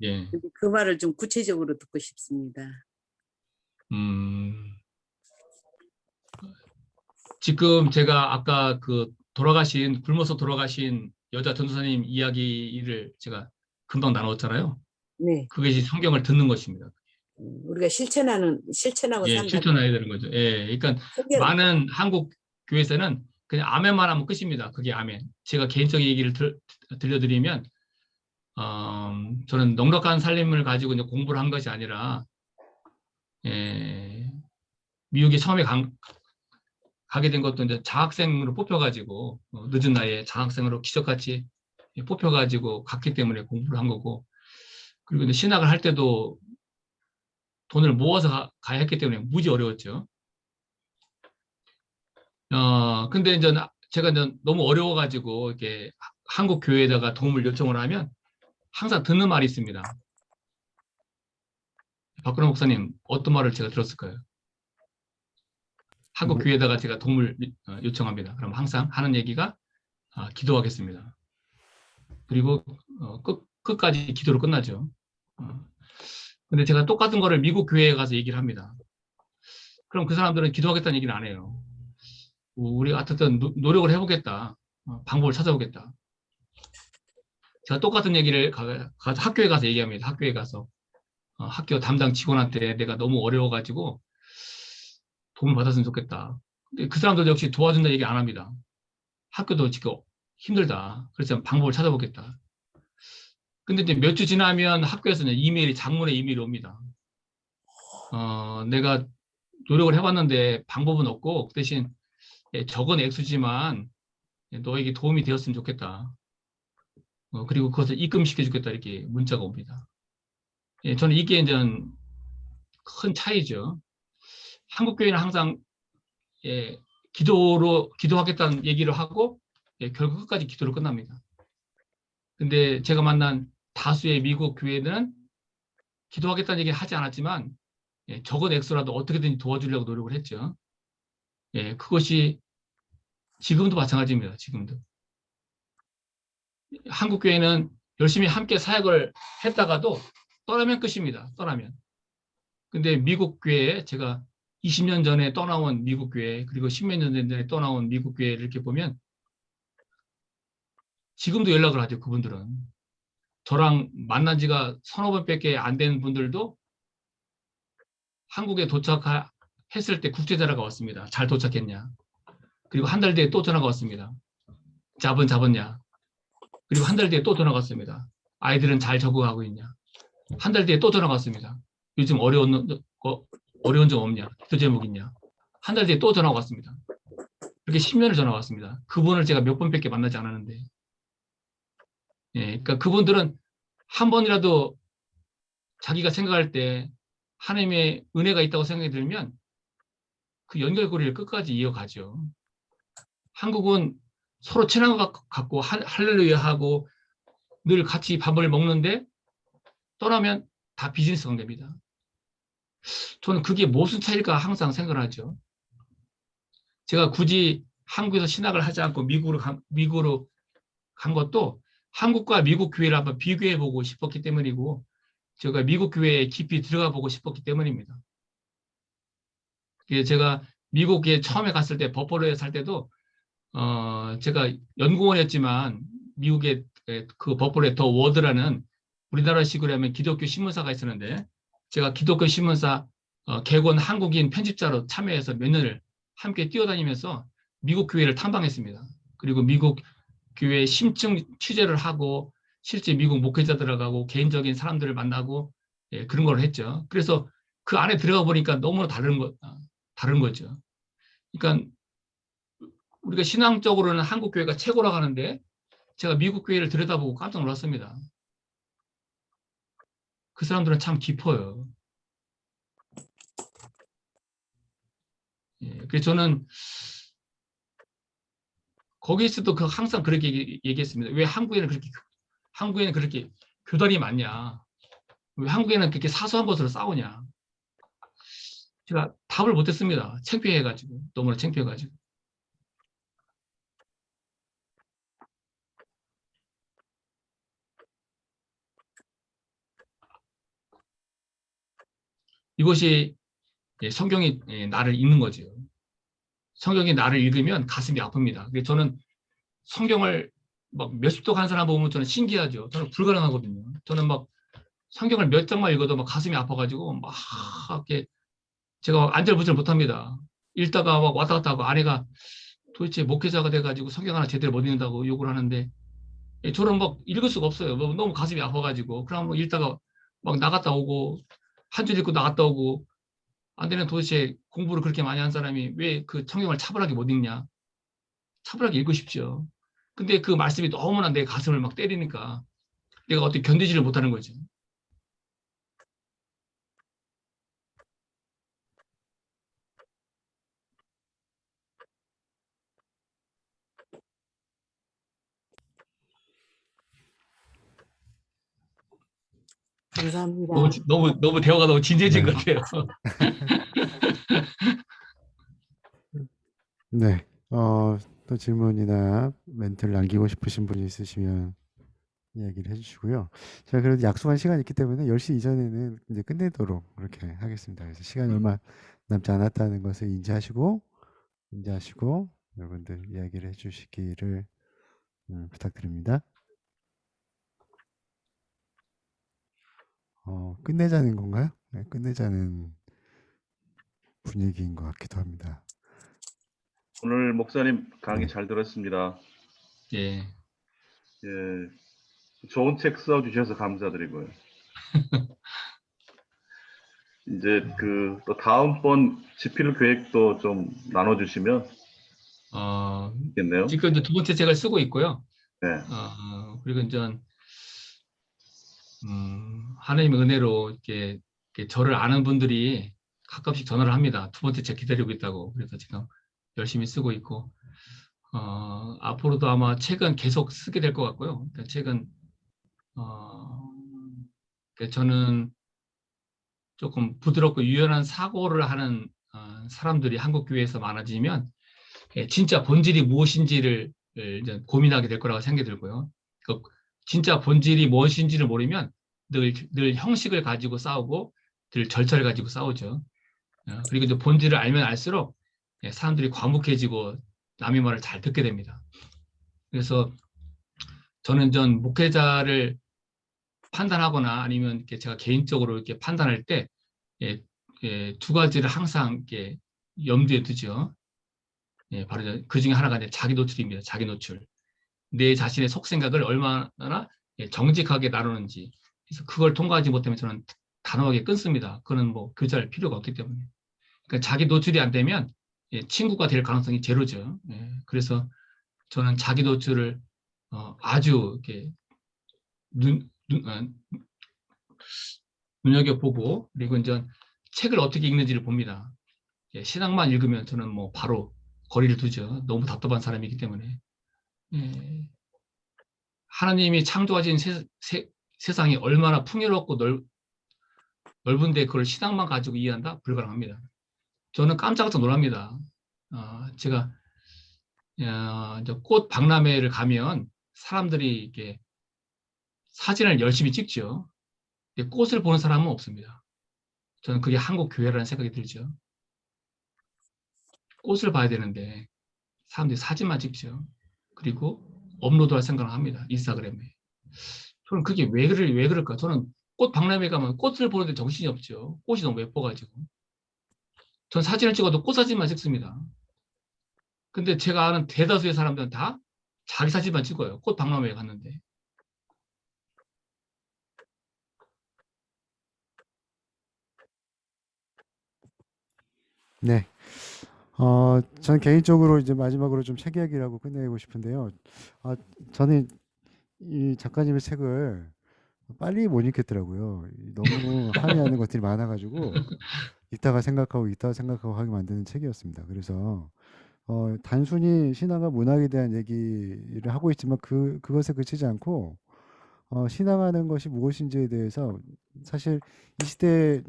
예. 근데 그 말을 좀 구체적으로 듣고 싶습니다. 지금 제가 아까 그 굶어서 돌아가신 여자 전도사님 이야기를 제가 금방 나눴잖아요. 네, 그것이 성경을 듣는 것입니다. 우리가 실천하고 예, 산다. 실천해야 되는 거죠. 예, 그러니까 성경, 많은 한국 교회에서는 그냥 아멘만 하면 끝입니다. 그게 아멘. 제가 개인적인 얘기를 들려드리면, 저는 넉넉한 살림을 가지고 이제 공부를 한 것이 아니라, 예, 미국에 처음에 가게 된 것도 이제 장학생으로 뽑혀가지고, 늦은 나이에 장학생으로 기적같이 뽑혀가지고 갔기 때문에 공부를 한 거고, 그리고 이제 신학을 할 때도 돈을 모아서 가야 했기 때문에 무지 어려웠죠. 근데 이제 제가 이제 너무 어려워가지고 이렇게 한국 교회에다가 도움을 요청을 하면 항상 듣는 말이 있습니다. 박근혜 목사님, 어떤 말을 제가 들었을까요? 한국 교회에다가 제가 도움을 요청합니다. 그럼 항상 하는 얘기가 기도하겠습니다. 그리고 끝까지 기도로 끝나죠. 근데 제가 똑같은 거를 미국 교회에 가서 얘기를 합니다. 그럼 그 사람들은 기도하겠다는 얘기는 안 해요. 우리가 어쨌든 노력을 해보겠다. 방법을 찾아보겠다. 제가 똑같은 얘기를 학교에 가서 얘기합니다. 학교에 가서. 학교 담당 직원한테 내가 너무 어려워가지고 도움을 받았으면 좋겠다. 근데 그 사람들 역시 도와준다 얘기 안 합니다. 학교도 지금 힘들다. 그래서 방법을 찾아보겠다. 근데 이제 몇 주 지나면 학교에서는 장문의 이메일이 옵니다. 내가 노력을 해봤는데 방법은 없고 그 대신 적은 액수지만 너에게 도움이 되었으면 좋겠다. 그리고 그것을 입금시켜 주겠다 이렇게 문자가 옵니다. 저는 이게 이제 큰 차이죠. 한국 교회는 항상 기도하겠다는 얘기를 하고 결국 끝까지 기도로 끝납니다. 근데 제가 만난 다수의 미국 교회는 기도하겠다는 얘기를 하지 않았지만 적은 액수라도 어떻게든 도와주려고 노력을 했죠. 그것이 지금도 마찬가지입니다. 지금도. 한국 교회는 열심히 함께 사역을 했다가도 떠나면 끝입니다. 떠나면. 근데 미국 교회, 제가 20년 전에 떠나온 미국 교회, 그리고 10몇 년 전에 떠나온 미국 교회를 이렇게 보면 지금도 연락을 하죠. 그분들은. 저랑 만난 지가 서너 번밖에 안 된 분들도 한국에 도착했을 때 국제전화가 왔습니다. 잘 도착했냐. 그리고 한 달 뒤에 또 전화가 왔습니다. 잡았냐. 그리고 한 달 뒤에 또 전화가 왔습니다. 아이들은 잘 적응하고 있냐. 한 달 뒤에 또 전화가 왔습니다. 요즘 어려운 점 없냐. 기도 제목 있냐. 한 달 뒤에 또 전화가 왔습니다. 이렇게 10년을 전화가 왔습니다. 그분을 제가 몇 번밖에 만나지 않았는데. 그러니까 그분들은 한 번이라도 자기가 생각할 때 하나님의 은혜가 있다고 생각이 들면 그 연결고리를 끝까지 이어가죠. 한국은 서로 친한 것 같고 할렐루야 하고 늘 같이 밥을 먹는데 떠나면 다 비즈니스 관계입니다. 저는 그게 무슨 차이일까 항상 생각을 하죠. 제가 굳이 한국에서 신학을 하지 않고 미국으로 간 것도 한국과 미국 교회를 한번 비교해 보고 싶었기 때문이고 제가 미국 교회에 깊이 들어가 보고 싶었기 때문입니다. 제가 미국에 처음에 갔을 때 버퍼로에 살 때도 제가 연구원이었지만 미국의 그 버퍼로에 더 워드라는 우리나라식으로 하면 기독교 신문사가 있었는데 제가 기독교 신문사 개건 한국인 편집자로 참여해서 몇 년을 함께 뛰어다니면서 미국 교회를 탐방했습니다. 그리고 미국 교회 심층 취재를 하고 실제 미국 목회자들하고 개인적인 사람들을 만나고 그런 걸 했죠. 그래서 그 안에 들어가 보니까 너무나 다른 거죠. 그러니까 우리가 신앙적으로는 한국 교회가 최고라고 하는데 제가 미국 교회를 들여다보고 깜짝 놀랐습니다. 그 사람들은 참 깊어요. 그래서 저는 거기에서도 항상 그렇게 얘기했습니다. 왜 한국에는 그렇게 교단이 많냐? 왜 한국에는 그렇게 사소한 것으로 싸우냐? 제가 답을 못했습니다. 창피해가지고 너무나 창피해가지고. 이것이 성경이 나를 읽는 거죠. 성경이 나를 읽으면 가슴이 아픕니다. 그래서 저는 성경을 막 몇십 도 간 사람 보면 저는 신기하죠. 저는 불가능하거든요. 저는 막 성경을 몇 장만 읽어도 막 가슴이 아파가지고 막 이렇게 제가 안절부절 못합니다. 읽다가 막 왔다 갔다 하고 아내가 도대체 목회자가 돼가지고 성경 하나 제대로 못 읽는다고 욕을 하는데 저는 막 읽을 수가 없어요. 너무 가슴이 아파가지고 그럼 읽다가 막 나갔다 오고 한 줄 읽고 나갔다 오고 안 되는 도대체 공부를 그렇게 많이 한 사람이 왜 그 성경을 차분하게 못 읽냐? 차분하게 읽으십시오. 근데 그 말씀이 너무나 내 가슴을 막 때리니까 내가 어떻게 견디지를 못하는 거죠. 감사합니다. 너무 대화가 너무 진지해진 네. 것 같아요. 네. 또 질문이나 멘트를 남기고 싶으신 분이 있으시면 이야기를 해주시고요. 제가 그래도 약속한 시간이 있기 때문에 10시 이전에는 이제 끝내도록 그렇게 하겠습니다. 그래서 시간이 얼마 남지 않았다는 것을 인지하시고 여러분들 이야기를 해주시기를 부탁드립니다. 끝내자는 건가요? 네, 끝내자는 분위기인 것 같기도 합니다. 오늘 목사님 강의 네. 잘 들었습니다. 예. 예, 좋은 책 써주셔서 감사드리고요. 이제 또 다음번 집필 계획도 좀 나눠주시면 좋겠네요. 지금 이제 두 번째 책을 쓰고 있고요. 네. 그리고 이제 하나님의 은혜로 이렇게 저를 아는 분들이 가끔씩 전화를 합니다. 두 번째 책 기다리고 있다고. 그래서 지금 열심히 쓰고 있고 앞으로도 아마 책은 계속 쓰게 될 것 같고요. 그러니까 책은 그러니까 저는 조금 부드럽고 유연한 사고를 하는 사람들이 한국 교회에서 많아지면 진짜 본질이 무엇인지를 이제 고민하게 될 거라고 생각이 들고요. 진짜 본질이 무엇인지를 모르면 늘 형식을 가지고 싸우고 늘 절차를 가지고 싸우죠. 그리고 이제 본질을 알면 알수록 사람들이 과묵해지고 남의 말을 잘 듣게 됩니다. 그래서 저는 전 목회자를 판단하거나 아니면 이렇게 제가 개인적으로 이렇게 판단할 때 두 가지를 항상 이렇게 염두에 두죠. 바로 그 중에 하나가 이제 자기 노출입니다. 자기 노출. 내 자신의 속생각을 얼마나 정직하게 나누는지. 그래서 그걸 통과하지 못하면 저는 단호하게 끊습니다. 그거는 뭐 교제할 필요가 없기 때문에. 그러니까 자기 노출이 안 되면 친구가 될 가능성이 제로죠. 그래서 저는 자기 노출을 아주 이렇게 눈여겨보고 그리고 이제 책을 어떻게 읽는지를 봅니다. 신학만 읽으면 저는 뭐 바로 거리를 두죠. 너무 답답한 사람이기 때문에. 하나님이 창조하신 세상이 얼마나 풍요롭고 넓은데 그걸 신학만 가지고 이해한다? 불가능합니다. 저는 깜짝깜짝 놀랍니다. 제가 꽃 박람회를 가면 사람들이 이렇게 사진을 열심히 찍죠. 꽃을 보는 사람은 없습니다. 저는 그게 한국 교회라는 생각이 들죠. 꽃을 봐야 되는데 사람들이 사진만 찍죠. 그리고 업로드할 생각을 합니다. 인스타그램에. 저는 그게 왜 그럴까? 저는 꽃 박람회 가면 꽃을 보는데 정신이 없죠. 꽃이 너무 예뻐가지고. 전 사진을 찍어도 꽃 사진만 찍습니다. 근데 제가 아는 대다수의 사람들은 다 자기 사진만 찍어요. 꽃 박람회에 갔는데. 네. 전 개인적으로 이제 마지막으로 좀 책 이야기를 하고 끝내고 싶은데요. 저는 이 작가님의 책을 빨리 못 읽겠더라고요. 너무 함의하는 것들이 많아가지고 읽다가 생각하고 하게 만드는 책이었습니다. 그래서 단순히 신앙과 문학에 대한 얘기를 하고 있지만 그것에 그치지 않고 신앙하는 것이 무엇인지에 대해서 사실 이 시대에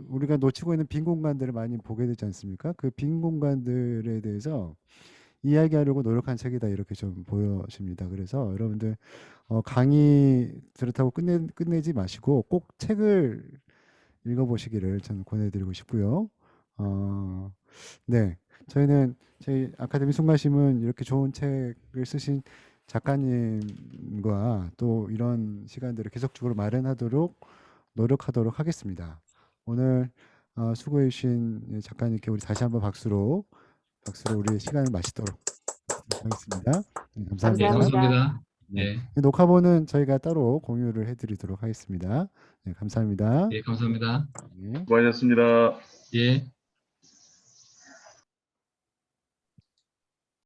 우리가 놓치고 있는 빈 공간들을 많이 보게 되지 않습니까? 그 빈 공간들에 대해서 이야기하려고 노력한 책이다 이렇게 좀 보여집니다. 그래서 여러분들 강의 그렇다고 끝내지 마시고 꼭 책을 읽어보시기를 저는 권해드리고 싶고요. 네, 저희는 저희 아카데미 송가심은 이렇게 좋은 책을 쓰신 작가님과 또 이런 시간들을 계속적으로 마련하도록 노력하도록 하겠습니다. 오늘 수고해 주신 작가님께 우리 다시 한번 박수로 우리 시간을 마치도록 하겠습니다. 네, 감사합니다. 네, 감사합니다. 네. 네, 녹화본은 저희가 따로 공유를 해드리도록 하겠습니다. 네, 감사합니다. 예, 감사합니다. 네. 수고하셨습니다. 예.